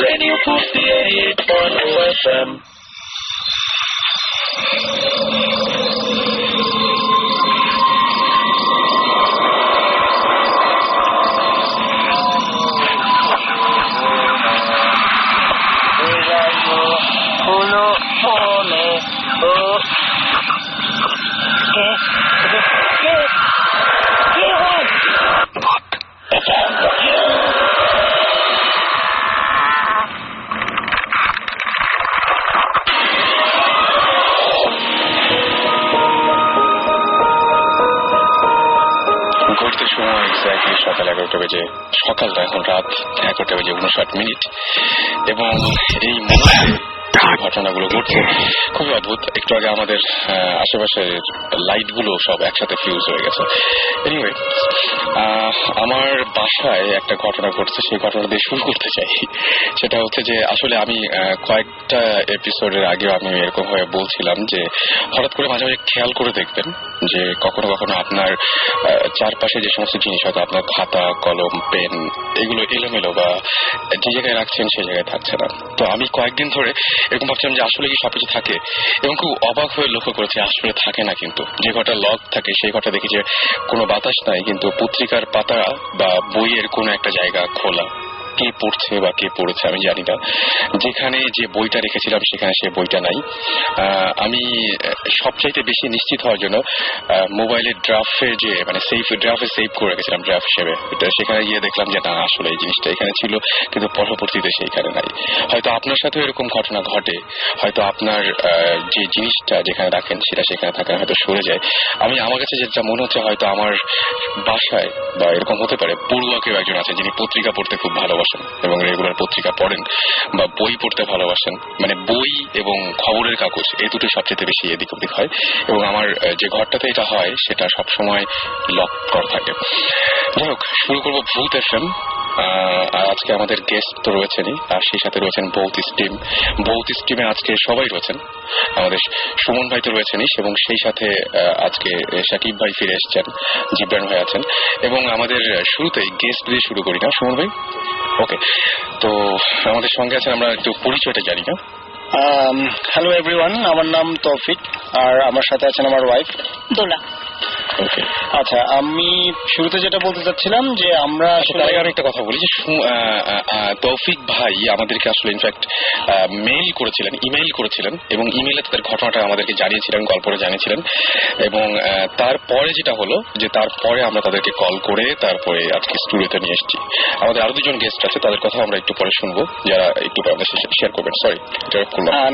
Radio Pufti 88.0 FM. সকাল 11টা বেজে সকাল এখন রাত 11টা বেজে 59 মিনিট এবং এই ঘটনাগুলো ঘটছে খুবই অদ্ভুত। একটু আগে আমাদের আশেপাশের লাইট গুলো সব একসাথে ফিউজ হয়ে গেছে। এনিওয়ে, আমার বাসায় একটা ঘটনা ঘটছে, সেই ঘটনা দিয়ে শুরু করতে চাই। সেটা হচ্ছে যে আসলে আমি কয়েকটা এপিসোডের আগেও আমি এরকম ভাবে বলছিলাম যে হঠাৎ করে মাঝে মাঝে খেয়াল করে দেখবেন যে কখনো কখনো আপনার চারপাশে যে সমস্ত জিনিস, হয়তো আপনার খাতা কলম পেন এগুলো এলোমেলো বা যে জায়গায় রাখছেন সেই জায়গায় থাকছে না। তো আমি কয়েকদিন ধরে এরকম ভাবছিলাম যে আসলে কি সবকিছু থাকে, এবং খুব অবাক হয়ে লক্ষ্য করেছি আসলে থাকে না। কিন্তু যে ঘরটা লক থাকে সেই ঘরটা দেখি যে কোনো বাতাস নাই, কিন্তু পত্রিকার পাতা বা বইয়ের কোনো একটা জায়গা খোলা। কে পড়ছে বা কে পড়েছে আমি জানি না। যেখানে যে বইটা রেখেছিলাম সেখানে সে বইটা নাই। আমি সবচাইতে বেশি নিশ্চিত হওয়ার জন্য মোবাইলের ড্রাফটে যে মানে ড্রাফটে সেভ করে রেখেছিলাম ড্রাফট হিসেবে, সেখানে গিয়ে দেখলাম যে না, আসলে এই জিনিসটা এখানে ছিল কিন্তু পরবর্তীতে সেইখানে নাই। হয়তো আপনার সাথেও এরকম ঘটনা ঘটে, হয়তো আপনার যে জিনিসটা যেখানে রাখেন সেটা সেখানে থাকে, হয়তো সরে যায়। আমার কাছে যেটা মনে হচ্ছে হয়তো আমার বাসায় বা এরকম হতে পারে পড়ুয়া কেউ একজন আছে যিনি পত্রিকা পড়তে খুব ভালোবাসেন এবং রেগুলার পত্রিকা পড়েন বা বই পড়তে ভালোবাসেন। মানে বই এবং খবরের কাগজ এই দুটো সবচেয়ে বেশি এদিক ওদিক হয়, এবং আমার যে ঘরটাতে এটা হয় সেটা সবসময় লক করা থাকে। যাই হোক, শুরু করবো ভূত এফএম। আজকে আমাদের গেস্ট তো রয়েছেনই, আর সেই সাথে রয়েছেন বৌথ স্টিমে আজকে সবাই রয়েছেন। আমাদের সুমন ভাই তো রয়েছেনই, এবং সেই সাথে আজকে শাকিব ভাই ফিরে এসছেন, জিবরান ভাই আছেন, এবং আমাদের শুরুতেই গেস্ট দিয়ে শুরু করি না সুমন ভাই? ওকে, তো আমাদের সঙ্গে আছেন, আমরা একটু পরিচয়টা জানি না। হ্যালো এভরিওয়ান, আমার নাম তৌফিক, আর আমার সাথে আছেন আমার ওয়াইফ দোলা। আচ্ছা, আমি শুরুতে যেটা বলতে চাচ্ছিলাম যে আমরা একটা কথা বলি যে তৌফিক ভাই আমাদেরকে আসলে ইনফ্যাক্ট ইমেইল করেছিলেন এবং ইমেইলে তাদের ঘটনাটা আমাদেরকে জানিয়েছিলেন, গল্পটা জানিয়েছিলেন, এবং তারপরে যেটা হলো যে তারপরে আমরা তাদেরকে কল করে তারপরে আজকে স্টুডিওতে নিয়ে এসেছি। আমাদের আরো দুজন গেস্ট আছে, তাদের কথা আমরা একটু পরে শুনবো, যারা একটু শেয়ার করবেন। সরি,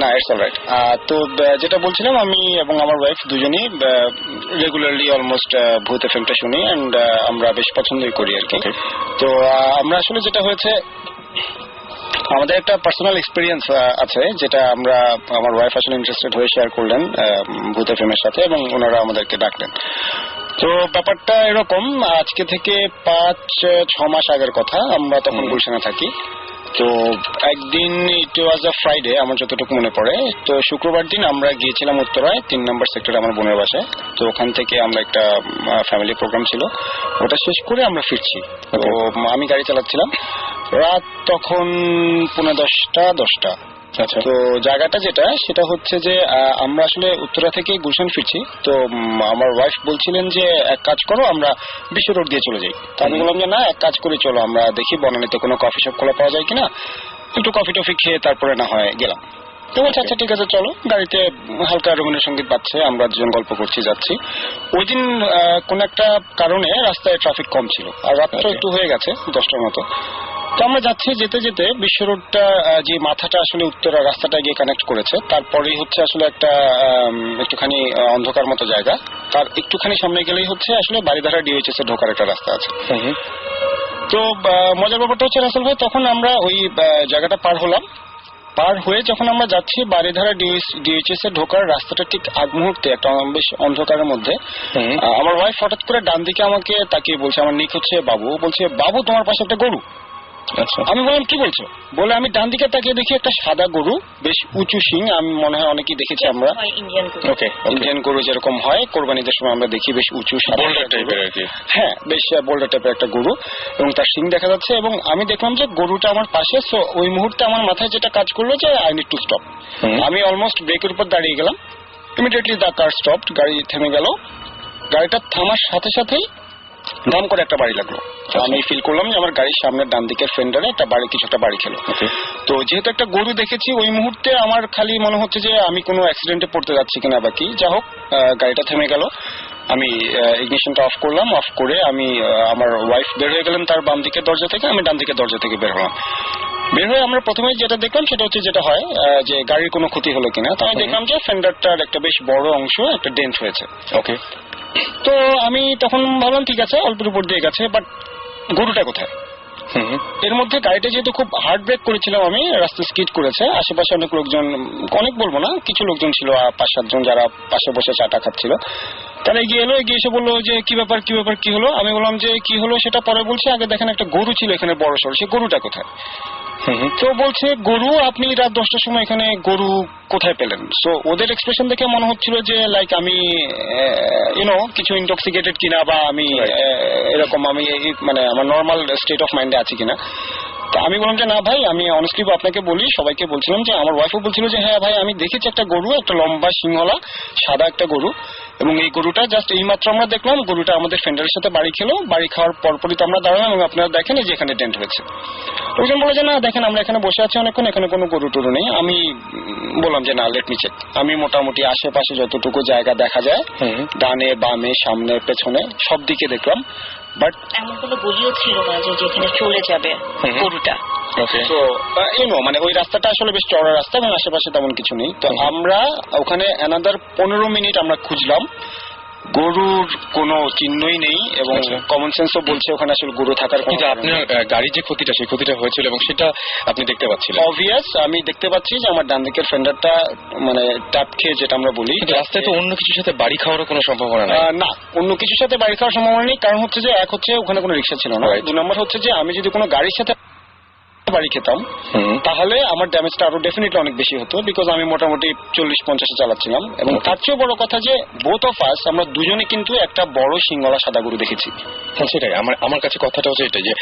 না, ইটস অলরাইট। তো যেটা বলছিলাম, আমি এবং আমার ওয়াইফ দুজনেই রেগুলারলি অলমোস্ট ভূত এফএমটা শুনি, এন্ড আমরা বেশ পছন্দই করি আর কি। তো আমরা আসলে যেটা হয়েছে, আমাদের একটা পার্সোনাল এক্সপিরিয়েন্স আছে, যেটা আমার ওয়াইফ আসলে ইন্টারেস্টেড হয়ে শেয়ার করলেন ভূত এফএম এর সাথে, এবং ওনারা আমাদেরকে ডাকলেন। তো ব্যাপারটা এরকম, আজকে থেকে 5-6 মাস আগের কথা। আমরা তখন গুলশানে থাকি। তো একদিন, ইট ওয়াজ আ ফ্রাইডে আমার যতটুকু মনে পড়ে। তো শুক্রবার দিন আমরা গিয়েছিলাম উত্তরায় 3 নম্বর সেক্টরে আমার বোনের বাসায়। তো ওখান থেকে আমরা একটা ফ্যামিলি প্রোগ্রাম ছিল, ওটা শেষ করে আমরা ফিরছি। তো আমি গাড়ি চালাচ্ছিলাম, রাত তখন 10:15। আচ্ছা, তো জায়গাটা যেটা সেটা হচ্ছে যে আমরা আসলে উত্তরা থেকে গুলশান ফিরছি। তো আমার ওয়াইফ বলছিলেন যে এক কাজ করো, আমরা বিশ্ব রোড দিয়ে চলে যাই। তো আমি বললাম যে না, এক কাজ করি, চলো আমরা দেখি বনানীতে কোনো কফি শপ খোলা পাওয়া যায় কিনা, একটু কফি টফি খেয়ে তারপরে না হয় গেলাম। তো বলছে আচ্ছা ঠিক আছে চলো। গাড়িতে হালকা রবীন্দ্র সঙ্গীত বাজছে, আমরা দুজন গল্প করছি, যাচ্ছি। ওই দিন কোন একটা কারণে রাস্তায় ট্রাফিক কম ছিল, আর রাত্র একটু হয়ে গেছে 10টার মতো। তো আমরা যাচ্ছি, যেতে যেতে বিশ্ব রোডটা যে মাথাটা আসলে উত্তরা রাস্তাটা গিয়ে কানেক্ট করেছে, তারপরেই হচ্ছে আসলে একটা একটুখানি অন্ধকার মতো জায়গা। তার একটুখানি সামনে গেলেই হচ্ছে আসলে বাড়িধারা ডিওএইচএস এর ঢোকার একটা রাস্তা আছে। তো মজার ব্যাপারটা হচ্ছে রাসেল ভাই, তখন আমরা ওই জায়গাটা পার হলাম। পার হয়ে যখন আমরা যাচ্ছি বাড়িধারা ডিওএইচএস এর ঢোকার রাস্তাটা ঠিক আগ মুহূর্তে একটা বেশ অন্ধকারের মধ্যে আমার ওয়াইফ হঠাৎ করে ডান দিকে আমাকে তাকিয়ে বলছে, আমার নিক হচ্ছে বাবু, বলছে বাবু তোমার পাশে একটা গরু। আচ্ছা, আমি বললাম কি বলছো, বলে আমি ডান দিকে তাকিয়ে দেখি একটা সাদা গরু, বেশ উঁচু শিং, আমি মনে হয় অনেকেই দেখেছি আমরা, ওকে, ইন্ডিয়ান গরু যেরকম হয় কোরবানিদের সময় আমরা দেখি, বেশ উঁচু সাদা বোল্ডার টাইপের আর কি। হ্যাঁ, বেশ বোল্ডার টাইপের একটা গরু, এবং তার শিং দেখা যাচ্ছে, এবং আমি দেখলাম যে গরুটা আমার পাশে। সো ওই মুহূর্তে আমার মাথায় যেটা কাজ করলো যে আই নিড টু স্টপ। আমি অলমোস্ট ব্রেকের উপর দাঁড়িয়ে গেলাম। ইমিডিয়েটলি দ্য কার স্টপড, গাড়ি থেমে গেল। গাড়িটা থামার সাথে সাথেই দাম করে একটা বাড়ি লাগলো। আমি ফিল করলাম যে আমার গাড়ির সামনের ডান দিকের ফেন্ডারে একটা বাড়ি, কিছু একটা বাড়ি খেলো। তো যেহেতু একটা গরু দেখেছি, ওই মুহূর্তে আমার খালি মনে হচ্ছে যে আমি কোনো অ্যাক্সিডেন্টে পড়তে যাচ্ছি কিনা বা কি। যা হোক, গাড়িটা থেমে গেল। আমি ইগনিশনটা অফ করলাম, অফ করে আমি আমার ওয়াইফ বের হয়ে গেলেন তার বাম দিকের দরজা থেকে, আমি ডান দিকের দরজা থেকে বের হলাম। বের হয়ে আমরা প্রথমে যেটা দেখলাম সেটা হচ্ছে, যেটা হয় যে গাড়ির কোনো ক্ষতি হলো কিনা। তো আমি দেখলাম যে ফেন্ডারটার একটা বেশ বড় অংশ একটা ডেন্ট হয়েছে। ওকে, তো আমি তখন ভাবলাম ঠিক আছে, অল্পের উপর দিয়ে গেছে, বাট গরুটা কোথায়? এর মধ্যে গাড়িটা যেহেতু খুব হার্ড ব্রেক করেছিলাম আমি, রাস্তা স্কিড করেছে, আশেপাশে অনেক লোকজন, অনেক বলবো না, কিছু লোকজন ছিল 5-7 জন, যারা পাশে বসে চাটা খাচ্ছিল। তারা এগিয়ে এলো, এগিয়ে এসে বললো যে কি ব্যাপার কি ব্যাপার, কি হলো? আমি বললাম যে কি হলো সেটা পরে বলছি, আগে দেখেন একটা গরু ছিল এখানে বড় সড়, সে গরুটা কোথায়? তো বলছে গরু, আপনি রাত 10টার সময় এখানে গরু কোথায় পেলেন? সো ওদের এক্সপ্রেশন দেখে মনে হচ্ছিল যে লাইক আমি কিছু ইনটক্সিকেটেড কিনা, বা আমি এরকম আমি মানে আমার নর্মাল স্টেট অফ মাইন্ডে আছি কিনা। তো আমি বললাম যে না ভাই, আমি অনেস্টলি আপনাকে বলি, সবাইকে বলছিলাম যে, আমার ওয়াইফও বলছিল যে হ্যাঁ ভাই, আমি দেখেছি একটা গরু, একটা লম্বা সিংহলা সাদা একটা গরু, এবং এই গরুটা জাস্ট এইমাত্র আমরা দেখলাম গরুটা আমাদের ফেন্ডারের সাথে বাড়ি খেলো। বাড়ি খাওয়ার পরপরই তো আমরা দাঁড়ালাম, এবং আপনারা দেখেন যে এখানে ডেন্ট হয়েছে। লোকজন বলে যে না দেখেন, আমরা এখানে বসে আছি অনেকক্ষণ, এখানে কোনো গরু টরু নেই। আমি বললাম যে না, লেট মি চেক। আমি মোটামুটি আশেপাশে যতটুকু জায়গা দেখা যায়, ডানে বামে সামনে পেছনে সব দিকে দেখলাম, বাট এমন কোনো গলিও ছিল না যে যেখানে চলে যাবে গরুটা। তো মানে ওই রাস্তাটা আসলে বেশ চওড়া রাস্তা, এবং আশেপাশে তেমন কিছু নেই। তো আমরা ওখানে অ্যানাদার 15 মিনিট আমরা খুঁজলাম, গরুর কোনো চিহ্নই নেই, এবং কমন সেন্সও বলছে ওখানে আসলে গরু থাকার। কিন্তু আপনার গাড়ির যে ক্ষতিটা, সেই ক্ষতিটা হয়েছিল এবং সেটা আপনি দেখতে পাচ্ছিলেন? অবভিয়াস, আমি দেখতে পাচ্ছি যে আমার ডান দিকের ফেন্ডারটা মানে ট্যাপ খেয়ে, যেটা আমরা বলি। রাস্তায় তো অন্য কিছুর সাথে বাড়ি খাওয়ারও কোনো সম্ভাবনা নেই? না, অন্য কিছুর সাথে বাড়ি খাওয়ার সম্ভাবনা নেই। কারণ হচ্ছে যে এক হচ্ছে ওখানে কোনো রিক্সা ছিল না, 2 নম্বর হচ্ছে যে আমি যদি কোনো গাড়ির সাথে বাড়ি খেতাম তাহলে আমার ড্যামেজটা আরো ডেফিনেটলি অনেক বেশি হতো, বিকজ আমি মোটামুটি 40-50 চালাচ্ছিলাম। এবং তার চেয়েও বড় কথা যে বোথ অফ আস, আমরা দুজনে কিন্তু একটা বড় সিংহলা সাদা গরু দেখেছি। সেটাই আমার কাছে কথাটা হচ্ছে এটা, যে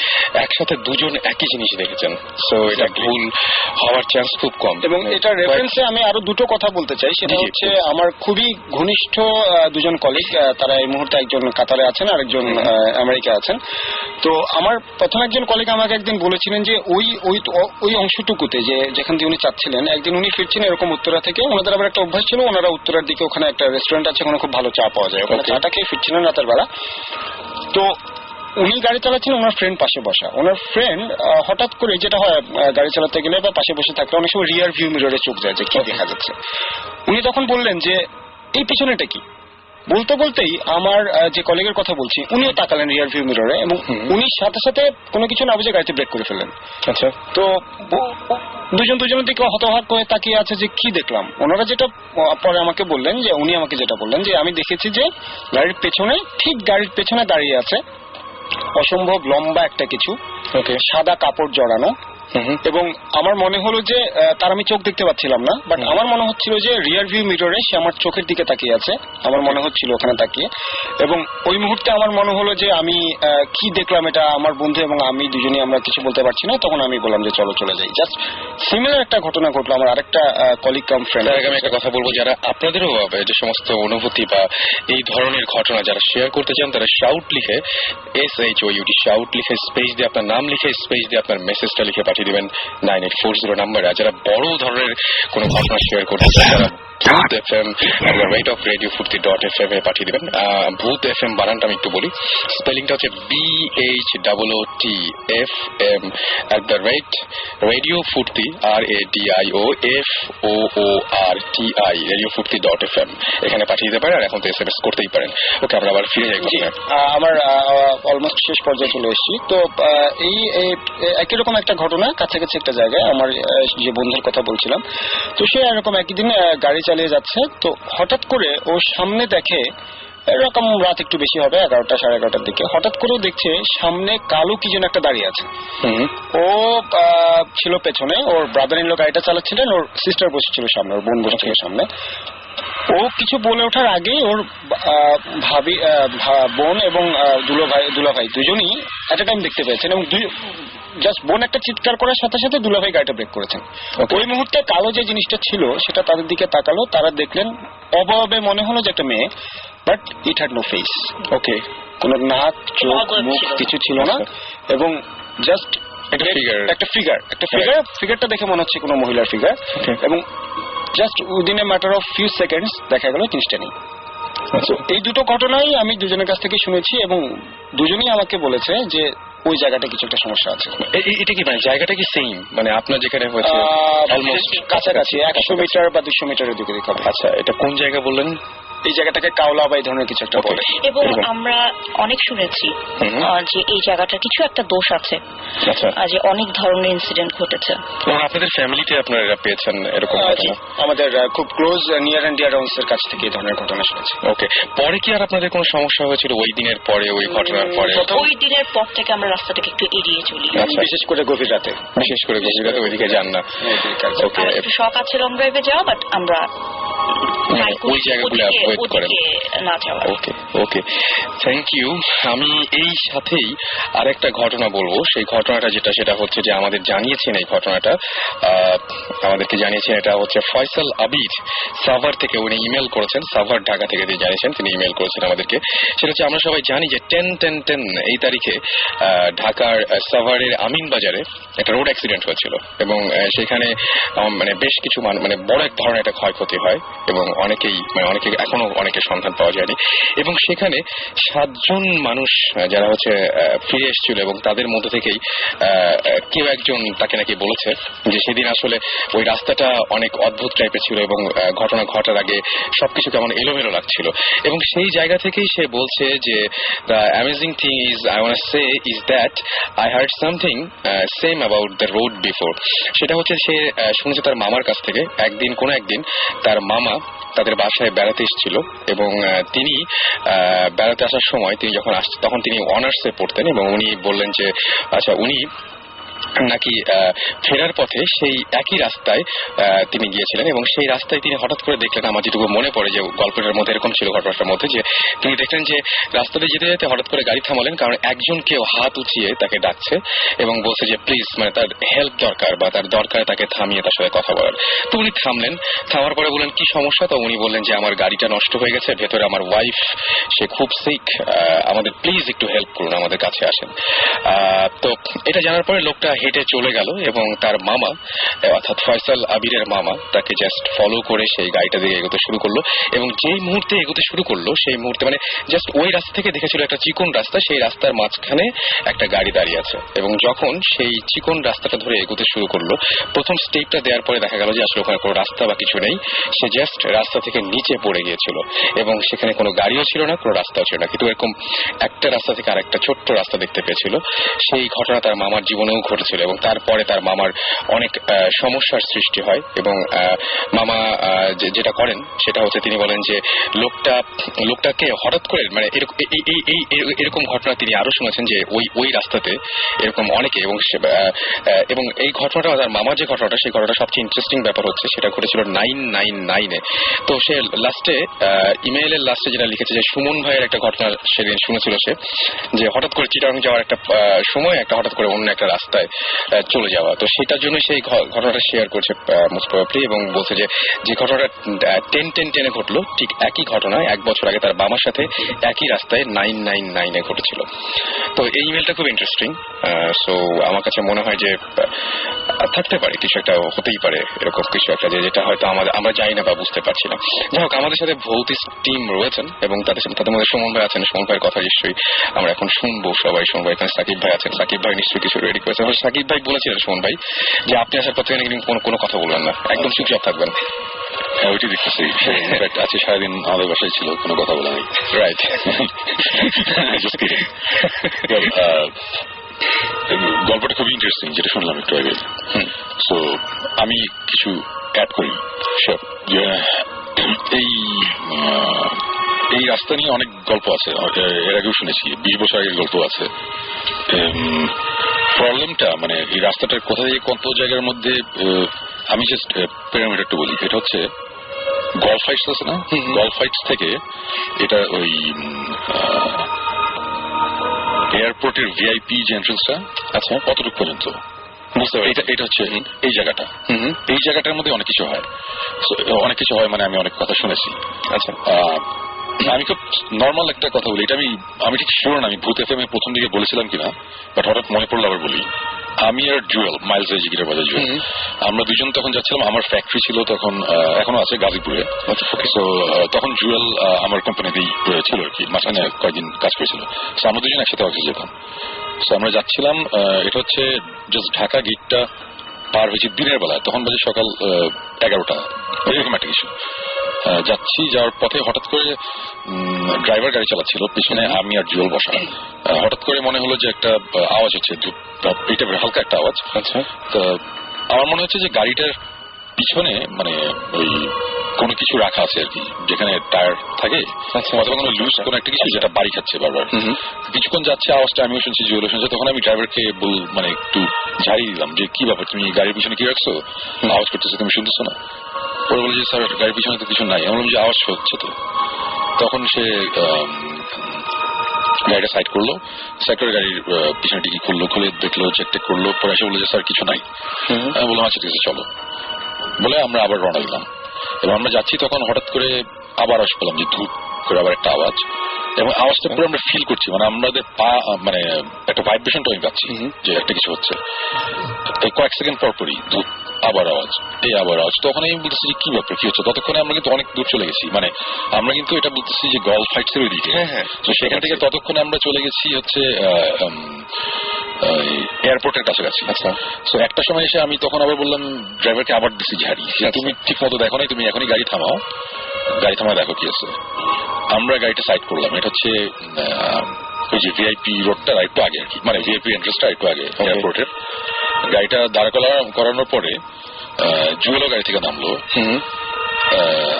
একসাথে দুজন একই জিনিস দেখেছেন, সো এটা ভুল হওয়ার চান্স খুব কম। এবং এটা রেফারেন্সে আমি আরো দুটো কথা বলতে চাই, সেটা হচ্ছে আমার খুবই ঘনিষ্ঠ 2 জন কলিগ, তারা এই মুহূর্তে একজন কাতারে আছেন আর একজন আমেরিকা আছেন। তো আমার প্রথম একজন কলিগ আমাকে একদিন বলেছিলেন যে ওই অংশটুকুতে যেখান দিয়ে উনি চাচ্ছিলেন, একদিন উনি ফিরছেন এরকম উত্তরা থেকে, ওনাদের আবার একটা অভ্যাস ছিল, ওনারা উত্তরার দিকে ওখানে একটা রেস্টুরেন্ট আছে, ওখানে খুব ভালো চা পাওয়া যায়, ওখানে চাটা খেয়ে ফিরছিলেন রাতের বেলা। তো উনি গাড়ি চালাচ্ছেন, ওনার ফ্রেন্ড পাশে বসা। ওনার ফ্রেন্ড হঠাৎ করে, যেটা হয় গাড়ি চালাতে গেলে বা পাশে বসে থাকলে অনেক সময় রিয়ার ভিউ মিররে চোখ যায় যে কি দেখা যাচ্ছে। উনি তখন বললেন যে এই পিছনেটা কি? বলতে বলতেই আমার যে কলিগের কথা বলছি, উনিও তাকালেন রিয়ার ভিউ মিররে, এবং উনি সাথে সাথে কোনো কিছু না বুঝে গাড়িতে ব্রেক করে ফেললেন। আচ্ছা, তো দুজনের দিকে হতবাক হয়ে তাকিয়ে আছে যে কি দেখলাম। ওনারা যেটা পরে আমাকে বললেন, যে উনি আমাকে যেটা বললেন, যে আমি দেখেছি যে গাড়ির পেছনে, ঠিক গাড়ির পেছনে দাঁড়িয়ে আছে অসম্ভব লম্বা একটা কিছু, সাদা কাপড় জড়ানো, এবং আমার মনে হলো যে তার আমি চোখ দেখতে পাচ্ছিলাম না, বাট আমার মনে হচ্ছিল যে রিয়ার ভিউ মিররে সে আমার চোখের দিকে তাকিয়ে আছে, আমার মনে হচ্ছিল ওখানে তাকিয়ে। এবং ওই মুহূর্তে আমার মনে হলো যে আমি কি দেখলাম, এটা আমার বন্ধু এবং আমি দুজনেই আমরা কিছু বলতে পারছি না। তখন আমি বললাম যে চলো চলে যাই। জাস্ট সিমিলার একটা ঘটনা ঘটলো আমার আরেকটা কলিগ কাম ফ্রেন্ড। আমি একটা কথা বলবো, যারা আপনাদেরও যে সমস্ত অনুভূতি বা এই ধরনের ঘটনা যারা শেয়ার করতে চান, তারা শাউট লিখে, SHOUT শাউট লিখে স্পেস দিয়ে আপনার নাম লিখে স্পেস দিয়ে আপনার মেসেজটা লিখে পাঠিয়ে দিবেন 9840 নাম্বারে। আর যারা বড় ধরনের কোনো ঘটনা শেয়ার করতে চান, তারা ভূত FM @radiofurti.fm এ পাঠিয়ে দিবেন। ভূত FM বানানটা আমি একটু বলি, স্পেলিংটা হচ্ছে BHOOTFM @radiofurti RADIOFOORTI radiofurti.fm এখানে পাঠিয়ে দিতে পারেন। আর এখন তো SMS করতেই পারেন। ওকে, আমরা আবার ফিরে যাই। আমার অলমোস্ট শেষ পর্যায়ে চলে এসেছি। তো এই একই রকম একটা ঘটনা কাছাকাছি একটা জায়গায়, আমার যে বন্ধুর কথা বলছিলাম, তো সে এরকম একদিন গাড়ি চালিয়ে যাচ্ছে। তো হঠাৎ করে ও সামনে দেখে এরকম রাত একটু বেশি হবে, 11টা 11:30টার দিকে। হঠাৎ করে দেখছে সামনে কালো কি যেন একটা দাঁড়িয়ে আছে। ও ছিল পেছনে, ওর ব্রাদার ইন ল গাড়িটা চালাচ্ছিলেন, ওর সিস্টার বসেছিল সামনে, ওর বোন বসেছিল সামনে। ও কিছু বলে ওঠার আগে ওর ভাবি, বোন এবং দুলাভাই দুজনই এট এ টাইম দেখতে পেয়েছেন, এবং জাস্ট বোন একটা চিৎকার করার সাথে সাথে দুলাভাই গাড়িটা ব্রেক করেছেন। ওই মুহূর্তে কালো যে জিনিসটা ছিল সেটা তাদের দিকে তাকালো, তারা দেখলেন অবয়বে মনে হলো যে একটা মেয়ে, but it had no face. Okay, কোনো নাক চোখ মুখ কিছু ছিল না, এবং জাস্ট একটা ফিগারটা দেখে মনে হচ্ছে কোনো মহিলার ফিগার, এবং just within a matter of few seconds দেখা গেল জিনিসটা নেই। এই দুটো ঘটনাই আমি দুজনের কাছ থেকে শুনেছি, এবং দুজনেই আমাকে বলেছে যে ওই জায়গাটা কিছু একটা সমস্যা আছে। এটা কি মানে জায়গাটা কি সেম, মানে আপনার যেখানে হয়েছে অলমোস্ট কাছাকাছি 100 মিটার বা 200 মিটারের দিকে দিকে। আচ্ছা, এটা কোন জায়গা বললেন? এই জায়গাটাকে কাওলা বা এই ধরনের কিছু একটা বলে। এবং আমরা অনেক শুনেছি যে এই জায়গাটার কিছু একটা দোষ আছে, যে অনেক ধরনের ইনসিডেন্ট ঘটেছে। আপনাদের ফ্যামিলিতে আপনারা এটা পেয়েছেন এরকম ঘটনা? আমাদের খুব close near and dear ones এর কাছ থেকে এই ধরনের ঘটনা শুনেছি। ওকে, পরে কি আর আপনাদের কোনো সমস্যা হয়েছিল ওই দিনের পরে, ওই ঘটনার পরে? ওই দিনের পর থেকে আমরা রাস্তাটাকে একটু এড়িয়ে চলি, বিশেষ করে গভীর রাতে। ওইদিকে যান না। আমার একটু শখ আছে লং ড্রাইভে যাওয়া, বাট আমরা ওই জায়গাগুলো অ্যাভয়েড করেন না যাওয়া। ওকে ওকে, থ্যাংক ইউ। আমি এই সাথেই আরেকটা ঘটনা বলবো। সেই ঘটনাটা সেটা হচ্ছে যে আমাদের জানিয়েছেন এই ঘটনাটা, আমাদেরকে জানিয়েছেন, এটা হচ্ছে ফয়সাল আবির সাভার থেকে। উনি ইমেল করেছেন, সাভার ঢাকা থেকে দিয়ে জানিয়েছেন, তিনি ইমেল করেছেন আমাদেরকে। সেটা হচ্ছে আমরা সবাই জানি যে 10/10/10 এই তারিখে ঢাকার সাভারের আমিন বাজারে একটা রোড অ্যাক্সিডেন্ট হয়েছিল, এবং সেখানে মানে বেশ কিছু মানে বড় এক ধরনের একটা ক্ষয়ক্ষতি হয়, এবং অনেকে এখনো অনেকে সন্ধান পাওয়া যায়নি। এবং সেখানে 7 জন মানুষ যারা হচ্ছে ফিরে এসেছিল, এবং তাদের মধ্যে থেকেই কেউ একজন তাকে নাকি বলেছে যে সেদিন আসলে ওই রাস্তাটা অনেক অদ্ভুত টাইপের ছিল, এবং ঘটনা ঘটার আগে সবকিছু কেমন এলোমেলো লাগছিল। এবং সেই জায়গা থেকেই সে বলছে যে the amazing thing is I want to say is that I hard something same about the road before. সেটা হচ্ছে সে শুনেছে তার মামার কাছ থেকে। কোন একদিন তার মামা তাদের বাসায় বেড়াতে এসেছিল, এবং তিনি বেড়াতে আসার সময় তিনি যখন আসছেন তখন তিনি অনার্সে পড়তেন, এবং উনি বললেন যে আচ্ছা উনি নাকি ফেরার পথে সেই একই রাস্তায় তিনি গিয়েছিলেন, এবং সেই রাস্তায় তিনি হঠাৎ করে দেখলেন, আমার যেটুকু মনে পড়ে যে গল্পটার মধ্যে এরকম ছিল, ঘটনাটার মধ্যে, যে তিনি দেখলেন যে রাস্তাতে যেতে যেতে হঠাৎ করে গাড়ি থামালেন, কারণ একজন কেউ হাত উঁচিয়ে তাকে ডাকছে এবং বলছে যে প্লিজ, মানে তার হেল্প দরকার বা তার দরকারে তাকে থামিয়ে তার সাথে কথা বলার। তো উনি থামলেন, থামার পরে বললেন কি সমস্যা? তো উনি বললেন যে আমার গাড়িটা নষ্ট হয়ে গেছে, ভেতরে আমার ওয়াইফ সে খুব সিক, আমাদের প্লিজ একটু হেল্প করুন, আমাদের কাছে আসেন। তো এটা জানার পরে লোকটা হেঁটে চলে গেল, এবং তার মামা অর্থাৎ ফয়সাল আবিরের মামা তাকে জাস্ট ফলো করে সেই গাড়িটা দিকে এগোতে শুরু করলো, এবং যেই মুহূর্তে এগোতে শুরু করলো সেই মুহূর্তে মানে জাস্ট ওই রাস্তা থেকে দেখেছিল একটা চিকন রাস্তা, সেই রাস্তার মাঝখানে একটা গাড়ি দাঁড়িয়ে আছে, এবং যখন সেই চিকন রাস্তাটা ধরে এগোতে শুরু করলো, প্রথম স্টেপটা দেওয়ার পরে দেখা গেল যে আসলে ওখানে কোনো রাস্তা বা কিছু নেই, সে জাস্ট রাস্তা থেকে নিচে পড়ে গিয়েছিল, এবং সেখানে কোনো গাড়িও ছিল না, কোনো রাস্তাও ছিল না, কিন্তু এরকম একটা রাস্তা থেকে আরেকটা ছোট্ট রাস্তা দেখতে পেয়েছিল। সেই ঘটনা তার মামার জীবনেও ঘটেছিল, এবং তারপরে তার মামার অনেক সমস্যার সৃষ্টি হয়, এবং মামা যেটা করেন সেটা হচ্ছে তিনি বলেন যে লোকটাকে হঠাৎ করে মানে এরকম ঘটনা তিনি আরো শুনেছেন যে ওই রাস্তাতে এরকম অনেকে, এবং এই ঘটনাটা তার মামার যে ঘটনাটা, সেই ঘটনাটা সবচেয়ে ইন্টারেস্টিং ব্যাপার হচ্ছে সেটা ঘটেছিল 999-এ। তো সে লাস্টে ইমেইলের লাস্টে যেটা লিখেছে যে সুমন ভাইয়ের একটা ঘটনা সেদিন শুনেছিল সে, যে হঠাৎ করে চিটাগাং যাওয়ার একটা সময় হঠাৎ করে অন্য একটা রাস্তায় চলে যাওয়া। তো সেটার জন্য সেই ঘটনাটা শেয়ার করছে মোস্ট প্রবাবলি, এবং বলছে যে ঘটনাটা 10/10/10-এ ঘটলো, ঠিক একই ঘটনা 1 বছর আগে তার বাবার সাথে একই রাস্তায় 999-এ ঘটেছিল। তো এই ইমেলটা খুব ইন্টারেস্টিং। সো আমার কাছে মনে হয় যে থাকতে পারে কিছু একটা, হতেই পারে এরকম কিছু একটা, যেটা হয়তো আমরা জানি না বা বুঝতে পারছি না। যাই হোক, আমাদের সাথে ভৌতিক টিম রয়েছেন, এবং তাদের মধ্যে সুমন ভাই আছেন। সুমন ভাইয়ের কথা নিশ্চয়ই আমরা এখন শুনবো, সবাই শুনবো। এখানে সাকিব ভাই আছেন, সাকিব ভাই নিশ্চয়ই কিছু রেডি করেছেন। সাকিব ভাই বলেছিলেন সুমন ভাই যে আপনি আসার পর থেকে কোনো কথা বলবেন না, একদম চুপচাপ থাকবেন। ওইটি দেখতেছি আছে, সারাদিন আমাদের বাসায় ছিল, কোনো কথা বলা নেই। রাইট। গল্পটা খুবই ইন্টারেস্টিং, যেটা শুনলাম একটু আগে। সো আমি কিছু অ্যাড করি। এই রাস্তা নিয়ে অনেক গল্প আছে, এর আগেও শুনেছি, 20 বছর আগের গল্প আছে। প্রবলেমটা মানে এই রাস্তাটার কোথা থেকে কত জায়গার মধ্যে, আমি জাস্ট প্যারামিটারটা বলি, এটা হচ্ছে গলফ হাইটস আছে না, গলফ হাইটস থেকে এটা ওই এয়ারপোর্টের ভিআইপি যে এন্ট্রান্সটা, আচ্ছা কতটুকু পর্যন্ত বুঝতে পারি, এটা হচ্ছে এই জায়গাটা, এই জায়গাটার মধ্যে অনেক কিছু হয়, অনেক কিছু হয় মানে আমি অনেক কথা শুনেছি। আচ্ছা আমি খুব নর্মাল একটা কথা বলি, এটা আমি ঠিক শিওর না আমি ভূত এফএম প্রথম দিকে বলেছিলাম কিনা, বাট হঠাৎ মনে পড়লো আবার বলি। আমি আর জুয়েল, মাইলস জিগিরের বাজার জুয়েল, আমরা দুজন তখন যাচ্ছিলাম, আমার ফ্যাক্টরি ছিল তখন, এখনো আছে গাজীপুরে। তো তখন জুয়েল আমার কোম্পানিতেই ছিল আর কি, মাঝখানে কয়েকদিন কাজ করেছিল। তো আমরা দুজন একসাথে অফিসে যেতাম। তো আমরা যাচ্ছিলাম, এটা হচ্ছে জাস্ট ঢাকা গেটটা পার হয়েছি দিনের বেলায়, তখন বাজে সকাল 11টা, এরকম একটা কিছু। যাচ্ছি, যাওয়ার পথে হঠাৎ করে ড্রাইভার গাড়ি চালাচ্ছিল, পিছনে আমি আর জুয়েল বসা। হঠাৎ করে মনে হলো যে একটা আওয়াজ হচ্ছে, এটা হালকা একটা আওয়াজ। আচ্ছা, তো আমার মনে হচ্ছে যে গাড়িটার পিছনে মানে ওই কোনো কিছু রাখা আছে আর কি, যেখানে টায়ার থাকে অথবা কোনো লুজ কোনো একটা কিছু যেটা বাড়ি খাচ্ছে বারবার। কিছুক্ষণ যাচ্ছে, আওয়াজটা আমিও শুনছি, জুয়েলও শুনছে। তখন আমি ড্রাইভারকে মানে একটু ঝাড়িয়ে দিলাম যে কি ব্যাপার, তুমি গাড়ির পিছনে কি রাখছো, আওয়াজ করতেছো, তুমি শুনতেছো না? ওরা বলে যে স্যার গাড়ির পিছনে তো কিছু নাই। আমি বললাম যে আওয়াজ হচ্ছে তো। তখন সে গাড়িটা সাইড করলো, সাইড করে গাড়ির পিছনে ডিকি খুললো, খুলে দেখলো, চেক টেক করলো, পরে এসে বললো যে স্যার কিছু নাই। আমি বললাম আচ্ছা ঠিক আছে চলো, বলে আমরা আবার রওনা দিলাম। এবং আমরা যাচ্ছি, তখন হঠাৎ করে আবার আওয়াজ পেলাম যে ধূপ করে আবার একটা আওয়াজ, এবং আওয়াজটা পুরো আমরা ফিল করছি, মানে আমাদের পা মানে একটা ভাইব্রেশনটা আমি পাচ্ছি যে একটা কিছু হচ্ছে। কয়েক সেকেন্ড পর পরই ধূপ, আবার আওয়াজ, এই আবার আওয়াজ। তখন আমি বলতেছি যে কি ব্যাপার, কি হচ্ছে? ততক্ষণে আমরা কিন্তু অনেক দূর চলে গেছি, মানে আমরা কিন্তু এটা বলতেছি যে গলফ হাইটস এর ওইদিকে। তো সেখান থেকে ততক্ষণে আমরা চলে গেছি হচ্ছে এয়ারপোর্টের কাছাকাছি। আচ্ছা, তো একটা সময় এসে আমি তখন আবার বললাম ড্রাইভারকে, আবার দিচ্ছি ঝাড়ি, তুমি ঠিক মতো দেখো নাই, তুমি এখনই গাড়ি থামাও, গাড়ি থামায় দেখো কি আছে। আমরা গাড়িটা সাইড করলাম, এটা হচ্ছে ওই যে ভিআইপি রোডটা একটু আগে আর কি, মানে ভিআইপি এন্ট্রান্সটা একটু আগে এয়ারপোর্টের। গাড়িটা দাঁড় করানোর পরে জুয়েলও গাড়ি থেকে নামলো।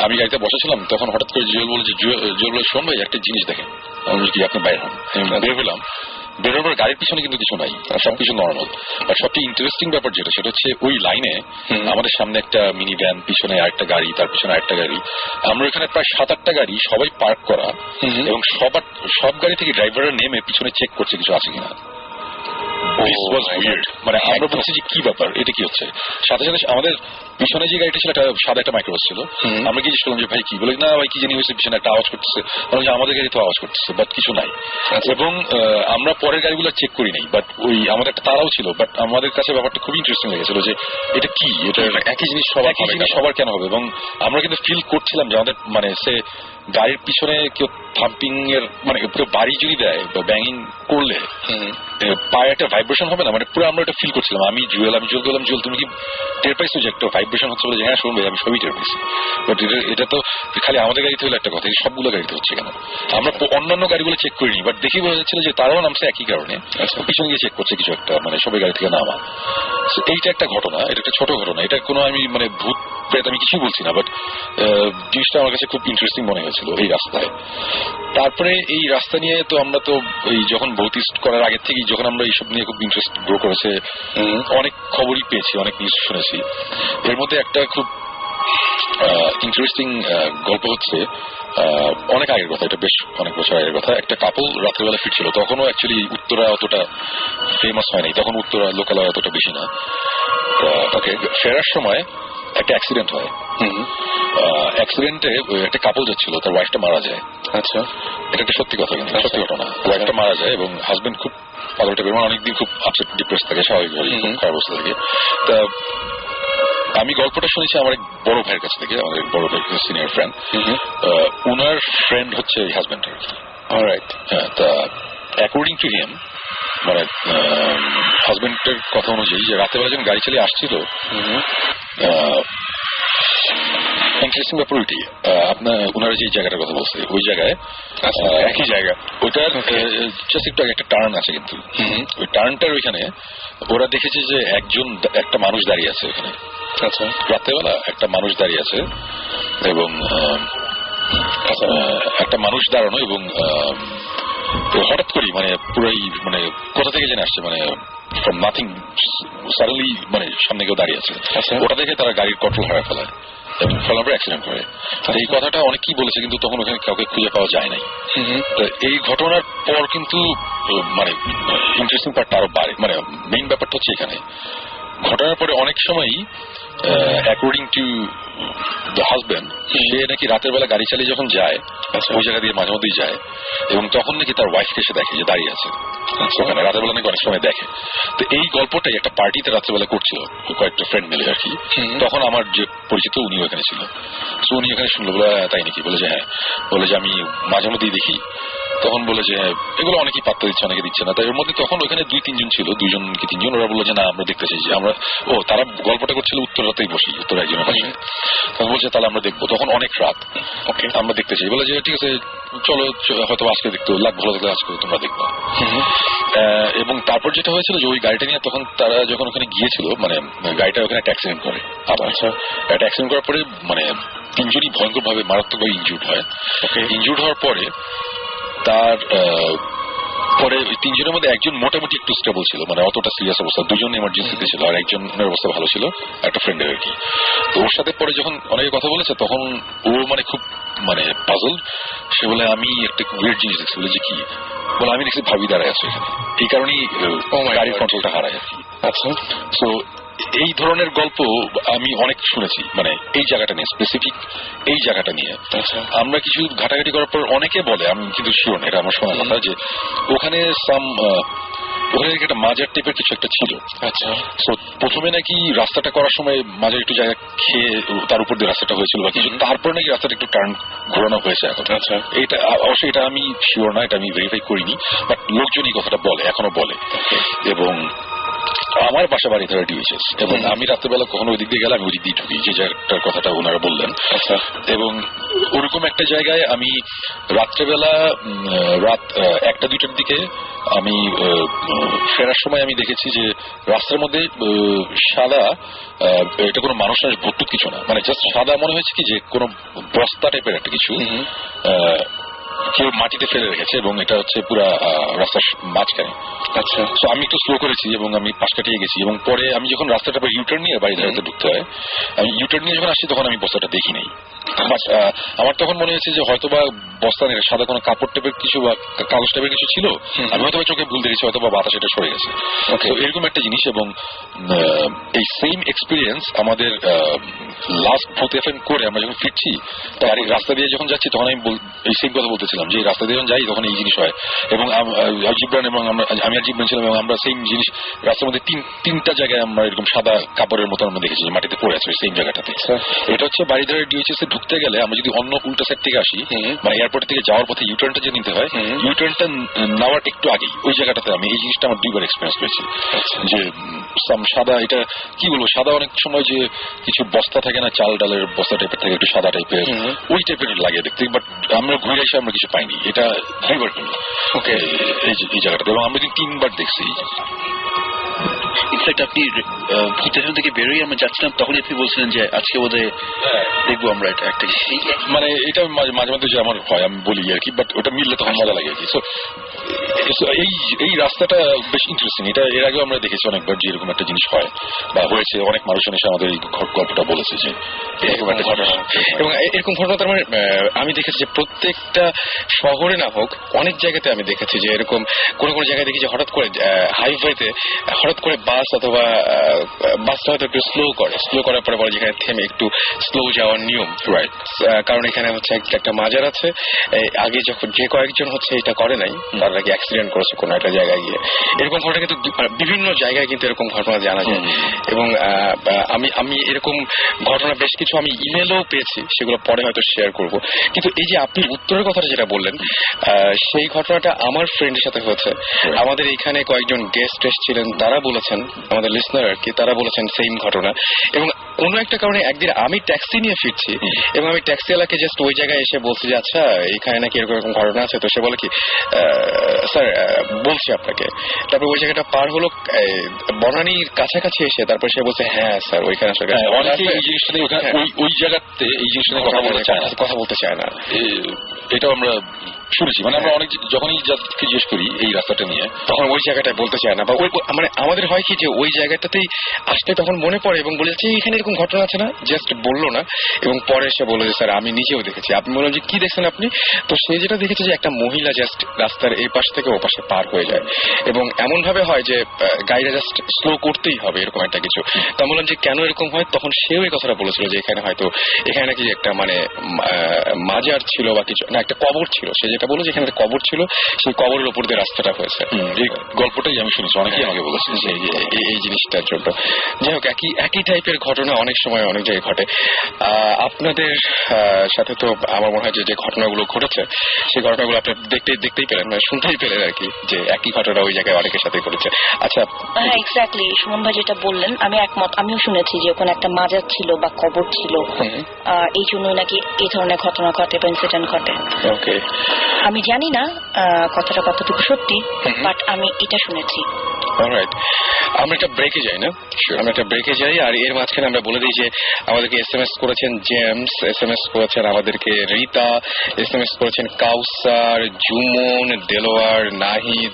আমি গাড়িতে বসেছিলাম, তখন হঠাৎ করে জুয়েল বলে যে, জুয়েল বলে শোন ভাই একটা জিনিস দেখেন। আমি কি আপনি বাইরে হন? বের হলাম, বেরোর পর গাড়ির পিছনে কিন্তু কিছু নাই, সবকিছু নর্মাল। আর সবচেয়ে ইন্টারেস্টিং ব্যাপার যেটা, সেটা হচ্ছে ওই লাইনে আমাদের সামনে একটা মিনি ভ্যান, পিছনে আরেকটা গাড়ি, তার পিছনে আরেকটা গাড়ি, আমরা এখানে প্রায় 7-8টা গাড়ি সবাই পার্ক করা, এবং সব গাড়ি থেকে ড্রাইভাররা নেমে পিছনে চেক করছে কিছু আছে কিনা। মানে আমরা বলছি যে কি ব্যাপার, এটা কি হচ্ছে? সাথে সাথে আমাদের পিছনে যে গাড়িটা ছিল একটা সাদা একটা মাইক্রোবাস ছিল, আমরা জিজ্ঞেস করলাম যে ভাই কি, বলে না ভাই কি জানি হয়েছে, পিছনে একটা আওয়াজ করতেছে, আমাদের গাড়ি তো আওয়াজ করতেছে, বাট কিছু নাই। এবং আমরা পরের গাড়িগুলো চেক করি নাই, বাট ওই আমাদের একটা তারাও ছিল, বাট আমাদের কাছে ব্যাপারটা খুব ইন্টারেস্টিং লেগেছিল যে এটা কি, এটা একই জিনিস সবার কেন হবে। এবং আমরা কিন্তু ফিল করছিলাম যে আমাদের মানে সে গাড়ির পিছনে কেউ থাম্পিং এর মানে পুরো বাড়ি যদি দেয় বা ব্যাঙিং করলে পায়ে একটা ভাইব্রেশন হবে না, মানে পুরো আমরা এটা ফিল করছিলাম। আমি জুয়েল বললাম জুয়েল তুমি কি টের পাইছো যে একটা ভাইব্রেশন হচ্ছে? বলে হ্যাঁ শুনবে, আমি সবই টের পাইছি। বাট এটা তো খালি আমাদের গাড়িতে হলো একটা কথা, সবগুলো গাড়িতে হচ্ছে কেন? আমরা অন্যান্য গাড়িগুলো চেক করিনি, বাট দেখি বোঝা যাচ্ছিল যে তারাও নামছে একই কারণে, পিছনে গিয়ে চেক করছে কিছু একটা, মানে সবাই গাড়ি থেকে নামা। এইটা একটা ঘটনা, এটা একটা ছোট ঘটনা, এটা কোনো আমি মানে ভূত প্রেত আমি কিছু বলছি না, বাট জিনিসটা আমার কাছে খুব ইন্টারেস্টিং মনে হয়েছিল এই রাস্তায়। তারপরে এই রাস্তা নিয়ে তো আমরা তো এই যখন ভৌতিস্ট করার আগের থেকেই যখন আমরা এইসব নিয়ে খুব ইন্টারেস্ট গ্রো করেছে, অনেক খবরই পেয়েছি, অনেক নিউজ শুনেছি। এর মধ্যে একটা খুব ইন্টারেস্টিং গল্প হচ্ছে অনেক আগের কথা, এটা বেশ অনেক বছর আগের কথা। একটা কাপল রাত্রেবেলা ফিরছিল, তখনও অ্যাকচুয়ালি উত্তরা অতটা ফেমাস হয় নাই, তখন উত্তরা লোকালয় অতটা বেশি না। ওকে, ফেরার সময় একটা অ্যাক্সিডেন্ট হয়। অ্যাক্সিডেন্টে একটা কাপল যাচ্ছিল, তার ওয়াইফটা মারা যায়। আচ্ছা, এটা একটা সত্যি কথা, কিন্তু সত্যি ঘটনা। ওয়াইফটা মারা যায় এবং হাজবেন্ড খুব পাগল টাইপের, মানে অনেকদিন খুব আপসেট ডিপ্রেস থাকে, স্বাভাবিকভাবেই খুব খারাপ অবস্থা থাকে। তা আমি গল্পটা শুনেছি আমার এক বড় ভাইয়ের কাছ থেকে, আমাদের বড় ভাই সিনিয়র ফ্রেন্ড, উনার ফ্রেন্ড হচ্ছে এই হাজবেন্ডের। অলরাইট, হ্যাঁ। তা অ্যাকর্ডিং টু হিম, মানে হাজবেন্ডের কথা অনুযায়ী, যে রাতেবেলা যখন গাড়ি চালিয়ে আসছিল, ইন্টারেস্টিং ব্যাপার ওইটি, আপনার ওনারা যে জায়গাটার কথা বলছে ওই জায়গায় একই জায়গা, ওইটার জাস্ট একটু আগে একটা টার্ন আছে, কিন্তু ওই টার্নটার ওইখানে ওরা দেখেছে যে একটা মানুষ দাঁড়িয়ে আছে ওখানে। আচ্ছা, রাতেবেলা একটা মানুষ দাঁড়িয়ে আছে, এবং একটা মানুষ দাঁড়ানো এবং হঠাৎ করেই মানে পুরাই মানে কোথা থেকে জেনে আসছে মানে ফ্রম নাথিং সাডেনলি মানে সামনে কেউ দাঁড়িয়ে আছে, ওটা দেখে তারা গাড়ির কন্ট্রোল হারিয়ে ফেলায় এবং ফলার পরে অ্যাক্সিডেন্ট করে। এই কথাটা অনেকেই বলেছে কিন্তু তখন ওখানে কাউকে খুঁজে পাওয়া যায় নাই। এই ঘটনার পর কিন্তু মানে ইন্টারেস্টিং পার্টটা আরো বাড়ে, মানে মেইন ব্যাপারটা হচ্ছে এখানে ঘটনার পরে অনেক সময়ই অ্যাকর্ডিং টু দ্য হাজব্যান্ড সে নাকি রাতের বেলা গাড়ি চালিয়ে যখন যায় ওই জায়গা দিয়ে মাঝে মধ্যেই যায় এবং তখন নাকি তার ওয়াইফকে এসে দেখে যে দাঁড়িয়ে আছে ওখানে, রাতের বেলা নাকি অনেক সময় দেখে। তো এই গল্পটাই একটা পার্টিতে রাত্রেবেলা করছিল কয়েকটা ফ্রেন্ড মিলে আর কি, তখন আমার যে পরিচিত উনি ওখানে ছিল, তো উনি এখানে শুনলো বলে তাই নাকি, বলে যে হ্যাঁ, বলে যে আমি মাঝে মধ্যেই দেখি। তখন বলে যে এগুলো অনেকেই পাত্তা দিচ্ছে অনেকে দিচ্ছে না, তাই এর মধ্যে তখন ওখানে 2-3 জন ছিল, 2 কি 3 জন, ওরা বললো যে না আমরা দেখতে চাইছি আমরা, তারা গল্পটা করছিল উত্তরাতেই বসি, উত্তর একজনের পাশে, তখন বলছে তাহলে আমরা দেখবো, তখন অনেক রাত, ওকে আমরা দেখতে চাই, বলে যে ঠিক আছে চলো হয়তো আজকে দেখতে লাগ ভালো থাকলে আজকে তোমরা দেখবো। এবং তারপর যেটা হয়েছিল যে ওই গাড়িটা নিয়ে তখন তারা যখন ওখানে গিয়েছিল মানে গাড়িটা ওখানে একটা অ্যাক্সিডেন্ট করে, আবার একটা অ্যাক্সিডেন্ট করার পরে মানে 3 জনই ভয়ঙ্কর ভাবে মারাত্মকভাবে ইনজুর্ড হয়। ইনজুর্ড হওয়ার পরে তার পরে ওই 3 জনের মধ্যে একজন মোটামুটি একটু স্টেবল ছিল, মানে অতটা সিরিয়াস অবস্থা, 2 জন ইমার্জেন্সিতে ছিল আর একজনের অবস্থা ভালো ছিল, একটা ফ্রেন্ডের আর কি। তো ওর সাথে পরে যখন অনেকে কথা বলেছে তখন ও মানে খুব মানে পাজল, সে বলে আমি একটা উইয়ার্ড জিনিস দেখছি, বলে যে কি, বলে আমি দেখছি ভাবি দাঁড়ায় আছে এখানে, এই কারণেই গাড়ির কন্ট্রোলটা হারায় আর কি। আচ্ছা, তো এই ধরনের গল্প আমি অনেক শুনেছি, মানে এই জায়গাটা নিয়ে স্পেসিফিক এই জায়গাটা নিয়ে আমরা কিছু ঘাটাঘাটি করার পর অনেকে বলে, আমি কিন্তু শিওর না, এটা আমার শোনা কথা, যে ওখানে ওখানে একটা মাজার টাইপের কিছু একটা ছিল। আচ্ছা, তো প্রথমে নাকি রাস্তাটা করার সময় মাজার একটু জায়গা খেয়ে তার উপর দিয়ে রাস্তাটা হয়েছিল বা কিছু, তারপরে নাকি রাস্তাটা একটু টার্ন ঘোরানো হয়েছে এখন। আচ্ছা, এটা অবশ্যই এটা আমি শিওর না, এটা আমি ভেরিফাই করিনি, বাট লোকজন এই কথাটা বলে, এখনো বলে। এবং আমার বাসা বাড়ি ধরে ডিউএইচএস, এবং আমি রাত্রেবেলা কখনো ওই দিক দিয়ে গেলে আমি ওই দিক দিয়ে ঢুকি, যে জায়গাটার কথাটা ওনারা বললেন। আচ্ছা, এবং ওরকম একটা জায়গায় আমি রাত্রেবেলা রাত 1টা-2টার দিকে আমি ফেরার সময় আমি দেখেছি যে রাস্তার মধ্যে সাদা, এটা কোনো মানুষ না, ভর্তুক কিছু না, মানে জাস্ট সাদা মনে হয়েছে কি যে কোনো বস্তা টাইপের একটা কিছু কেউ মাটিতে ফেলে রেখেছে, এবং এটা হচ্ছে পুরা রাস্তার মাঝখানে। আচ্ছা, তো আমি একটু স্লো করেছি এবং আমি পাশ কাটিয়ে গেছি, এবং পরে আমি যখন রাস্তাটা ইউটার্ন নিয়ে বাড়ি ধারাতে ঢুকতে হয়, আমি ইউটার্ন নিয়ে যখন আসছি তখন আমি বস্তাটা দেখি নাই। আমার তখন মনে হয়েছে যে হয়তো বা বস্তা নেই, সাদা কোনো কাপড় টাইপের কিছু বা কাগজ টাইপের কিছু ছিল, আমি হয়তো চোখে ভুল দেখেছি, হয়তো বা বাতাস এটা সরে গেছে, এরকম একটা জিনিস। এবং এই সেম এক্সপিরিয়েন্স আমাদের লাস্ট ভূত এফএম করে আমরা যখন ফিরছি গাড়ির রাস্তা দিয়ে যখন যাচ্ছি, তখন আমি এই সেম কথা বলতেছিলাম যে রাস্তা দিয়ে যখন যাই তখন এই জিনিস হয়। এবং জিব্রান এবং আমি আর জিব্রান ছিলাম, এবং আমরা সেম জিনিস রাস্তার মধ্যে 3টা জায়গায় আমরা এরকম সাদা কাপড়ের মতো আমরা দেখেছি মাটিতে পড়ে আছে সেম জায়গাটাতে। এটা হচ্ছে বাড়িধারে ডিউএইচএস এ ঢুকতে গেলে আমরা যদি অন্য উল্টা সাইড থেকে আসি, মানে এয়ারপোর্ট থেকে যাওয়ার পথে ইউটার্নটা যে নিতে হয়, ইউটার্নটা নেওয়ার একটু আগেই ওই জায়গাটাতে আমি এই জিনিসটা আমার 2বার এক্সপিরিয়েন্স করেছি, যে সাদা, এটা কি বলবো, সাদা অনেক সময় যে কিছু বস্তা থাকে না, চাল ডালের বস্তা টাইপের থাকে, একটু সাদা টাইপের, ওই টাইপের লাগে দেখতে, বাট আমরা ঘুরে এসে আমরা কিছু পাইনি, এটা 2বার কিনি এই জায়গাটাতে, এবং আমরা 3বার দেখছি। ইনফ্যাক্ট আপনি ভূতের থেকে বেরোই আমরা যাচ্ছিলাম, তখন আপনি বলছিলেন যে আজকে বোধহয় দেখবো আমরা এটা একটা, মানে এটা মাঝে মাঝে যে আমার হয় আমি বলি আর কি, বাট ওটা মিললে তখন মজা লাগে আর কি। এই রাস্তাটা বেশ ইন্টারেস্টিং, এটা এর আগেও আমরা দেখেছি অনেকবার যে এরকম একটা জিনিস হয় বা হয়েছে, অনেক মানুষজন এসে আমাদের এই গল্পটা বলেছে যে এরকম একটা ঘটনা। এবং এরকম ঘটনা তার মানে আমি দেখেছি যে প্রত্যেকটা শহরে না হোক, অনেক জায়গাতে আমি দেখেছি যে এরকম কোন কোন জায়গায় দেখি যে হঠাৎ করে হাইওয়েতে হঠাৎ করে বাস অথবা বাসটা হয়তো একটু স্লো করার পরে বলে যেখানে থেমে একটু স্লো যাওয়ার নিয়ম, রাইট? কারণ এখানে হচ্ছে একটা মাজার আছে, আগে যখন যে কয়েকজন হচ্ছে এটা করে নাই তারা কি অ্যাক্সিডেন্ট করেছে কোনো একটা জায়গায় গিয়ে, এরকম ঘটনা কিন্তু বিভিন্ন জায়গায় কিন্তু এরকম ঘটনা জানা যায়। এবং আমি এরকম ঘটনা বেশ কিছু আমি ইমেলও পেয়েছি, সেগুলো পরে হয়তো শেয়ার করব। কিন্তু এই যে আপনি উত্তরের কথাটা যেটা বললেন, সেই ঘটনাটা আমার ফ্রেন্ডের সাথে হয়েছে। আমাদের এখানে কয়েকজন গেস্ট ছিলেন, তারা বলেছেন বলেছেন আমাদের লিসনার আর কি, তারা বলেছেন সেম ঘটনা। এবং কোনো একটা কারণে একদিন আমি ট্যাক্সি নিয়ে ফিরছি এবং আমি ট্যাক্সিওয়ালাকে জাস্ট ওই জায়গায় এসে বলছি যে আচ্ছা এখানে নাকি এরকম এরকম ঘটনা আছে। তো সে বলে কি স্যার বলছি আপনাকে। তারপর ওই জায়গাটা পার হলো বনানীর কাছাকাছি এসে তারপর সে বলছে হ্যাঁ স্যার ওইখানে আসলে অনেকে এই জিনিসটা নিয়ে ওই জায়গাতে এই জিনিসটা নিয়ে কথা বলতে চায় না। এটাও আমরা শুনেছি, মানে আমরা অনেক যখনই যাত্রীকে জিজ্ঞেস করি এই রাস্তাটা নিয়ে তখন ওই জায়গাটায় বলতে চায় না, বা ওই মানে আমাদের হয় কি যে ওই জায়গাটাতেই আসতে তখন মনে পড়ে এবং বলেছে এখানে এরকম ঘটনা আছে না, জাস্ট বললো না এবং পরে সে বললো যে স্যার আমি নিজেও দেখেছি। আপনি বললেন যে কি দেখছেন আপনি? তো সে যেটা দেখেছে যে একটা মহিলা জাস্ট রাস্তার এই পাশ থেকে ও পাশে পার হয়ে যায় এবং এমন ভাবে হয় যে গাড়িটা জাস্ট স্লো করতেই হবে এরকম একটা কিছু। তা বললাম যে কেন এরকম হয়, তখন সেও এই কথাটা বলেছিল যে এখানে হয়তো এখানে নাকি একটা মানে মাজার ছিল বা কিছু না, একটা কবর ছিল। সে যেটা বললো যে এখানে একটা কবর ছিল, সেই কবরের উপর দিয়ে রাস্তাটা হয়েছে। এই গল্পটাই আমি শুনেছি, অনেকেই আমাকে বলেছে এই জিনিসটার জন্য। যাই হোক একই টাইপের ঘটনা অনেক সময় অনেক জায়গায় ঘটে। আপনাদের সাথে তো আমার মনে হয় যে ঘটনাগুলো ঘটেছে সেই ঘটনাগুলো আপনি দেখতেই পেলেন, মানে শুনতেই পেলেন আর কি, যে একই ঘটনা ওই জায়গায় অনেকের সাথে ঘটেছে। আচ্ছা হ্যাঁ এক্স্যাক্টলি সুমন ভাই যেটা বললেন আমি একমত। আমিও শুনেছি যে ওখানে একটা মাজার ছিল বা কবর ছিল, এই জন্যই নাকি এই ধরনের ঘটনা ঘটে বা ইনসিডেন্ট ঘটে। ওকে, আমি জানি না কথাটা কতটুকু সত্যি, বাট আমি এটা শুনেছি। অলরাইট, আমরা একটা ব্রেকে যাই না? আমরা একটা ব্রেকে যাই আর এর মাঝখানে আমরা বলে দিই যে আমাদেরকে SMS করেছেন জেমস, SMS করেছেন আমাদেরকে রীতা, SMS করেছেন কাউসার, জুমন, দেলোয়ার, নাহিদ,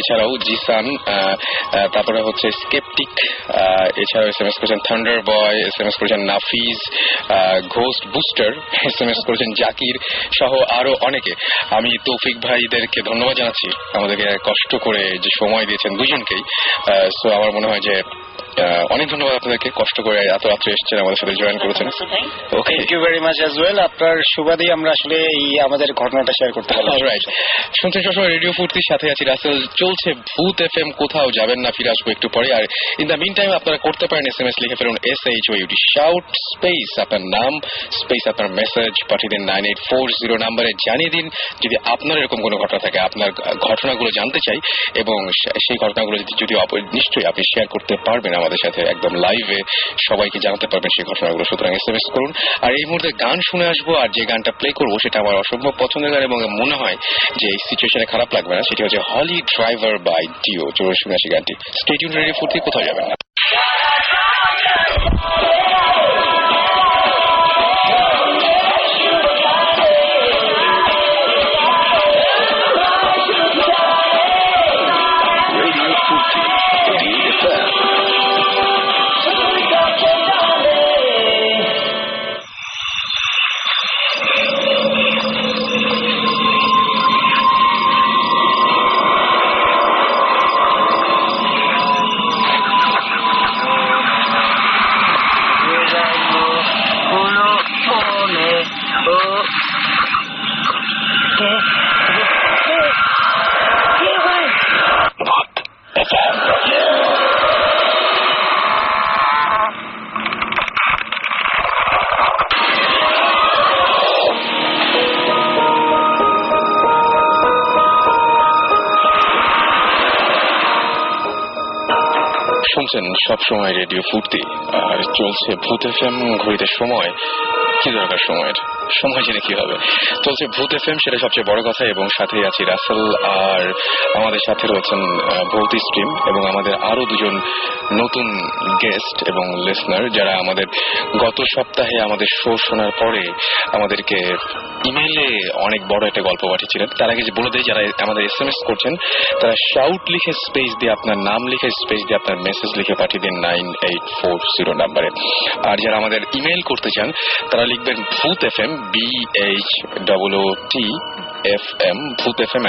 এছাড়াও জিসান, তারপরে হচ্ছে স্কেপটিক, এছাড়াও SMS করেছেন থান্ডার বয়, SMS করেছেন নাফিজ, ঘোস্ট বুস্টার, SMS করেছেন জাকির সহ আরো অনেকে। আমি তৌফিক ভাইদেরকে ধন্যবাদ জানাচ্ছি আমাদেরকে কষ্ট করে যে সময় দিয়েছেন দুজনকেই। সো আমার মনে হয় যে অনেক ধন্যবাদ আপনাদেরকে, কষ্ট করে এত রাত্রে এসেছেন আমাদের সাথে জয়েন করেছেন। Okay, thank you very much as well. আপনার সুবাদেই আমরা আসলে এই আমাদের ঘটনাটা শেয়ার করতে পারলাম। অলরাইট, শুনছেন সবসময় রেডিও ফুর্তির সাথে আছি রাসেল, চলছে ভূত FM, কোথাও যাবেন না, ফিরে আসবো একটু পরে। আর ইন দ্য মিন টাইম আপনারা করতে পারেন SMS লিখে ফেলুন SHOUT শাউট স্পেস আপনার নাম স্পেস আপনার মেসেজ পাঠিয়ে দিন 9840 নাম্বারে, জানিয়ে দিন যদি আপনার এরকম কোনো ঘটনা থাকে, আপনার ঘটনাগুলো জানতে চাই এবং সেই ঘটনাগুলো যদি নিশ্চয়ই আপনি শেয়ার করতে পারবেন আমাদের সাথে একদম লাইভে, সবাইকে জানাতে পারবেন সেই ঘটনাগুলো। সুতরাং SMS করুন। আর এই মুহূর্তে গান শুনে আসবো, আর যে গানটা প্লে করবো সেটা আমার অসম্ভব পছন্দের গান এবং মনে হয় যে এই সিচুয়েশনে খারাপ লাগবে না, সেটি হচ্ছে হলি ড্রাইভার বাই ডিও। চলো শুনে আসি গানটি। স্টে টিউন, রেডিও ফুর্তি, কোথাও যাবেন না। শুনছেন সবসময় রেডিও ফুর্তি আর চলছে ভূত FM। ঘড়িতে সময় কি দরকার, সময় জেনে কি হবে। চলছে ভূত FM, সেটা সবচেয়ে বড় কথা। এবং সাথে আছি রাসেল, আর আমাদের সাথে রয়েছেন ভৌতি স্ট্রিম এবং আমাদের আরো দুজন নতুন গেস্ট এবং লিসনার যারা আমাদের গত সপ্তাহে আমাদের শো শোনার পরে আমাদেরকে ইমেইলে অনেক বড় একটা গল্প পাঠিয়েছিলেন। তার আগে যে বলে দেয়, যারা আমাদের SMS করছেন তারা শাউট লিখে স্পেস দিয়ে আপনার নাম লিখে স্পেস দিয়ে আপনার মেসেজ লিখে পাঠিয়ে দিন 9840 নাম্বারে। আর যারা আমাদের ইমেইল করতে চান তারা লিখবেন ভূত FM BHOOTFM ভূত FM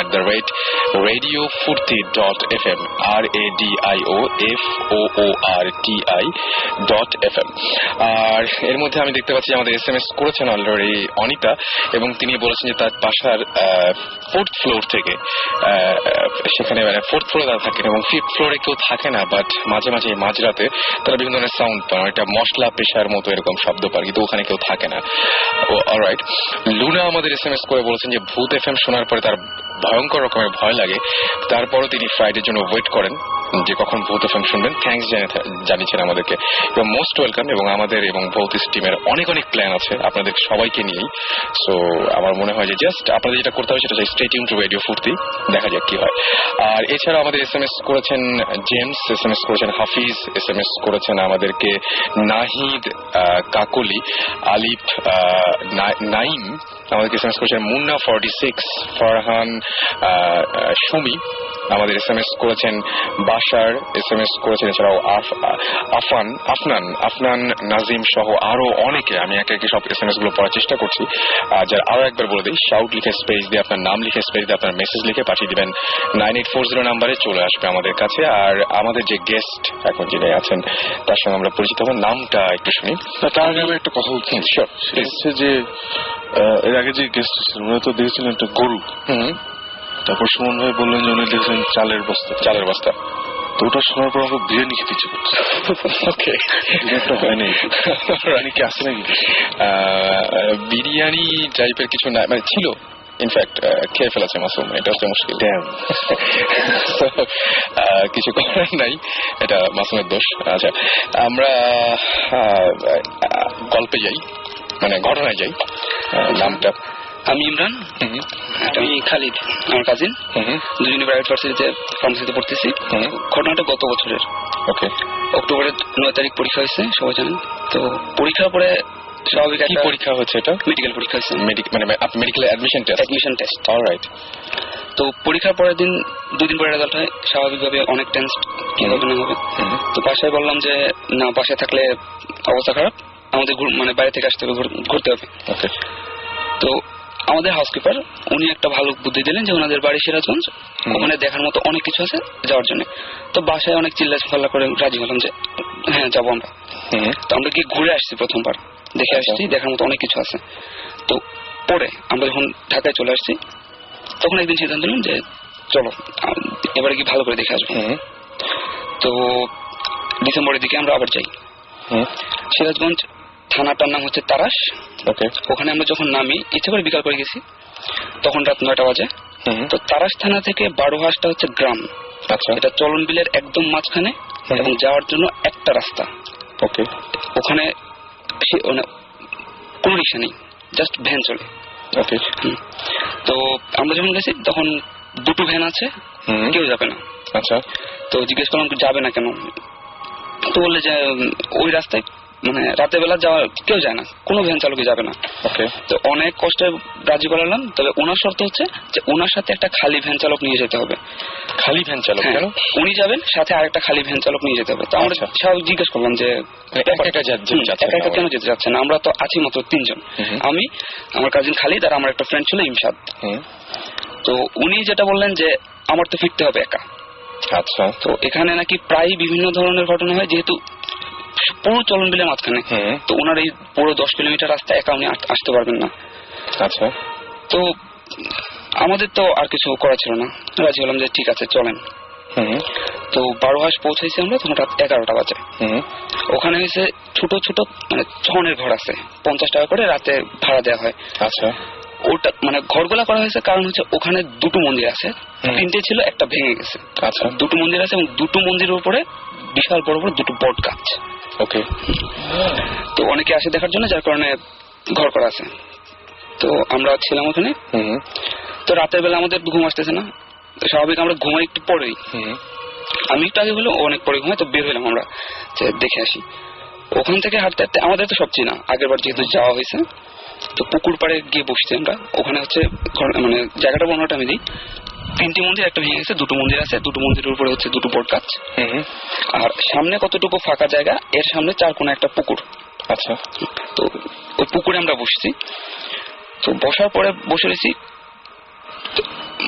@radiofurti.fm RADIOFOORTI.fm। আর এর মধ্যে আমি দেখতে পাচ্ছি আমাদের SMS করেছেন অলরেডি অনিতা এবং তিনি বলেছেন যে তার বাসার 4th ফ্লোর থেকে, সেখানে মানে 4th ফ্লোরে তারা থাকেন এবং 5th ফ্লোরে কেউ থাকে না, বাট মাঝে মাঝে মাঝরাতে তারা বিভিন্ন ধরনের সাউন্ড পান, একটা মশলা পেশার মতো এরকম শব্দ পান, কিন্তু ওখানে কেউ থাকে না। অলরাইট, লুনা আমাদের SMS করে বলেছেন যে ভূত FM শোনার পরে তার ভয়ঙ্কর রকমের ভয় লাগে, তারপরও তিনি ফ্রাইডের জন্য ওয়েট করেন যে কখন ভৌত এফএম শুনবেন। থ্যাঙ্কস জানিয়েছেন আমাদেরকে এবং মোস্ট ওয়েলকাম। এবং আমাদের এবং ভৌত টিমের অনেক অনেক প্ল্যান আছে আপনাদের সবাইকে নিয়েই। সো আমার মনে হয় যে জাস্ট আপনাদের যেটা করতে হবে সেটা স্টে টিউন টু রেডিও ফুর্তি, দেখা যাক কি হয়। আর এছাড়া আমাদের SMS করেছেন জেমস, SMS করেছেন হাফিজ, SMS করেছেন আমাদেরকে নাহিদ, কাকলি, আলিফ, নাইম, আমাদেরকে SMS করেছেন মুন্না 46, ফারহান, সুমি আমাদের SMS করেছেন, বাশার SMS করেছেন, এছাড়াও আফনান, নাজিম সহ আরো অনেকে। আমি একে একে সব SMS গুলো পড়ার চেষ্টা করছি। যার আরো একবার বলে দিই, শাউট লিখে স্পেস দিয়ে আপনার নাম লিখে স্পেস দিয়ে আপনার মেসেজ লিখে পাঠিয়ে দিবেন 9840 নাম্বারে, চলে আসবে আমাদের কাছে। আর আমাদের যে গেস্ট এখন যিনি আছেন তার সঙ্গে আমরা পরিচিত হব। নামটা একটু শুনি। তার আগে আমি একটা কথা বলছি, হচ্ছে যে এর আগে যে গেস্ট ছিলেন উনি তো দেখেছিলেন একটা গরু, তারপর সুমন ভাই বললেন যে উনি দেখেছেন চালের বস্তা। তো ওটা শোনার পর আমাকে বিরিয়ানি খেতে ইচ্ছে করছে। ওকে, একটা হয়নি, বিরিয়ানি কি আছে নাকি? বিরিয়ানি টাইপের কিছু না, মানে ছিল, ইনফ্যাক্ট খেয়ে ফেলেছে মাসুম, এটা হচ্ছে মুশকিল। কিছু করার নাই, এটা মাসুমের দোষ। আচ্ছা, আমরা গল্পে যাই, মানে ঘটনায় যাই। নামটা? আমি ইমরান, আমি খালিদ, আমার কাজিন, দুজনে প্রাইভেট ভার্সিটিতে ফার্মেসিতে পড়তেছি। ঘটনাটা গত বছরের। ওকে, অক্টোবরের 9 তারিখ পরীক্ষা হয়েছে, সবাই জানেন। তো পরীক্ষার পরে স্বাভাবিক কি পরীক্ষা হচ্ছে? এটা মেডিকেল পরীক্ষা হয়েছে, মানে মেডিকেল অ্যাডমিশন টেস্ট। অলরাইট। তো পরীক্ষার পরের দিন, 2 দিন পরে রেজাল্ট হয়। স্বাভাবিকভাবে অনেক টেন্স, কি হবে না হবে। তো বাসায় বললাম যে না, বাসায় থাকলে অবস্থা খারাপ, আমাদের মানে বাইরে থেকে আসতে হবে, ঘুরতে হবে। ওকে। তো আমাদের হাউসকিপার উনি একটা ভালো বুদ্ধি দিলেন যে ওনাদের বাড়ি সিরাজগঞ্জ, ওখানে দেখার মতো অনেক কিছু আছে যাওয়ার জন্য। তো বাসায় অনেক চিল্লা করে রাজি হলাম যে হ্যাঁ যাবো আমরা। তো আমরা গিয়ে ঘুরে আসছি, প্রথমবার দেখে আসছি, দেখার মতো অনেক কিছু আছে। তো পরে আমরা যখন ঢাকায় চলে আসছি তখন একদিন সিদ্ধান্ত নিলাম যে চলো এবারে কি ভালো করে দেখে আসবো। তো ডিসেম্বরের দিকে আমরা আবার যাই। সিরাজগঞ্জ থানাটার নাম হচ্ছে তারাস। ওখানে আমরা যখন নামি, ইচ্ছে করে বিকাল করে গেছি, তখন রাত 9টা বাজে। তো তারাস থানা থেকে বারোহাঁসটা হচ্ছে গ্রাম। আচ্ছা, এটা চলন বিলের একদম মাঝখানে এবং যাওয়ার জন্য একটা রাস্তা। ওকে। ওখানে কোনো রিক্সা নেই, জাস্ট ভ্যান চলে। ওকে। তো আমরা যখন গেছি তখন 2টো ভ্যান আছে, কেউ যাবে না। আচ্ছা। তো জিজ্ঞেস করলাম যাবে না কেন, তো বললে যে ওই রাস্তায় মানে রাতের বেলা যাওয়া কেউ যায় না, কোনো ভ্যান চালকে যাবে না। তো অনেক কষ্টে রাজি করালাম। তবে ওনার শর্ত হচ্ছে যে ওনার সাথে একটা খালি ভ্যান চালক নিয়ে যেতে হবে। খালি ভ্যান চালক? কেন? উনি যাবেন, সাথে আরেকটা খালি ভ্যান চালক নিয়ে যেতে হবে। তো আমরা সব জিজ্ঞেস করলাম যে একা একা কেন যেতে যাচ্ছে না, আমরা তো আছি মাত্র 3 জন, আমি, আমার কাজিন খালিদ আর আমার একটা ফ্রেন্ড ছিল ইমশাদ। তো উনি যেটা বললেন যে আমার তো ফিরতে হবে একা। আচ্ছা। তো এখানে নাকি প্রায় বিভিন্ন ধরনের ঘটনা হয়, যেহেতু পুরো চলন বিলের মাঝখানে, তো ওনার এই পুরো 10 কিলোমিটার রাস্তা একা উনি আসতে পারবেন না। আচ্ছা। তো আমাদের তো আর কিছু করা ছিল না, রাজি হলাম যে ঠিক আছে চলেন। তো বারোহাঁস পৌঁছাইছি আমরা তখন রাত 11টা বাজে। ওখানে হয়েছে ছোট ছোট মানে ছনের ঘর আছে, 50 টাকা করে রাতে ভাড়া দেওয়া হয়। আচ্ছা। ওটা মানে ঘরগুলা করা হয়েছে কারণ হচ্ছে ওখানে 2টো মন্দির আছে, 3টে ছিল, একটা ভেঙে গেছে। আচ্ছা। 2টো মন্দির আছে এবং 2টো মন্দিরের উপরে বিশাল বড় বড় 2টো বট গাছ। ওকে। তো অনেকে আসে দেখার জন্য, যার কারণে ঘর করা আছে। তো আমরা ছিলাম ওখানে। তো রাতের বেলা আমাদের ঘুম আসতেছে না, স্বাভাবিক আমরা ঘুমাই একটু পরেই। আমি একটু আগে হলো, অনেক পরে ঘুমাই। তো বের হইলাম আমরা যে দেখে আসি। ওখান থেকে হাঁটতে হাঁটতে আমাদের তো সব চিনা, আগের বার যেহেতু যাওয়া হয়েছে। তো পুকুর পাড়ে গিয়ে বসছি আমরা। ওখানে হচ্ছে মানে জায়গাটা বর্ণনাটা আমি দিই, 3টি মন্দির, একটা ভেঙে গেছে, 2টো মন্দির আছে, 2টো মন্দিরের উপরে হচ্ছে 2টো বট গাছ। আর সামনে কতটুকু ফাঁকা জায়গা, এর সামনে 4 কোণে একটা পুকুর। আচ্ছা। তো ওই পুকুরে আমরা বসছি। তো বসার পরে বসে রয়েছি,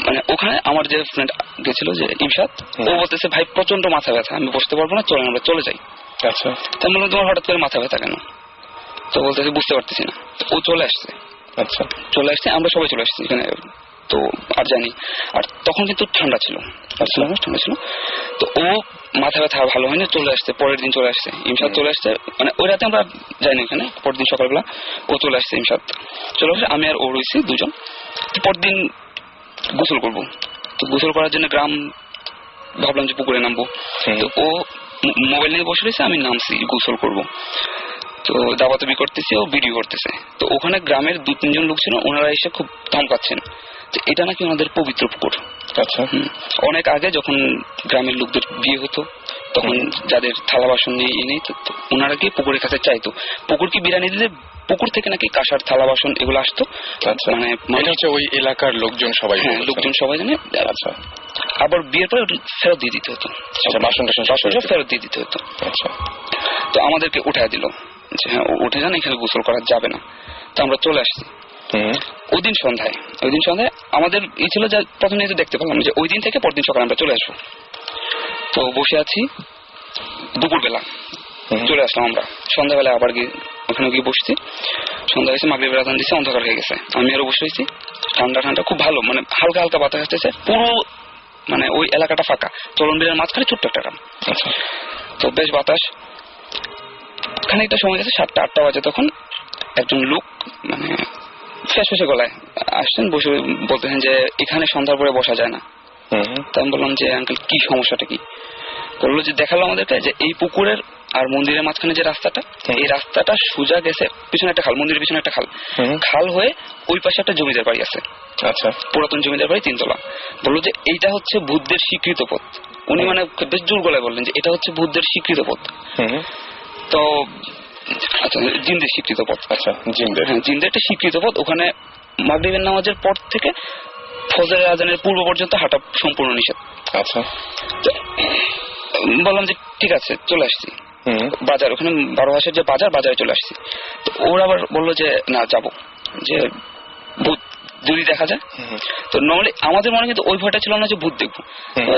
মানে ওখানে আমার যে ফ্রেন্ড গেছিল যে ইমশাদ, ও বলতেছে ভাই প্রচন্ড মাথা ব্যথা, আমি বসতে পারবো না, চলেন আমরা চলে যাই। আচ্ছা। তাই বললাম তোমার হঠাৎ করে মাথা ব্যথা কেন? তো বলতেছে বুঝতে পারতেছি না। ও চলে আসছে। আচ্ছা। চলে আসছে, আমরা সবাই চলে আসছি এখানে। তো আর জানি, আর তখন কিন্তু ঠান্ডা ছিল, ঠান্ডা ছিল। তো ও মাথা ব্যথা ভালো হয়নি, চলে আসছে, পরের দিন চলে আসছে। ইমশাদ চলে আসছে, মানে ওই রাতে আমরা যাইনি ওখানে, পরের দিন সকালবেলা ও চলে আসছে। ইমশাদ চলে আসছে, আমি আর ও রয়েছি 2 জন। পরদিন গোসল করবো। তো গোসল করার জন্য গ্রাম ভাবলাম যে পুকুরে নামবো। তো ও মোবাইল নিয়ে বসে রয়েছে, আমি নামছি গোসল করবো। তো দাবাতবি করতেছি, ও ভিডিও করতেছে। তো ওখানে গ্রামের 2-3 জন লোক ছিল, ওনারা এসে খুব ধমকাচ্ছেন যে এটা নাকি ওনাদের পবিত্র পুকুর। আচ্ছা। অনেক আগে যখন গ্রামের লোকদের বিয়ে হতো তখন যাদের থালা বাসন নিয়ে এনে ওনারা গিয়ে পুকুরের কাছে চাইতো, পুকুরকে বিরানি দিলে পুকুর থেকে নাকি কাঁসার থালা বাসন এগুলো আসতো। মানে এটা হচ্ছে ওই এলাকার লোকজন সবাই, হ্যাঁ লোকজন সবাই জানে। আচ্ছা। আবার বিয়ের পরে ফেরত দিয়ে দিতে হতো, বাসন ফেরত দিয়ে দিতে হতো। আচ্ছা। তো আমাদেরকে উঠায় দিল যে হ্যাঁ উঠে যান, এখানে গোসল করা যাবে না। তো আমরা চলে আসছি। ওই দিন সন্ধ্যায় আমাদের এই ছিল যে প্রথমে দেখতে পেলাম যে ওই দিন থেকে পরদিন সকালে আমরা চলে আসবো। তো বসে আছি, দুপুরবেলা চলে আসলাম আমরা। সন্ধ্যাবেলা আবার গিয়ে ওখানে গিয়ে বসছি, সন্ধ্যা হয়েছে, মাগরিবের আযান দিচ্ছে, অন্ধকার হয়ে গেছে। আমি আরো বসে রয়েছি, ঠান্ডা ঠান্ডা খুব ভালো, মানে হালকা হালকা বাতাস আসতেছে, পুরো মানে ওই এলাকাটা ফাঁকা, চলনবিলের মাঝখানে ছোট্ট একটা গ্রাম। তো বেশ বাতাস। খানিকটা সময় গেছে, 7টা-8টা বাজে, তখন একজন লোক মানে ফেসে গলায় আসছেন, বসে বলতেছেন যে এখানে সন্ধ্যার পরে বসা যায় না। তো আমি বললাম যে আঙ্কেল কি সমস্যাটা কি? বললো যে দেখালো আমাদেরকে যে এই পুকুরের আর মন্দিরের মাঝখানে যে রাস্তাটা, এই রাস্তাটা সোজা গেছে পিছনে একটা খাল, মন্দিরের পিছনে একটা খাল, খাল হয়ে ওই পাশে একটা জমিদার বাড়ি আছে। আচ্ছা। পুরাতন জমিদার বাড়ি, 3 তলা। বললো যে এইটা হচ্ছে বুদ্ধের স্বীকৃত পথ। উনি মানে বেশ জোর গলায় বললেন যে এটা হচ্ছে বুদ্ধের স্বীকৃত পথ। তো আচ্ছা, জিন্দের স্বীকৃত পথ। আচ্ছা, জিন্দের একটা স্বীকৃত পথ। ওখানে মাগরিবের নামাজের পর থেকে ফজরের আযানের পূর্ব পর্যন্ত হাঁটা সম্পূর্ণ নিষেধ। আচ্ছা। বললাম যে ঠিক আছে, চলে আসছি। বাজার ওখানে 12 মাসের যে বাজারে চলে আসছি। তো ওরা আবার বললো যে না যাবো, যে ভূত যদি দেখা যায়। তো নর্মালি আমাদের মনে কিন্তু ওই ভয়টা ছিল না যে ভূত দেখবো,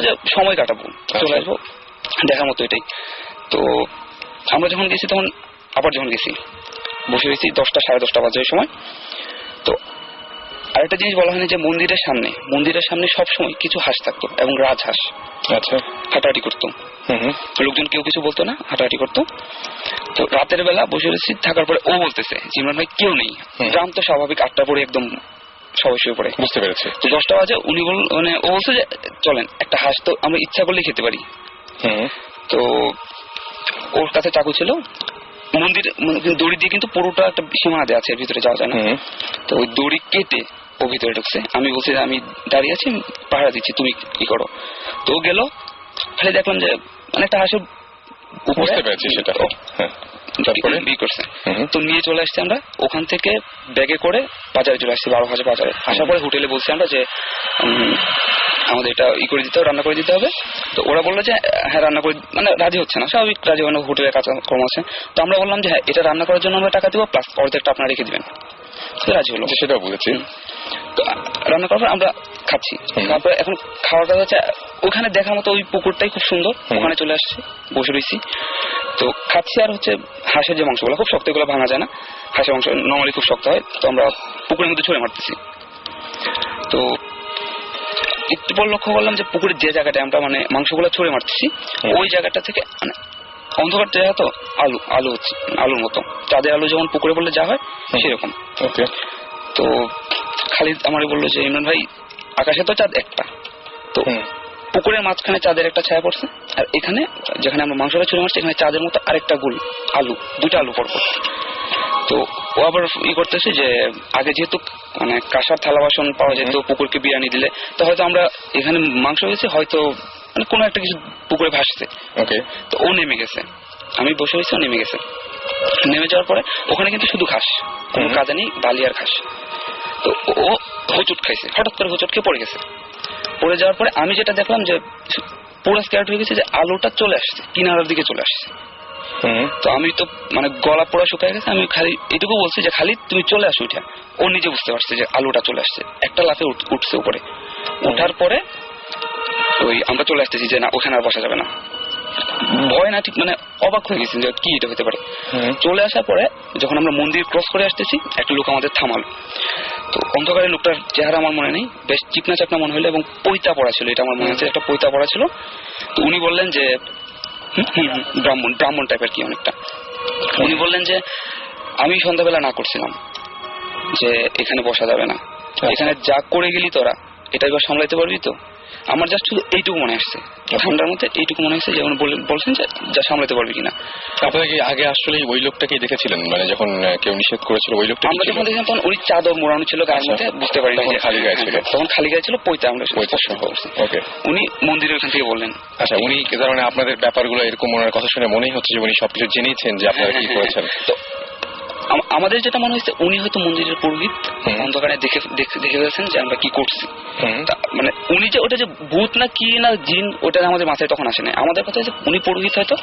যে সময় কাটাবো, চলে আসবো, দেখার মতো এটাই। তো আমরা যখন গেছি তখন আবার যখন গেছি বসে গেছি 10টা-10:30 বাজে ওই সময়। তো আরেকটা জিনিস বলা হয়নি যে মন্দিরের সামনে সবসময় কিছু হাঁস থাকতো এবং রাজহাঁস। আচ্ছা। হাঁটাহাঁটি করতো, লোকজন কেউ কিছু বলতো না, হাঁটাহাঁটি করতো। তো রাতের বেলা বসে রয়েছি, থাকার পরে ও বলতেছে ইমরান ভাই কেউ নেই, গ্রাম তো স্বাভাবিক 8টা পরে একদম সবাই শুয়ে পড়ে। বুঝতে পেরেছি। তো 10টা বাজে উনি মানে ও বলছে যে চলেন একটা হাঁস তো আমরা ইচ্ছা করলেই খেতে পারি। তো ওর কাছে চাকু ছিল, মন্দির দড়ি দিয়ে কিন্তু পুরোটা একটা সীমানা দেওয়া আছে, এর ভিতরে যাওয়া যায় না। তো ওই দড়ি কেটে ও ভিতরে ঢুকছে। আমি বলছি আমি দাঁড়িয়ে আছি, পাহারা দিচ্ছি, তুমি কি করো। তো ও গেল, খালি দেখলাম যে অনেকটা হাঁসের করছে। তো নিয়ে চলে আসছি আমরা ওখান থেকে, ব্যাগে করে বাজারে চলে আসছি, 12 বাজে বাজারে আসার পরে হোটেলে বলছি আমরা যে আমাদের এটা করে দিতে হবে, রান্না করে দিতে হবে। তো ওরা বললো যে হ্যাঁ রান্না করে, মানে রাজি হচ্ছে না, স্বাভাবিক রাজি হয় না, হোটেলের কাজকর্ম আছে। তো আমরা বললাম যে হ্যাঁ এটা রান্না করার জন্য আমরা টাকা দেবো, প্লাস অর্ধেকটা আপনারা রেখে দিবেন। রাজি হলো, সেটাও বুঝেছি। তো রান্না করার পর আমরা খাচ্ছি, তারপরে এখন খাওয়ার কাজ হচ্ছে ওখানে দেখার মতো ওই পুকুরটাই খুব সুন্দর, ওখানে চলে আসছি, বসে রয়েছি। তো খাচ্ছি, আর হচ্ছে হাঁসের যে মাংসগুলো খুব শক্ত, এগুলো ভাঙা যায় না, হাঁসের মাংস নর্মালি খুব শক্ত হয়। তো আমরা পুকুরের মধ্যে ছুঁড়ে মারতেছি। তো একটু পর লক্ষ্য করলাম যে পুকুরের যে জায়গাটায় আমরা মানে মাংসগুলো ছুঁড়ে মারতেছি, ওই জায়গাটা থেকে মানে অন্ধকার জায়গা তো আলু হচ্ছে, আলুর মতো চাঁদের আলু যেমন পুকুরে বললে যা হয় সেরকম। তো খালিদ আমারে বললো যে ইমরান ভাই আকাশে তো চাঁদ একটা, তো পুকুরের মাঝখানে চাঁদের একটা ছায়া পড়ছে, আর এখানে যেখানে আমরা মাংসটা ছুঁড়ে মারছি এখানে চাঁদের মতো আরেকটা গোল আলু, 2টা আলু পরপর। তো ও আবার করতেছে যে আগে যেহেতু মানে কাঁসার থালা বাসন পাওয়া যেত পুকুরকে বিরিয়ানি দিলে, তো হয়তো আমরা এখানে মাংস হয়েছে, হয়তো মানে কোনো একটা কিছু পুকুরে ভাসছে। তো ও নেমে গেছে, আমি বসে হয়েছি, ও নেমে গেছে। নেমে যাওয়ার পরে ওখানে কিন্তু শুধু ঘাস, কোনো কাদা নেই, বালি আর ঘাস। তো ও হোঁচট খাইছে, হঠাৎ করে হোঁচট খেয়ে পড়ে গেছে। পড়ে যাওয়ার পরে আমি যেটা দেখলাম যে পুরো স্ক্যার্ট হয়ে গেছে, যে আলুটা চলে আসছে, কিনারার দিকে চলে আসছে। তো আমি তো মানে গলা পোড়া শুকায় গেছে, আমি খালি এটুকু বলছি যে খালি তুমি চলে আসো উঠা। ও নিজে বুঝতে পারছে যে আলুটা চলে আসছে, একটা লাফে উঠছে উপরে। ওঠার পরে ওই আমরা চলে আসতেছি যে না ওখানে আর বসা যাবে না, ভয় না ঠিক মানে অবাক হয়ে গেছি যে কি এটা হতে পারে। চলে আসার পরে যখন আমরা মন্দির ক্রস করে আসতেছি, একটা লোক আমাদের থামালো। তো অন্ধকারে লোকটার চেহারা আমার মনে নেই, বেশ চিকনা চাকনা মনে হলো, এবং পৈতা পড়া ছিল, এটা আমার মনে আছে, একটা পৈতা পড়া ছিল। তো উনি বললেন যে ব্রাহ্মণ টাইপের কি অনেকটা। উনি বললেন যে আমি সন্ধ্যাবেলা না করছিলাম যে এখানে বসা যাবে না, এখানে যা করে গেলি তোরা এটা এবার সামলাইতে পারবি তো? আমার জাস্ট শুধু এইটুকু মনে আসছে, ঠান্ডার মধ্যে এইটুকু মনে হচ্ছে, যেমন বলছেন যে যা সামলাতে পারবি কিনা। আপনারা কি আগে আসলে ওই লোকটাকেই দেখেছিলেন, মানে যখন কেউ নিষেধ করেছিল ওই লোকটা? আমরা যখন দেখলাম তখন ওই চাদর মোড়ানো ছিল গায়ের মধ্যে, বুঝতে পারি তখন খালি গায়ে ছিল। তখন খালি গায়ে ছিল, পৈতা আমরা ওকে। উনি মন্দিরের ওখান থেকে বললেন। আচ্ছা, উনি তার মানে আপনাদের ব্যাপারগুলো এরকম ওনার কথা শুনে মনেই হচ্ছে যে উনি সবকিছু জেনেছেন যে আপনারা কি করেছেন। তো আমাদের যেটা মনে হয়েছে উনি হয়তো মন্দিরের পুরোহিত, অন্ধকারে দেখে ফেলেছেন যে আমরা কি করছি। মানে উনি যে ওটা যে ভূত না কি না জিন, ওটা আমাদের মাথায় তখন আসে না। আমাদের কথা হচ্ছে উনি পুরোহিত হয়তো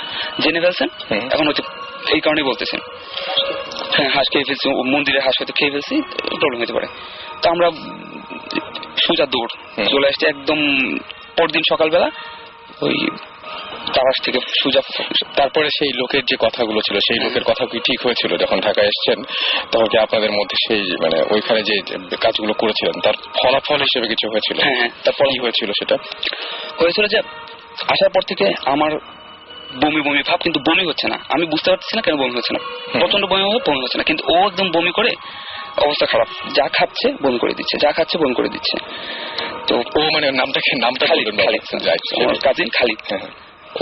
জেনে ফেলছেন, এখন হচ্ছে এই কারণেই বলতেছেন হ্যাঁ হাঁস খেয়ে ফেলছি, মন্দিরের হাঁস হয়তো খেয়ে ফেলছি, প্রবলেম হতে পারে। তো আমরা সোজা দৌড় চলে আসছি একদম পরদিন সকালবেলা ওই তারাস থেকে সোজা। তারপরে সেই লোকের যে কথাগুলো ছিল, সেই লোকের কথা কি ঠিক হয়েছিল যখন ঢাকায় এসেছেন? তখন কি আপনাদের মধ্যে সেই মানে ওইখানে যে কাজগুলো করেছিলেন তার ফলাফল হিসেবে কিছু হয়েছিল? হ্যাঁ, তারপর কি হয়েছিল? সেটা হয়েছিল যে আসার পর থেকে আমার বমি বমি ভাব, কিন্তু বমি হচ্ছে না। আমি বুঝতে পারছি না কেন বমি হচ্ছে না, প্রচন্ড বমি হচ্ছে না, কিন্তু ও একদম বমি করে অবস্থা খারাপ, যা খাচ্ছে বমি করে দিচ্ছে, যা খাচ্ছে বমি করে দিচ্ছে। তো ও মানে নামটা কাজিন খালিদ,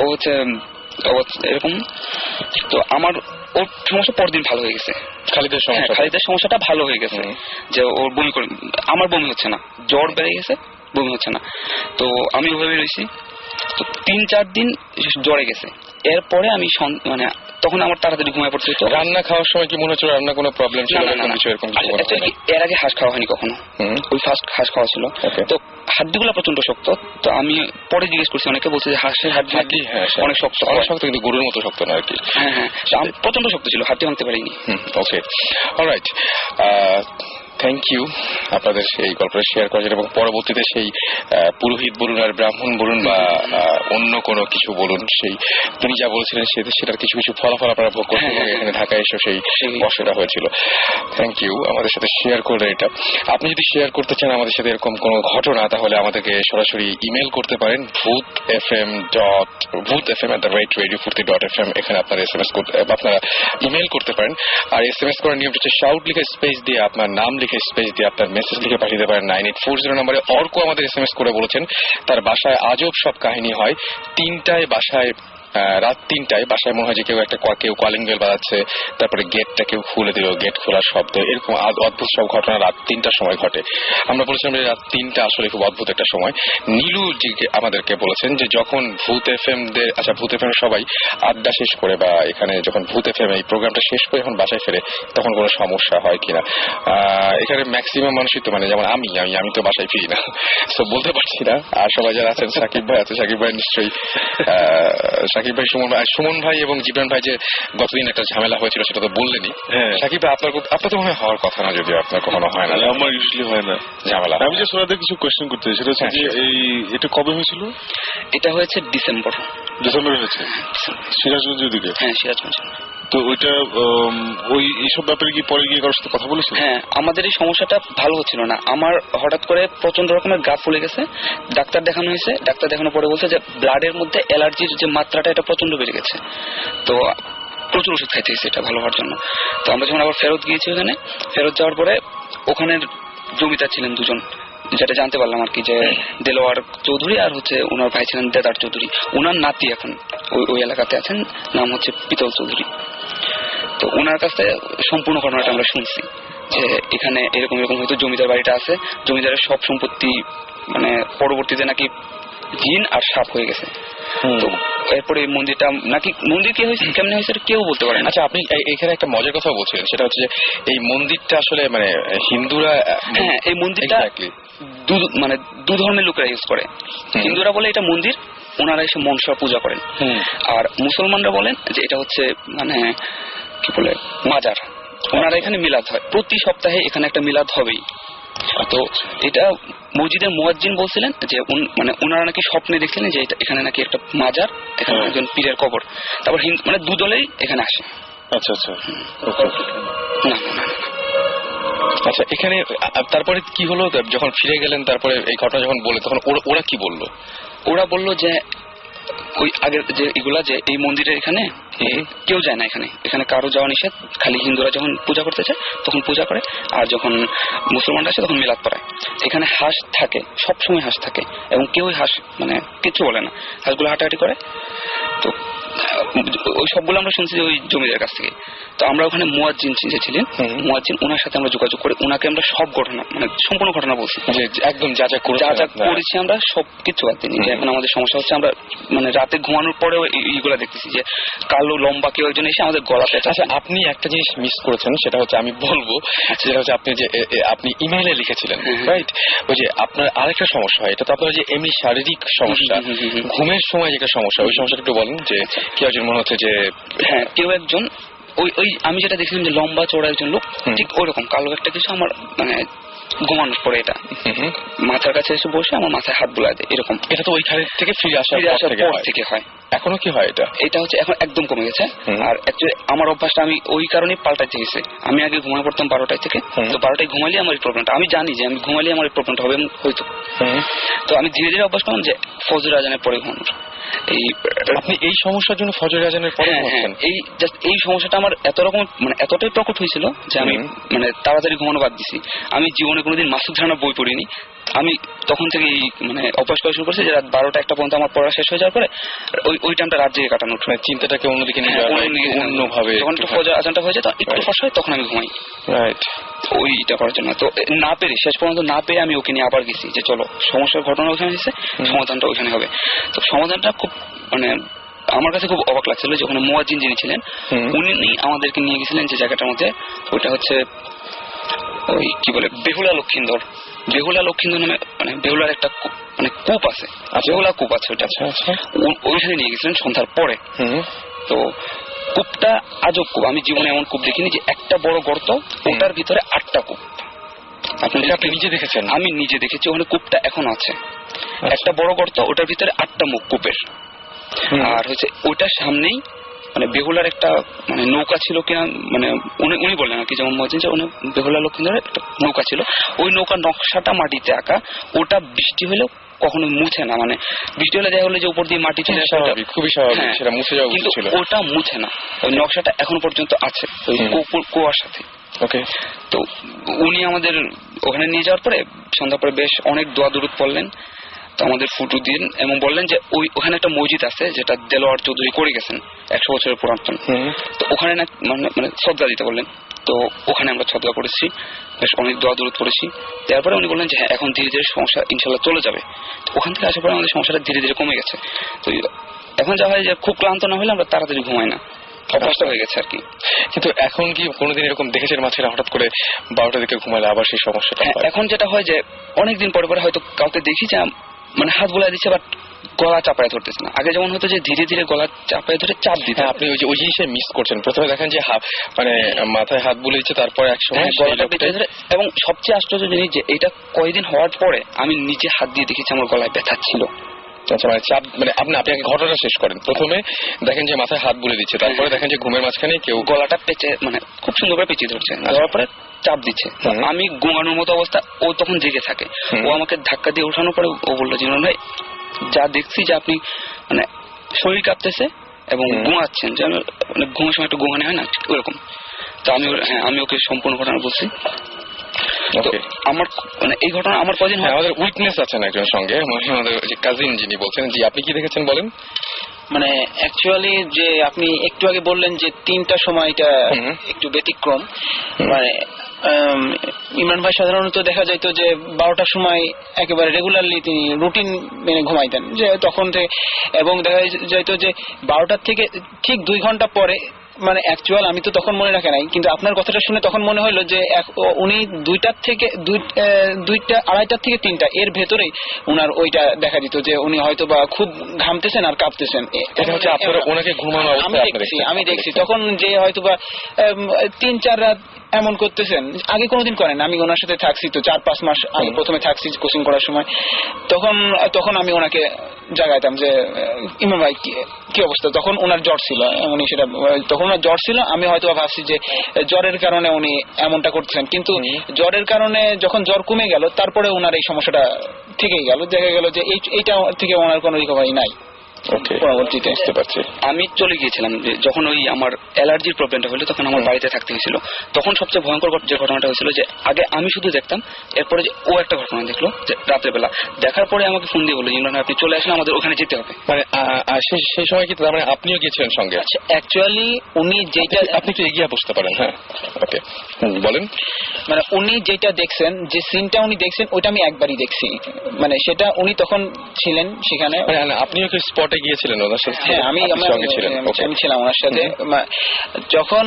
ও হচ্ছে এরকম। তো আমার ওর সমস্যা পরদিন ভালো হয়ে গেছে, খালিদের সমস্যাটা ভালো হয়ে গেছে, যে ওর বমি করে, আমার বমি হচ্ছে না, জ্বর বেড়ে গেছে, বমি হচ্ছে না। তো আমি ওভাবে রয়েছি, তো 3-4 দিন জ্বরে গেছে। এরপরে আমি মানে তখন আমার তাড়াতাড়ি ঘুমায় পড়ছে। তো রান্না খাওয়ার সময় কি মনে হচ্ছে রান্না কোনো প্রবলেম ছিল? এর আগে হাঁস খাওয়া হয়নি কখনো, ওই ফার্স্ট হাঁস খাওয়া ছিল। তো হাড্ডিগুলো প্রচন্ড শক্ত। তো আমি পরে জিজ্ঞেস করছি, অনেকে বলছে যে হাঁসের হাড্ডি অনেক শক্ত, কিন্তু গরুর মতো শক্ত না আর কি। হ্যাঁ, প্রচন্ড শক্ত ছিল, হাড্ডি ভাঙতে পারিনি। ওকে, অলরাইট, থ্যাংক ইউ আপনাদের এই গল্পটা শেয়ার করার জন্য। এবং পরবর্তীতে সেই পুরোহিত বলুন আর ব্রাহ্মণ বলুন বা অন্য কোনো কিছু বলুন, সেই তিনি যা বলেছিলেন সেটার কিছু কিছু ফলাফল আপনারা ভোগ করতে এবং এখানে ঢাকায় এসে সেই কষ্টটা হয়েছিল। থ্যাংক ইউ আমাদের সাথে শেয়ার করলেন এটা। আপনি যদি শেয়ার করতে চান আমাদের সাথে এরকম কোনো ঘটনা, তাহলে আমাদেরকে সরাসরি ইমেল করতে পারেন bhutfm@radiofurti.fm। এখানে আপনারা SMS আপনারা ইমেল করতে পারেন। আর SMS করার নিয়ম হচ্ছে শাউট লিখে স্পেস দিয়ে আপনার নাম লিখে স্পেস দিয়ে আপনার মেসেজ লিখে পাঠিয়ে দিতে পারেন 9840 নম্বরে। অর্ক আমাদের SMS করে বলেছেন তার বাসায় আজব সব কাহিনী হয়। 3টায় বাসায়, রাত 3টায় বাসায় মনে হয় যে কেউ কলিং বেল বাজাচ্ছে, তারপরে গেটটা কেউ খুলে দিল, গেট খোলার শব্দ, এরকম অদ্ভুত সব ঘটনা রাত 3টার সময় ঘটে। আমরা বলেছিলাম যে রাত 3টা আসলে খুব অদ্ভুত একটা সময়। নীলু আমাদেরকে বলেছেন যে যখন ভূত এফএম সবাই আড্ডা শেষ করে বা এখানে যখন ভূত এফএম এই প্রোগ্রামটা শেষ করে এখন বাসায় ফেরে তখন কোনো সমস্যা হয় কিনা। এখানে ম্যাক্সিমাম মানুষই তো মানে যেমন আমি তো বাসায় ফিরি না, তো বলতে পারছি না। আর সবাই যারা আছেন, সাকিব ভাই আছে, সাকিব ভাই নিশ্চয়ই, সাকিব ভাই, সুমন ভাই এবং জীবন ভাই যে গতদিন একটা ঝামেলা হয়েছিল সেটা তো বললেনই। সাকিব ভাই আপনার তো মনে হয় হওয়ার কথা না, যদি আপনার কখনো হয় না? আমার ইউজুয়ালি হয় না ঝামেলা। আমি যে সোনাদের কিছু কোয়েশ্চেন করতে চাই, সেটা হচ্ছে যে এটা কবে হয়েছিল? এটা হয়েছে ডিসেম্বরে হয়েছে সিরাজগঞ্জের দিকে। হ্যাঁ, সিরাজগঞ্জ। তো ওইটা ওই এইসব ব্যাপারে কি পরে গিয়ে কারোর সাথে কথা বলেছে? হ্যাঁ, আমাদের এই সমস্যাটা ভালো হচ্ছিল না। আমার হঠাৎ করে প্রচন্ড রকমের গা ফুলে গেছে, ডাক্তার দেখানো হয়েছে। ডাক্তার দেখানোর পরে বলছে যে ব্লাডের মধ্যে অ্যালার্জির যে মাত্রাটা এটা প্রচন্ড বেড়ে গেছে, তো প্রচুর ওষুধ খাইতে হয়েছে এটা ভালো হওয়ার জন্য। তো আমরা যখন আবার ফেরত গিয়েছি, ওখানে ফেরত যাওয়ার পরে ওখানের জমিদার ছিলেন দুজন, যেটা জানতে পারলাম আর কি, যে দেলোয়ার চৌধুরী আর হচ্ছে ওনার ভাই ছিলেন দেদার চৌধুরী। ওনার নাতি এখন ওই এলাকাতে আছেন, নাম হচ্ছে পিতল চৌধুরী। তো ওনার কাছে সম্পূর্ণ ঘটনাটা আমরা শুনছি যে এখানে এরকম হয়তো জমিদার বাড়িটা আছে, জমিদারের সব সম্পত্তি মানে পরবর্তীতে নাকি জিন আর সাপ হয়ে গেছে। তো এরপরে এই মন্দিরটা নাকি, মন্দির কি হয়েছে কেমনে হয়েছে কেউ বলতে পারে না। আচ্ছা, আপনি এখানে একটা মজার কথা বলছিলেন, সেটা হচ্ছে যে এই মন্দিরটা আসলে মানে হিন্দুরা, হ্যাঁ, এই মন্দিরটা মানে দু ধর্মের লোকেরা ইউজ করে। হিন্দুরা বলে এটা মন্দির, ওনারা এসে মনসা পূজা করেন। আর মুসলমানরা বলেন যে এটা হচ্ছে মানে কি বলে মাজার। ওনারা এখানে মিলাদ হয়, প্রতি সপ্তাহে এখানে একটা মিলাদ হবেই। তো এটা মসজিদের মুয়াজ্জিন বলছিলেন যে মানে ওনারা নাকি স্বপ্নে দেখছিলেন যে এখানে নাকি একটা মাজার, এখানে একজন পীরের কবর। তারপর মানে দু দলেই এখানে আসে। আচ্ছা আচ্ছা, না। আচ্ছা, এখানে তারপরে কি হলো যখন ফিরে গেলেন? তারপরে এই ঘটনা যখন বলে তখন ওরা কি বললো? ওরা বললো যে ওই আগের যে এগুলা যে এই মন্দিরের এখানে কেউ যায় না, এখানে কারো যাওয়া নিষেধ, খালি হিন্দুরা যখন পূজা করতে চায় তখন পূজা করে, আর যখন মুসলমানরা আসে তখন মিলাদ পড়ায়। এখানে হাঁস থাকে, সবসময় হাঁস থাকে, এবং কেউই হাঁস মানে কিছু বলে না, হাঁসগুলো হাঁটাহাঁটি করে। তো ওই সবগুলো আমরা শুনছি ওই জমিদারের কাছ থেকে। তো আমরা ওখানে মুয়াজ্জিন যে ছিলেন, মুয়াজ্জিন ওনার সাথে আমরা যোগাযোগ করে ওনাকে আমরা সব ঘটনা মানে সম্পূর্ণ ঘটনা বলছি, যে একদম যা যা করেছি আমরা সবকিছু বাদ দিই। যে এখন আমাদের সমস্যা হচ্ছে আমরা মানে রাতে ঘুমানোর পরেও এইগুলা দেখতেছি যে কালো লম্বা কেউ একজন এসে আমাদের গলাতে। আচ্ছা, আপনি একটা জিনিস মিস করেছেন, সেটা হচ্ছে আমি বলবো, সেটা হচ্ছে আপনি যে আপনি ইমেইলে লিখেছিলেন, রাইট? ওই যে আপনার আরেকটা সমস্যা হয়, এটা তো আপনার যে এমনি শারীরিক সমস্যা, ঘুমের সময় যেটা সমস্যা, ওই সমস্যাটা একটু বলেন। যে কেউ একজন মনে হচ্ছে যে হ্যাঁ কেউ একজন ওই আমি যেটা দেখছিলাম যে লম্বা চওড়া একজন লোক, ঠিক ওইরকম কালো একটা কিছু আমার মানে ঘুমানোর পরে এটা মাথার কাছে এসে বসে আমার মাথায় হাত বুলায় দেয় এরকম। এটা তো ওইখান থেকে ফিরে আসার পর থেকে হয়। এখনো কি হয় এটা হচ্ছে এখন একদম কমে গেছে। আর অ্যাকচুয়ালি আমার অভ্যাসটা আমি ওই কারণে পাল্টাতে গেছি। আমি আগে ঘুমায় পড়তাম 12টায় থেকে, তো 12টায় ঘুমালে আমার এই প্রবলেমটা, আমি জানি যে আমি ঘুমালে আমার এই প্রবলেমটা হবে হয়তো। তো আমি ধীরে ধীরে অভ্যাস করলাম যে ফজর আজানের পরে ঘুমানোর। আপনি এই সমস্যার জন্য ফজর আজানের পরে ঘুমাচ্ছেন? এই সমস্যাটা আমার এত রকম মানে এতটাই প্রকট হয়েছিল যে আমি মানে তাড়াতাড়ি ঘুমানো বাদ দিছি। আমি জীবনে কোনোদিন মাসুদ রানার বই পড়িনি। আমি তখন থেকে মানে অভ্যাস করা শুরু করছি যে রাত 12টা 1টা পর্যন্ত আমার পড়া শেষ হয়ে যাওয়ার পরে ওই টাইমটা রাত জেগে কাটানোর, চিন্তাটাকে অন্যদিকে নিয়ে যাওয়া, অন্যভাবে যখন ফজর আজানটা হয়ে যায় একটু ফস হয় তখন আমি ঘুমাই, রাইট, ওইটা করার জন্য। তো না পেরে শেষ পর্যন্ত না পেরে আমি ওকে নিয়ে আবার গেছি যে চলো সমস্যার ঘটনা ওখানে হয়েছে, সমাধানটা ওইখানে হবে। তো সমাধানটা খুব মানে আমার কাছে খুব অবাক লাগছিল যে ওখানে মুয়াজ্জিন যিনি ছিলেন উনি আমাদেরকে নিয়ে গেছিলেন যে জায়গাটার মধ্যে, ওইটা হচ্ছে ওই কি বলে বেহুলা লক্ষিন্দর নামে মানে বেহুলার একটা মানে কূপ আছে, বেহুলা কূপ আছে ওইটা। ওইখানে নিয়ে গেছিলেন সন্ধ্যার পরে। তো কূপটা আজব কূপ, আমি জীবনে এমন কূপ দেখিনি যে একটা বড় গর্ত, ওটার ভিতরে 8টা কূপ। আপনি নিজে দেখেছেন? আমি নিজে দেখেছি, ওখানে কূপটা এখনো আছে, একটা বড় গর্ত, ওটার ভিতরে 8টা মুখ কূপের। আর হচ্ছে ওইটার সামনেই মানে বেহুলার একটা মানে নৌকা ছিল কিনা মানে উনি বললেন আর কি, যেমন মজা যে বেহুলা লক্ষিন্দরের একটা নৌকা ছিল, ওই নৌকার নকশাটা মাটিতে আঁকা, ওটা বৃষ্টি হলেও কখনো মুছে না, মানে বৃষ্টি হলে দেখা হলো যে উপর দিয়ে মাটি চলে আসে, খুবই স্বাভাবিক, সেটা মুছে যাওয়া উচিত ছিল, ওটা মুছে না, ওই নকশাটা এখন পর্যন্ত আছে ওই কুয়ার সাথে। ওকে। তো উনি আমাদের ওখানে নিয়ে যাওয়ার পরে সন্ধ্যা পরে বেশ অনেক দোয়া দুরুদ পড়লেন, তো আমাদের ফুটু দিন এবং বললেন যে ওখানে একটা মসজিদ আছে যেটা দেলোয়ার চৌধুরী করে গেছেন 100 বছরের পুরাতন, তো ওখানে না মানে শ্রদ্ধা দিতে বললেন। তো ওখানে আমরা শ্রদ্ধা করেছি, বেশ অনেক দোয়া দরুদ করেছি। তারপরে উনি বললেন যে হ্যাঁ এখন ধীরে ধীরে সমস্যা ইনশাল্লাহ চলে যাবে। তো ওখান থেকে আসার পরে আমাদের সমস্যাটা ধীরে ধীরে কমে গেছে। তো এখন যা হয় যে খুব ক্লান্ত না হলে আমরা তাড়াতাড়ি ঘুমাই না, অভ্যাসটা হয়ে গেছে আর কি। কিন্তু এখন কি কোনোদিন এরকম দেখেছেন মাঝখানে হঠাৎ করে 12টার দিকে ঘুমালে আবার সেই সমস্যাটা? এখন যেটা হয় যে অনেকদিন পরে পরে হয়তো কাউকে দেখি যে মানে হাত বোলা দিচ্ছে বাট গলা চাপায় ধরতেছে না। আগে যেমন হতো যে ধীরে ধীরে গলা চাপায় ধরে চাপ দিতে। আপনি ওই জিনিসটা মিস করছেন। প্রথমে দেখেন যে মানে মাথায় হাত বুলে দিচ্ছে, তারপরে এক সময় গলাটা পেঁচে ধরে। এবং সবচেয়ে আশ্চর্য জিনিস যে এটা কয়েকদিন হওয়ার পরে আমি নিজে হাত দিয়ে দেখেছি আমার গলায় ব্যথা ছিল। আচ্ছা, মানে চাপ মানে আপনি ঘটনাটা শেষ করেন। প্রথমে দেখেন যে মাথায় হাত বুলে দিচ্ছে, তারপরে দেখেন যে ঘুমের মাঝখানে কেউ গলাটা পেঁচে মানে খুব সুন্দর করে পেঁচিয়ে ধরছে, দেওয়ার পরে চাপ দিচ্ছে। আমি ঘুমানোর মতো অবস্থা, ও তখন জেগে থাকে। ও আমাকে ধাক্কা দিয়ে ওঠানোর পরে ও বললো যে ভাই যা দেখছি যে আপনি মানে শরীর কাঁপতেছে এবং ঘুমাচ্ছেন, যেন মানে ঘুমের সময় একটু ঘুমানো হয় না ওরকম। তো আমি ওকে সম্পূর্ণ ঘটনা বলছি। আমার মানে এই ঘটনা আমার কদিন হয়। আমাদের উইটনেস আছেন একজন সঙ্গে, আমাদের কাজিন যিনি বলছেন। জি, আপনি কি দেখেছেন বলেন? মানে অ্যাকচুয়ালি যে আপনি একটু আগে বললেন যে 3টার সময়টা একটু ব্যতিক্রম, মানে ইমরান ভাই সাধারণত দেখা যাইত যে 12টার সময় একেবারে রেগুলারলি তিনি রুটিন মেনে ঘুমাইতেন, যে তখন থেকে, এবং দেখা যাইত যে 12টার থেকে ঠিক 2 ঘন্টা পরে, মানে অ্যাকচুয়াল আমি তো তখন মনে রাখে নাই, কিন্তু আপনার কথাটা শুনে তখন মনে হলো যে উনি 2টার থেকে 2:30 থেকে 3টা এর ভেতরেই উনার ওইটা দেখা দিত যে উনি হয়তো বা খুব ঘামতেছেন আর কাঁপতেছেন। আমি দেখছি তখন যে হয়তো বা 3-4 রাত এমন করতেছেন, আগে কোনোদিন করেন। আমি ওনার সাথে থাকছি তো 4-5 মাস আমি প্রথমে থাকছি কোচিং করার সময়, তখন আমি ওনাকে জাগাইতাম যে ইমাম ভাই কি অবস্থা। তখন ওনার জ্বর ছিল, উনি সেটা তখন ওনার জ্বর ছিল। আমি হয়তো ভাবছি যে জ্বরের কারণে উনি এমনটা করতেছেন, কিন্তু জ্বরের কারণে যখন জ্বর কমে গেল তারপরে ওনার এই সমস্যাটা থেকেই গেল, দেখা গেল যে এইটা থেকে ওনার কোনো রিকভারি নাই। ওকে, পরবর্তীতে বুঝতে পারছি। আমি চলে গিয়েছিলাম যখন ওই আমার অ্যালার্জির প্রবলেমটা হলো, তখন আমার বাড়িতে থাকতে হয়েছিল। তখন সবচেয়ে ভয়ঙ্কর যে ঘটনাটা হয়েছিল যে আগে আমি শুধু দেখতাম, এরপরে যে ও একটা ঘটনা দেখলো যে রাতের বেলা দেখার পরে আমাকে ফোন দিয়ে বললো ইমরান আপনি চলে আসেন, আমাদের ওখানে যেতে হবে। মানে সেই সময় কি তার মানে আপনিও গিয়েছিলেন সঙ্গে? আচ্ছা, অ্যাকচুয়ালি উনি যেটা, আপনি কি এগিয়ে বসতে পারেন? হ্যাঁ, ওকে, বলেন। মানে উনি যেটা দেখছেন, যে সিনটা উনি দেখছেন, ওইটা আমি একবারই দেখছি। মানে সেটা উনি তখন ছিলেন সেখানে। আপনিও কি স্পটে গিয়েছিলেন ওনার সাথে? হ্যাঁ, আমি ছিলাম ওনার সাথে। যখন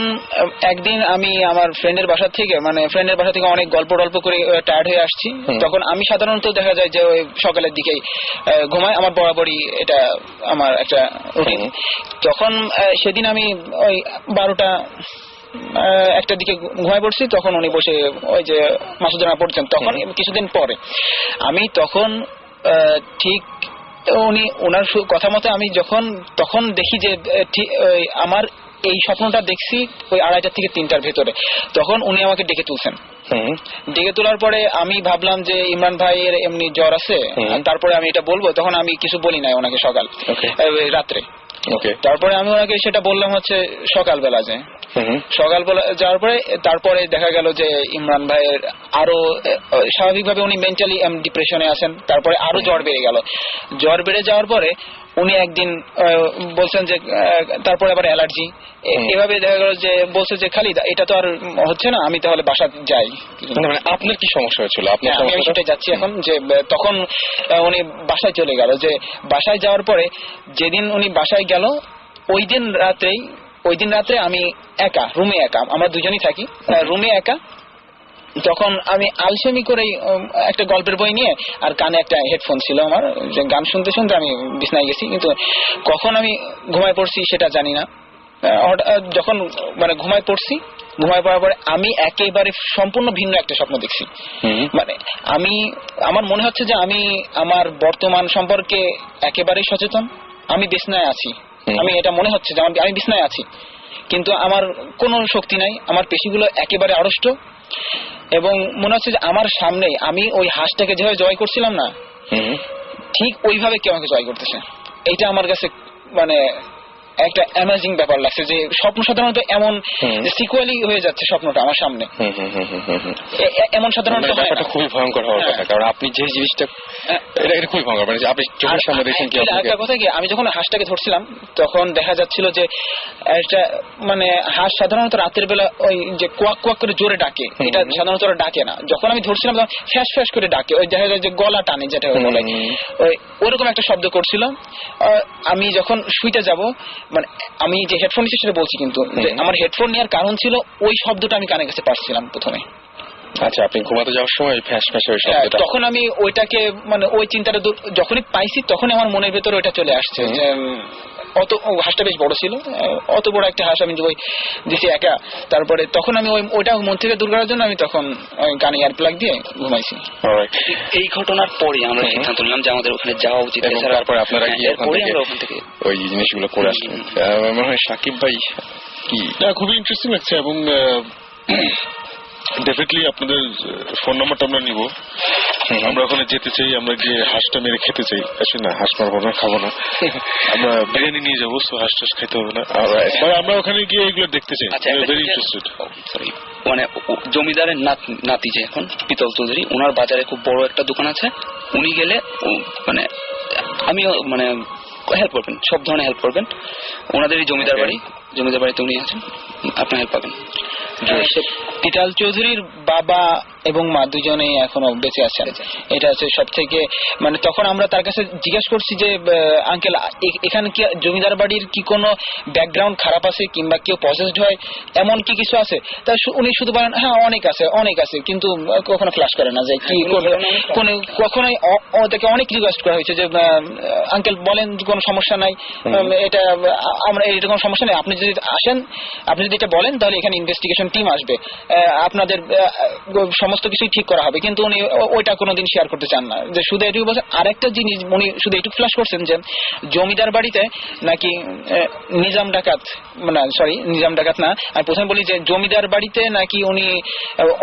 একদিন আমি আমার ফ্রেন্ডের বাসা থেকে অনেক গল্প করে টায়ার্ড হয়ে আসছি, তখন আমি সাধারণত দেখা যায় যে ওই সকালের দিকেই ঘুমাই, আমার বরাবরই এটা আমার একটা রুটিন। তখন সেদিন আমি ওই 12টা একটা দিকে ঘুমায় পড়ছি, তখন উনি বসে ওই যে মাসুদ রানা পড়ছেন। তখন কিছুদিন পরে আমি তখন ঠিক উনি ওনার কথা মতো আমি তখন দেখি যে আমার এই স্বপ্নটা দেখছি ওই 2:30 থেকে 3টার ভেতরে। তখন উনি আমাকে ডেকে তুলছেন। ডেকে তোলার পরে আমি ভাবলাম যে ইমরান ভাইয়ের এমনি জ্বর আছে, তারপরে আমি এটা বলবো। তখন আমি কিছু বলি নাই ওনাকে রাত্রে। তারপরে আমি ওনাকে সেটা বললাম হচ্ছে সকালবেলা যাওয়ার পরে তারপরে দেখা গেল যে ইমরান ভাইয়ের আরো স্বাভাবিকভাবে উনি মেন্টালি ডিপ্রেশনে আছেন। তারপরে আরো জ্বর বেড়ে যাওয়ার পরে উনি একদিন বলছেন যে তারপরে আবার অ্যালার্জি, এভাবে দেখা গেল যে বলছে যে খালিদ এটা তো আর হচ্ছে না, আমি তাহলে বাসা যাই। মানে আপনার কি সমস্যা হয়েছিল? আমি সেটাই যাচ্ছি এখন। যে তখন উনি বাসায় চলে গেল। যে বাসায় যাওয়ার পরে যেদিন উনি বাসায় গেল ওই দিন রাত্রে আমি একা রুমে, আমরা দুজনই থাকি রুমে একা। তখন আমি আলসেমি করে একটা গল্পের বই নিয়ে আর কানে একটা হেডফোন ছিল আমার, যে গান শুনতে শুনতে আমি বিছনায় গেছি। কিন্তু কখন আমি ঘুমায় পড়ছি সেটা জানি না। যখন মানে ঘুমায় পড়ার পরে আমি একেবারে সম্পূর্ণ ভিন্ন একটা স্বপ্ন দেখছি। মানে আমার মনে হচ্ছে যে আমি আমার বর্তমান সম্পর্কে একেবারেই সচেতন। আমি বিছনায় আছি, আমি এটা মনে হচ্ছে যে আমি বিছনায় আছি, কিন্তু আমার কোনো শক্তি নাই, আমার পেশিগুলো একেবারে আড়ষ্ট। এবং মনে হচ্ছে যে আমার সামনেই আমি ওই হাঁসটাকে যেভাবে জয় করছিলাম না, ঠিক ওইভাবে কেউ আমাকে জয় করতেছে। এটা আমার কাছে মানে একটা অ্যামেজিং ব্যাপার লাগছে যে স্বপ্ন সাধারণত এমন সিকুয়ালি হয়ে যাচ্ছে স্বপ্নটা আমার সামনে। এমন সাধারণত ব্যাপারটা খুবই ভয়ঙ্কর হওয়ার কথা, কারণ আপনি যে জিনিসটা এটা খুবই ভয়ঙ্কর, মানে আপনি চোখের সামনে দেখেন। কি একটা কথা কি, আমি যখন হাঁসটাকে ধরছিলাম তখন দেখা যাচ্ছিল যে একটা মানে হাঁস সাধারণত রাতের বেলা ওই যে কোয়াক কোয়াক করে জোরে ডাকে, এটা সাধারণত ওরা ডাকে না। যখন আমি ধরছিলাম তখন ফ্যাস ফ্যাস করে ডাকে, ওই দেখা যায় যে গলা টানে, যেটা বলে ওইরকম একটা শব্দ করছিল। আমি যখন শুইতে যাব, মানে আমি যে হেডফোন নিচ্ছি সেটা বলছি, কিন্তু আমার হেডফোন নেওয়ার কারণ ছিল ওই শব্দটা আমি কানে কাছে পাচ্ছিলাম প্রথমে। আচ্ছা, আপনি ঘুমাতে যাওয়ার সময় ফ্যাস ফ্যাস ওই শব্দটা, তখন আমি ওইটাকে মানে ওই চিন্তাটা যখনই পাইছি তখনই আমার মনের ভেতরে ওইটা চলে আসছে যে অত হাঁসটা বেশ বড় ছিল, অত বড় একটা হাঁস আমি দিছি একা। তারপরে তখন আমি ওইটা মন থেকে দূর করার জন্য আমি তখন কানে এয়ার প্লাগ দিয়ে ঘুমাইছি। এই ঘটনার পরে আমরা সিদ্ধান্ত নিলাম যে আমাদের ওখানে যাওয়া উচিত। তারপরে আপনারা ওখান থেকে ওই জিনিসগুলো করে আসলেন। মনে হয় সাকিব ভাই কি খুবই ইন্টারেস্টিং লাগছে, এবং ডেফিনেটলি আপনাদের ফোন নাম্বারটা আমরা নিব। আমরা ওখানে যেতে চাই, আমরা গিয়ে হাঁসটা মেরে খেতে চাই। আসলে না, হাঁস মারবো না, খাবো না, আমরা বিরিয়ানি নিয়ে যাবো, হাঁস টাস খাইতে হবে না। আমরা ওখানে গিয়ে এগুলো দেখতে চাই, ভেরি ইন্টারেস্টেড। মানে জমিদারের নাতি যে এখন পিতল চৌধুরী, ওনার বাজারে খুব বড় একটা দোকান আছে। উনি গেলে মানে আমিও মানে হেল্প করবেন, সব ধরনের হেল্প করবেন। ওনাদেরই জমিদার বাড়িতে উনি আছেন, আপনি হেল্প পাবেন। পিতাল চৌধুরীর বাবা এবং মা দুজনেই এখনো বেঁচে আছেন। এটা হচ্ছে সব থেকে মানে তখন আমরা তার কাছে জিজ্ঞেস করছি যে আঙ্কেল এখানে কি জমিদার বাড়ির কি কোনো ব্যাকগ্রাউন্ড খারাপ আছে কিংবা কেউ পজেসড হয় এমন কি কিছু আছে? তা উনি শুধু বলেন হ্যাঁ অনেক আছে, কিন্তু কখনো ফ্ল্যাশ করে না যে কি কখনোই। ওদেরকে অনেক রিকোয়েস্ট করা হয়েছে যে আঙ্কেল বলেন কোনো সমস্যা নাই, এটা আমরা এটা কোনো সমস্যা নেই, আপনি যদি আসেন, আপনি যদি এটা বলেন তাহলে এখানে ইনভেস্টিগেশন টিম আসবে, আপনাদের সমস্ত কিছুই ঠিক করা হবে। কিন্তু উনি ওইটা কোনোদিন শেয়ার করতে চান না। যে শুধু এটুকু বলছেন। আরেকটা জিনিস উনি শুধু এটুকু ফ্ল্যাশ করছেন যে জমিদার বাড়িতে নাকি নিজাম ডাকাত না, আমি প্রথমে বলি যে জমিদার বাড়িতে নাকি উনি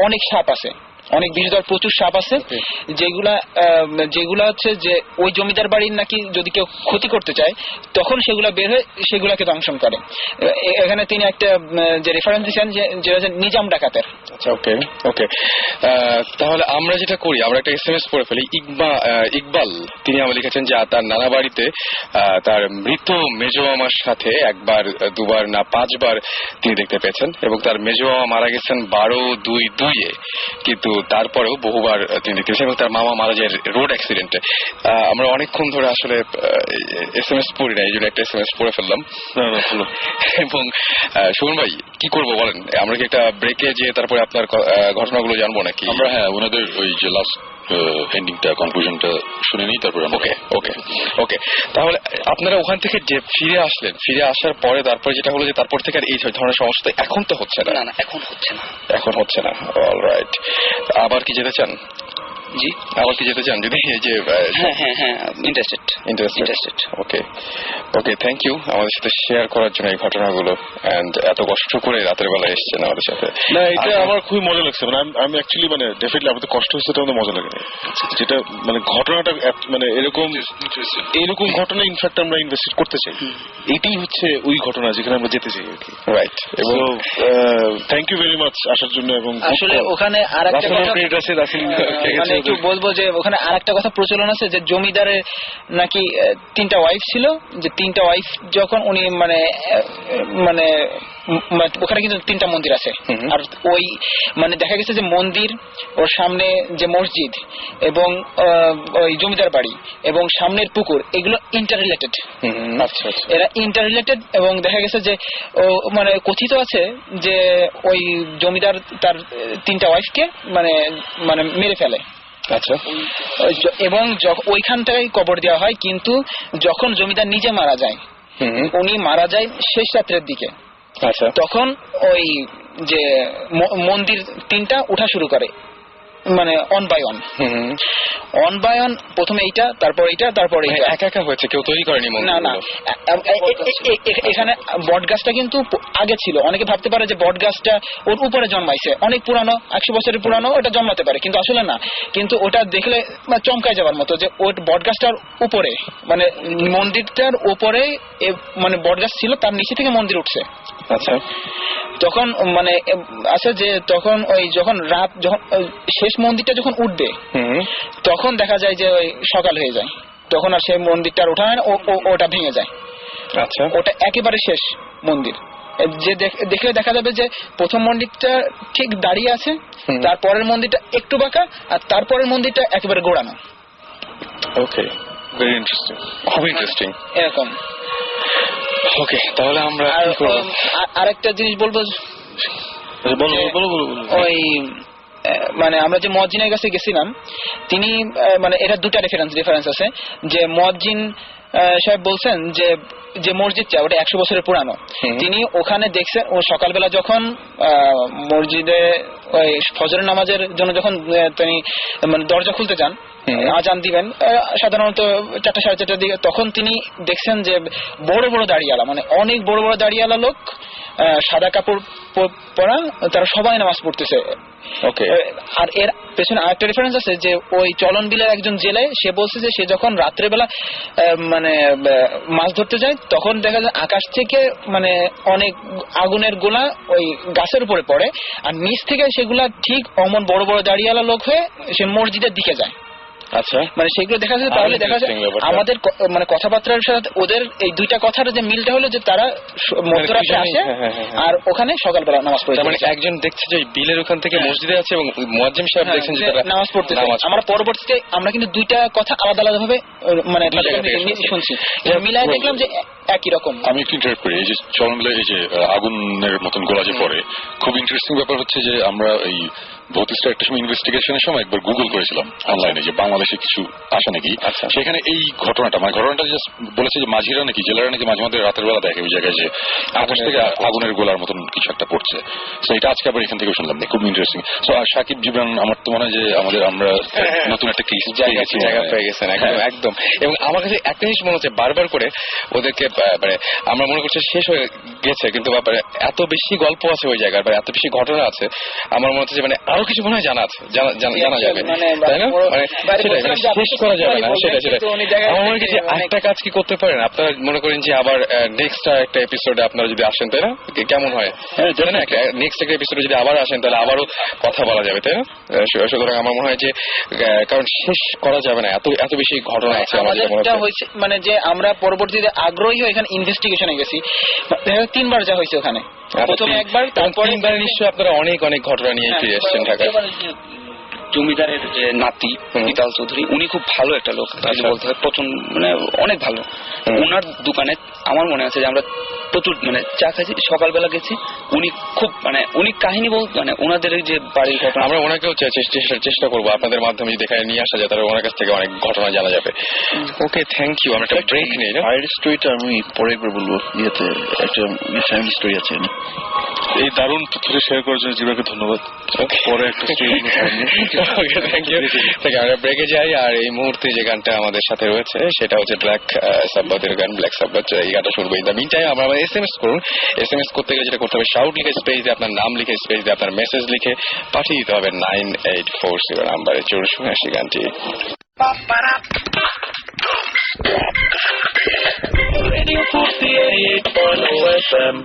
অনেক সাপ আছে, অনেক বিষধর প্রচুর সাপ আছে, যেগুলা হচ্ছে যে ওই জমিদার বাড়ির নাকি যদি কেউ ক্ষতি করতে চায় তখন সেগুলা বের হয়ে সেগুলাকে দংশন করে। এখানে তিনি একটা যে রেফারেন্স দিচ্ছেন যে নিজাম ডাকাতের। আচ্ছা, ওকে ওকে। তাহলে আমরা যেটা করি, আমরা একটা SMS পড়ে ফেলি। ইকবাল তিনি আমার লিখেছেন যে তার নানা বাড়িতে তার মৃত মেজো মামার সাথে একবার, দুবার না 5 বার তিনি দেখতে পেয়েছেন, এবং তার মেজো মামা মারা গেছেন 12/2/2-এ, কিন্তু তারপরেও বহুবার তিনি দেখতে পেয়েছেন, এবং তার মামা মারা যায় রোড অ্যাক্সিডেন্টে। আমরা অনেকক্ষণ ধরে আসলে SMS পড়ি না, এই জন্য একটা SMS পড়ে ফেললাম। এবং সুমন ভাই কি করবো বলেন, আমরা কি একটা ব্রেকে যেয়ে তারপরে আপনার ঘটনাগুলো জানবো নাকি? আমরা হ্যাঁ ওনাদের ওই যে লাস্ট এন্ডিংটা, কনক্লুশনটা শুনে নিই, তারপরে ওকে ওকে ওকে। তাহলে আপনারা ওখান থেকে যে ফিরে আসলেন, ফিরে আসার পরে তারপরে যেটা হলো যে তারপর থেকে আর এই ধরনের সমস্যা এখন তো হচ্ছে না? না, এখন হচ্ছে না। এখন হচ্ছে না, অলরাইট। আবার কি যেতে চান? জি, আবার কি যেতে চান যদি এই যে? হ্যাঁ, interested. Okay okay, thank you আমাদের সাথে শেয়ার করার জন্য এই ঘটনাগুলো, এন্ড এত কষ্ট করে রাতের বেলা এসেছেন আমাদের সাথে। না, এটা আমার খুবই মজা লাগছে। মানে আমি অ্যাকচুয়ালি মানে ডেফিনেটলি আমাদের কষ্ট হচ্ছে, এটা আমাদের মজা লাগে না। যেটা মানে ঘটনাটা মানে এরকম ঘটনা ইনফ্যাক্ট আমরা ইনভেস্ট করতে চাই। এইটাই হচ্ছে ওই ঘটনা যেখানে আমরা যেতে চাই আর কি। রাইট। এবং থ্যাংক ইউ ভেরি মাচ আসার জন্য। এবং আসলে ওখানে আরেকটা কথা মানে একটু বলবো যে ওখানে আরেকটা কথা প্রচলন আছে যে জমিদারের নাকি 3টা ওয়াইফ ছিল, যে 3টা ওয়াইফ যখন উনি মানে ওখানে কিন্তু 3টা মন্দির আছে, আর ওই মানে দেখা গেছে যে মন্দির, ওর সামনে যে মসজিদ এবং ওই জমিদার বাড়ি এবং সামনের পুকুর, এগুলো ইন্টার রিলেটেড। এরা ইন্টার রিলেটেড, এবং দেখা গেছে যে মানে কথিত আছে যে ওই জমিদার তার 3টা ওয়াইফকে মানে মেরে ফেলে। আচ্ছা। এবং ওইখানটাই কবর দেওয়া হয়, কিন্তু যখন জমিদার নিজে মারা যায়, উনি মারা যায় শেষ রাত্রের দিকে। আচ্ছা। তখন ওই যে মন্দির 3টা উঠা শুরু করে, মানে অন বাই অন, প্রথমে এইটা, তারপর এইটা, তারপর এইটা। একা হয়েছে, কেউ তৈরি করেনি? না, এখানে বট গাছটা কিন্তু আগে ছিল। অনেকে ভাবতে পারে যে বট গাছটা ওর উপরে জন্মাইছে, অনেক পুরানো, 100 বছরের পুরানো, ওটা জন্মাতে পারে, কিন্তু আসলে না। কিন্তু ওটা দেখলে চমকায় যাওয়ার মতো যে ওই বট গাছটার উপরে, মানে মন্দিরটার উপরে মানে বট গাছ ছিল, তার নিচে থেকে মন্দির উঠছে। আচ্ছা। তখন মানে আছে যে তখন ওই যখন রাত, যখন শেষ মন্দিরটা যখন উঠবে, তখন দেখা যায় যে ওই সকাল হয়ে যায়, তখন আর সেই মন্দিরটার ওঠা হয় না, ওটা ভেঙে যায়। আচ্ছা। ওটা একেবারে শেষ মন্দির, যে দেখলে দেখা যাবে যে প্রথম মন্দিরটা ঠিক দাঁড়িয়ে আছে, তারপরের মন্দিরটা একটু বাঁকা, আর তারপরের মন্দিরটা একেবারে গোড়ানো। ওকে, ভেরি ইন্টারেস্টিং, খুবই ইন্টারেস্টিং এরকম। ওকে, তাহলে আমরা আরেকটা জিনিস বলবো, ওই মানে আমরা যে মুয়াজ্জিনের কাছে গেছিলাম, তিনি মানে এটা 2টা রেফারেন্স আছে, যে মুয়াজ্জিন সাহেব বলছেন যে যে মসজিদটা ওটা 100 বছরের পুরানো। তিনি ওখানে দেখছেন, ও সকালবেলা যখন মসজিদে ওই ফজরের নামাজের জন্য যখন তিনি মানে দরজা খুলতে যান, আজান দিবেন সাধারণত 4টা 4:30টার দিকে, তখন তিনি দেখছেন যে বড় বড় দাড়িওয়ালা, মানে অনেক বড় বড় দাড়িওয়ালা লোক, সাদা কাপড় পরা, তারা সবাই নামাজ পড়তেছে। আর এর পেছনে আরেকটা রেফারেন্স আছে যে ওই চলন বিলের একজন জেলে, সে বলছে যে সে যখন রাত্রেবেলা মানে মাছ ধরতে যায়, তখন দেখা যায় আকাশ থেকে মানে অনেক আগুনের গোলা ওই গাছের উপরে পড়ে, আর নিচ থেকে সেগুলা ঠিক অমন বড় বড় দাড়িওয়ালা লোক হয়ে সে মসজিদের দিকে যায়। আচ্ছা, মানে সেগুলো দেখা যায়। তাহলে দেখা যায় আমাদের মানে কথাবার্তার সাথে ওদের এই 2টা কথার যে মিলটা হলো যে তারা মধ্যরাতে আসে আর ওখানে সকালবেলা নামাজ পড়ে। মানে একজন দেখছে যে বিলের ওখান থেকে মসজিদে আছে, এবং মুয়াজ্জিম সাহেব দেখছেন যে তারা নামাজ পড়তেছে। আমরা পরবর্তীতে আমরা কিন্তু 2টা কথা আলাদা আলাদা ভাবে মানে শুনছি, মিলাই দেখলাম যে একই রকম। আমি একটু ইন্টারেক্ট করি, এই যে চলনবিলে এই যে আগুনের মতন গোলা যে পড়ে, খুব ইন্টারেস্টিং ব্যাপার হচ্ছে যে আমরা এই ভৌতিকটা একটা সময় ইনভেস্টিগেশনের সময় একবার গুগল করেছিলাম অনলাইনে যে বাংলাদেশে কিছু আসে নাকি। সেখানে এই ঘটনাটা মানে ঘটনাটা জাস্ট বলেছে যে মাঝিরা নাকি, জেলারা নাকি মাঝে মাঝে রাতের বেলা দেখে ওই জায়গায় যে আকাশ থেকে আগুনের গোলার মতন কিছু একটা পড়ছে। তো এটা আজকে আবার এখান থেকে শুনলাম, খুব ইন্টারেস্টিং। তো সাকিব জিবরান, আমার তো মনে হয় যে আমরা নতুন একটা কেস জায়গা পেয়ে গেছেন। একদম। এবং আমার কাছে একটা জিনিস মনে হচ্ছে, বারবার করে ওদেরকে মানে আমরা মনে করছি শেষ হয়ে গেছে, কিন্তু এত বেশি গল্প আছে ওই জায়গার, এত বেশি ঘটনা আছে, আমার মনে হচ্ছে যে মানে আরো কিছু মনে হয় জানা আছে, জানা যাবে, তাই না? সেটাই শেষ করা যাবে না। সেটাই আমার মনে হয় যে একটা কাজ কি করতে পারেন আপনারা, মনে করেন যে আবার নেক্সট একটা এপিসোডে আপনারা যদি আসেন, তাই না? কেমন হয় জানেন না, নেক্সট একটা এপিসোডে যদি আবার আসেন তাহলে আবারও কথা বলা যাবে, তাই না? সুতরাং আমার মনে হয় যে কারণ শেষ করা যাবে না, এত বেশি ঘটনা আছে আমাদের মনে হচ্ছে। মানে যে আমরা পরবর্তীতে আগ্রহী হয়ে এখানে ইনভেস্টিগেশনে গেছি, 3বার যা হয়েছে ওখানে, প্রথমে একবার, তারপরে নিশ্চয়ই আপনারা অনেক ঘটনা নিয়ে ফিরে এসেছেন ঢাকায়। জমিদারের যে নাতি পিতাল চৌধুরী, উনি খুব ভালো একটা লোক বলতে হয়, প্রচন্ড মানে অনেক ভালো। ওনার দোকানে আমার মনে আছে যে আমরা প্রচুর মানে চা খাইছি, সকালবেলা গেছি, উনি খুব মানে উনি কাহিনী মানে ওনাদের যে বাড়ির ঘটনা, আমরা ওনাকেও চেষ্টা করবো আপনাদের মাধ্যমে যদি এখানে নিয়ে আসা যায়, তাহলে ওনার কাছ থেকে অনেক ঘটনা জানা যাবে। ওকে, থ্যাংক ইউ। আমরা একটা ব্রেক নেই না? আইডি স্টোরিটা আমি পরে একবার বলবো, একটা ফ্যামিলি স্টোরি আছে। এই দারুণ তথ্যটা শেয়ার করার জন্য জীবাকে ধন্যবাদ। পরে একটা স্টোরি থ্যাংক ইউ। আমরা ব্রেকে যাই, আর এই মুহূর্তে যে গানটা আমাদের সাথে রয়েছে সেটা হচ্ছে ব্ল্যাক সাব্বাতের গান, ব্ল্যাক সাব্বাত। এই গানটা শুনবো। ইন দ্য মিন টাইম আমরা SMS করুন। SMS করতে গেলে যেটা করতে হবে, শাউট লিখে স্পেস দিয়ে আপনার নাম লিখে স্পেস দিয়ে আপনার মেসেজ লিখে পাঠিয়ে দিতে হবে 9840 নাম্বারে। চলুন শুনে আসি গানটি। Radio 48.0 FM.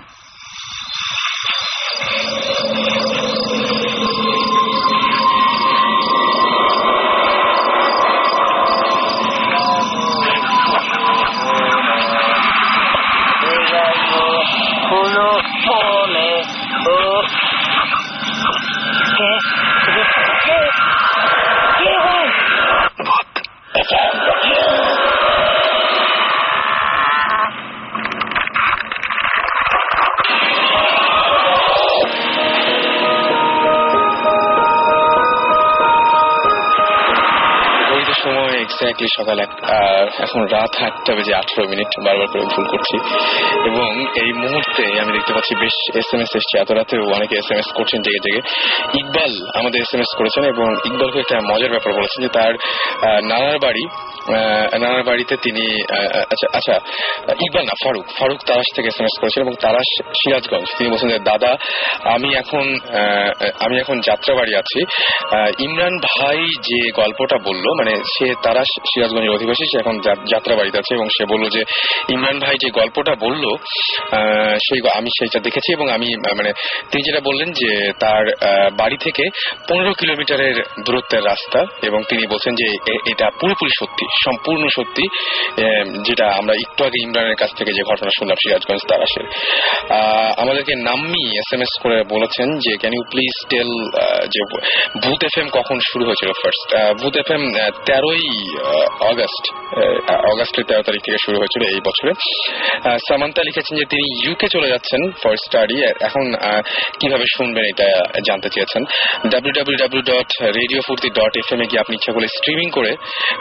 এক্স্যাক্টলি সকাল এখন রাত 8:18, বারবার করে ভুল করছি। এবং এই মুহূর্তে আমি দেখতে পাচ্ছি বেশ SMS এসছে, এত রাতেও অনেকে SMS করছেন জেগে জেগে। ইকবাল আমাদের SMS করেছেন, এবং ইকবালকে একটা মজার ব্যাপার বলেছেন যে তার নানার বাড়িতে তিনি আচ্ছা ইকবাল না, ফারুক তারাশ থেকে SMS করেছেন, এবং তারাশ সিরাজগঞ্জ। তিনি বলছেন যে দাদা, আমি এখন যাত্রাবাড়ি আছি। ইমরান ভাই যে গল্পটা বললো, মানে সে তারাশ সিরাজগঞ্জের অধিবাসী, সে এখন যাত্রাবাড়িতে আছে, এবং সে বললো যে ইমরান ভাই যে গল্পটা বললো আমি সেইটা দেখেছি, এবং আমি মানে তিনি যেটা বললেন যে তার বাড়ি থেকে 15 কিলোমিটারের দূরত্বের রাস্তা, এবং তিনি বলছেন যে এটা পুরোপুরি সত্যি, সম্পূর্ণ সত্যি, যেটা আমরা একটু আগে ইমরানের কাছ থেকে যে ঘটনা শুনলাম সিরাজগঞ্জ তারাশের। আমাদেরকে নাম্মি SMS করে বলেছেন যে ক্যান ইউ প্লিজ টেল যে ভূত FM কখন শুরু হয়েছিল ফার্স্ট। ভূত FM 13ই অগাস্টের 13 তারিখ থেকে শুরু হয়েছিল এই বছরে। সামান্তা লিখেছেন যে তিনি UK চলে যাচ্ছেন ফর স্টাডি, এখন কিভাবে শুনবেন এটা জানতে চেয়েছেন। www.radiofurti.fm এ গিয়ে আপনি ইচ্ছা করলে স্ট্রিমিং করে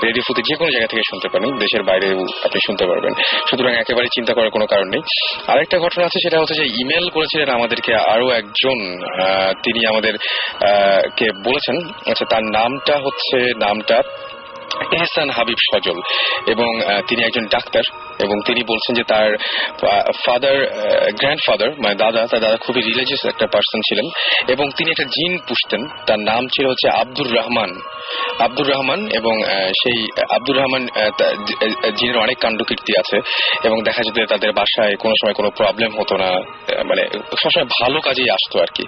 রেডিও ফুর্তি যে কোনো জায়গা থেকে শুনতে পারেন, দেশের বাইরেও আপনি শুনতে পারবেন, সুতরাং একেবারে চিন্তা করার কোনো কারণ নেই। আরেকটা ঘটনা আছে, সেটা হচ্ছে যে ইমেল করেছিলেন আমাদেরকে আরো একজন, তিনি আমাদের কে বলেছেন, আচ্ছা তার নামটা এহসান হাবিব সজল, এবং তিনি একজন ডাক্তার, এবং তিনি বলছেন যে তার গ্র্যান্ডফাদার মানে তার দাদা খুবই রিলিজিয়াস একটা পার্সন ছিলেন, এবং তিনি একটা জিন পুষতেন, তার নাম ছিল হচ্ছে আব্দুর রহমান, এবং সেই আব্দুর রহমান জিনের অনেক কাণ্ডকীর্তি আছে, এবং দেখা যেত তাদের বাসায় কোনো সময় কোনো প্রবলেম হতো না, মানে সবসময় ভালো কাজেই আসতো আর কি।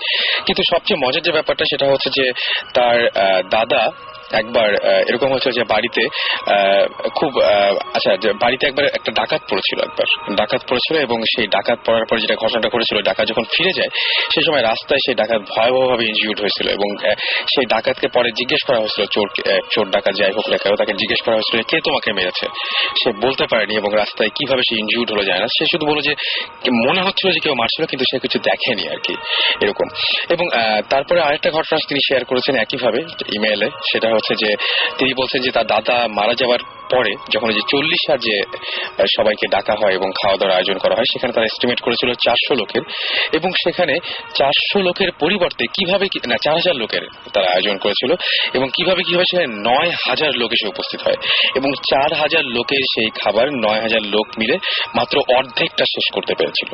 কিন্তু সবচেয়ে মজার যে ব্যাপারটা সেটা হচ্ছে যে তার দাদা একবার এরকম হচ্ছে যে বাড়িতে বাড়িতে একবার একটা ডাকাত পড়েছিল, এবং সেই ডাকাত পড়ার পর যেটা ঘটনাটা করেছিল, ডাকাত যখন ফিরে যায় সেই সময় রাস্তায় সেই ডাকাত ভয়াবহভাবে ইনজিউর্ড হয়েছিল, এবং সেই ডাকাতকে পরে জিজ্ঞেস করা হয়েছিল, চোর ডাকাত যাই হোক না কেন, তাকে জিজ্ঞেস করা হয়েছিল কে তোমাকে মেরেছে, সে বলতে পারেনি, এবং রাস্তায় কিভাবে সে ইনজিউর্ড হলো যায় না, সে শুধু বলল যে মনে হচ্ছিল যে কেউ মারছিল, কিন্তু সে কিছু দেখেনি আর কি, এরকম। এবং তারপরে আরেকটা ঘটনা তিনি শেয়ার করেছেন একইভাবে ইমেইলে, সেটা হচ্ছে যে তিনি বলছেন যে তার দাদা মারা যাওয়ার পরে যখন যে 40 যে সবাইকে ডাকা হয় এবং খাওয়া দাওয়ার আয়োজন করা হয়, সেখানে তারা এস্টিমেট করেছিল 400 লোকের, এবং সেখানে 400 লোকের পরিবর্তে কিভাবে 4000 লোকের তারা আয়োজন করেছিল, এবং কিভাবে সেখানে 9000 লোক এসে উপস্থিত হয়, এবং 4000 লোকের সেই খাবার 9000 লোক মিলে মাত্র অর্ধেকটা শেষ করতে পেরেছিল।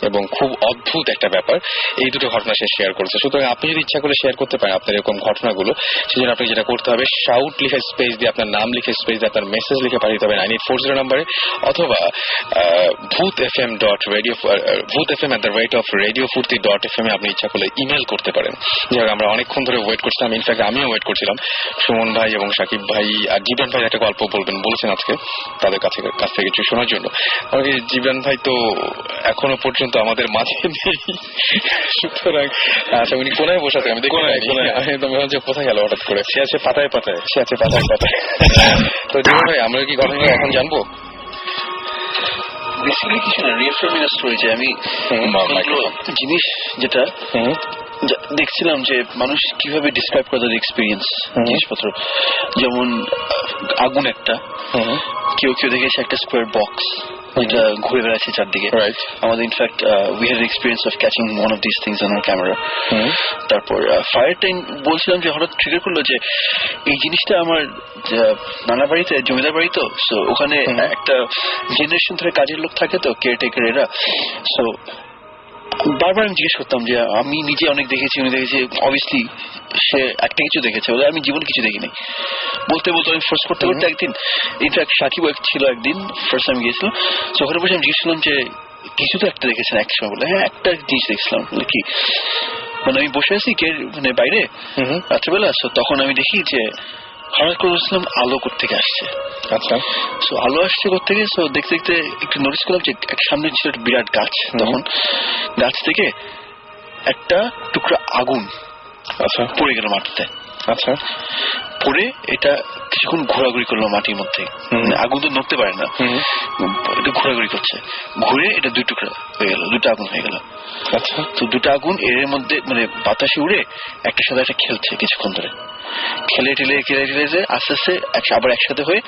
এবং খুব অদ্ভুত একটা ব্যাপার, এই দুটো ঘটনা সে শেয়ার করেছে। সুতরাং আপনি যদি ইচ্ছা করে শেয়ার করতে পারেন আপনার এরকম ঘটনাগুলো, সেজন্য আপনি যেটা করতে হবে, শাউট লিখে স্পেস দিয়ে আপনার নাম লিখে স্পেস দিয়ে আপনার মেসেজ লিখে পাঠিয়ে দিতে হবে 9840 নম্বরে, অথবা bhutfm@radiofurti.fm আপনি ইচ্ছা করলে ইমেল করতে পারেন। যাই আমরা অনেকক্ষণ ধরে ওয়েট করছিলাম, ইনফ্যাক্ট আমিও ওয়েট করছিলাম সুমন ভাই এবং সাকিব ভাই আর জীবন ভাই একটা গল্প বলেছেন আজকে তাদের কাছ থেকে কিছু শোনার জন্য। আমাকে জীবন ভাই তো এখনো পর্যন্ত আমাদের মাঝে নেই, সুতরাং আচ্ছা উনি কোনায় বসে আছে, আমি দেখি কোথায় গেল হঠাৎ করে। সে আছে পাতায় পাতায়। তো জীবন ভাই আমরা কি ঘটনা এখন জানবো? বেসিক্যালি কিছু না, রিএফার্মিং স্টোরি যে আমি জিনিস যেটা দেখছিলাম যে মানুষ কিভাবে ডিসক্রাইব করে তাদের এক্সপিরিয়েন্স জিনিসপত্র, যেমন আগুন একটা, কেউ দেখেছে একটা স্কোয়ার বক্স যেটা ঘুরে বেড়াচ্ছে চারদিকে। আমাদের in fact we had experience of catching one of this things on our camera. তারপর ফায়ার টাইম বলছিলাম যে হঠাৎ ট্রিগার করলো যে এই জিনিসটা আমার নানা বাড়িতে, জমিদার বাড়ি তো, সো ওখানে একটা জেনারেশন ধরে কাজের লোক থাকে তো, কেয়ারটেকার এরা। সো বারবার আমি জিজ্ঞেস করতাম যে আমি নিজে অনেক দেখেছি, উনি দেখেছি, অবভিয়াসলি সে একটা কিছু দেখেছে, আমি জীবনে কিছু দেখিনি। বলতে আমি ফোর্স করতে একদিন, ইনফ্যাক্ট সাকিব ছিল একদিন, ফার্স্ট টাইম গিয়েছিল, ওখানে বসে আমি জিজ্ঞেস করলাম যে কিছু তো একটা দেখেছেন এক সময়। বলে হ্যাঁ একটা জিনিস দেখছিলাম। কি মানে আমি বসে আছি মানে বাইরে রাত্রেবেলা, তখন আমি দেখি যে হঠাৎ করে বলছিলাম আলো কোত্থেকে আসছে। আচ্ছা, আলো আসছে কোত্থেকে, দেখতে একটু নোটিস করলাম যে সামনে ছিল একটা বিরাট গাছ, তখন গাছ থেকে একটা টুকরা আগুন পড়ে গেল মাটিতে। আচ্ছা, পড়ে এটা কিছুক্ষণ ঘোরাঘুরি করলো মাটির মধ্যে, আগুন তো নড়তে পারে না, এটা ঘোরাঘুরি করছে, ঘুরে এটা দুই টুকরা হয়ে গেল, দুটো আগুন হয়ে গেল। আচ্ছা, তো দুটো আগুন এর মধ্যে মানে বাতাসে উড়ে একটার সাথে একটা খেলছে কিছুক্ষণ ধরে, খেলে যে আস্তে আস্তে আবার একসাথে হয়ে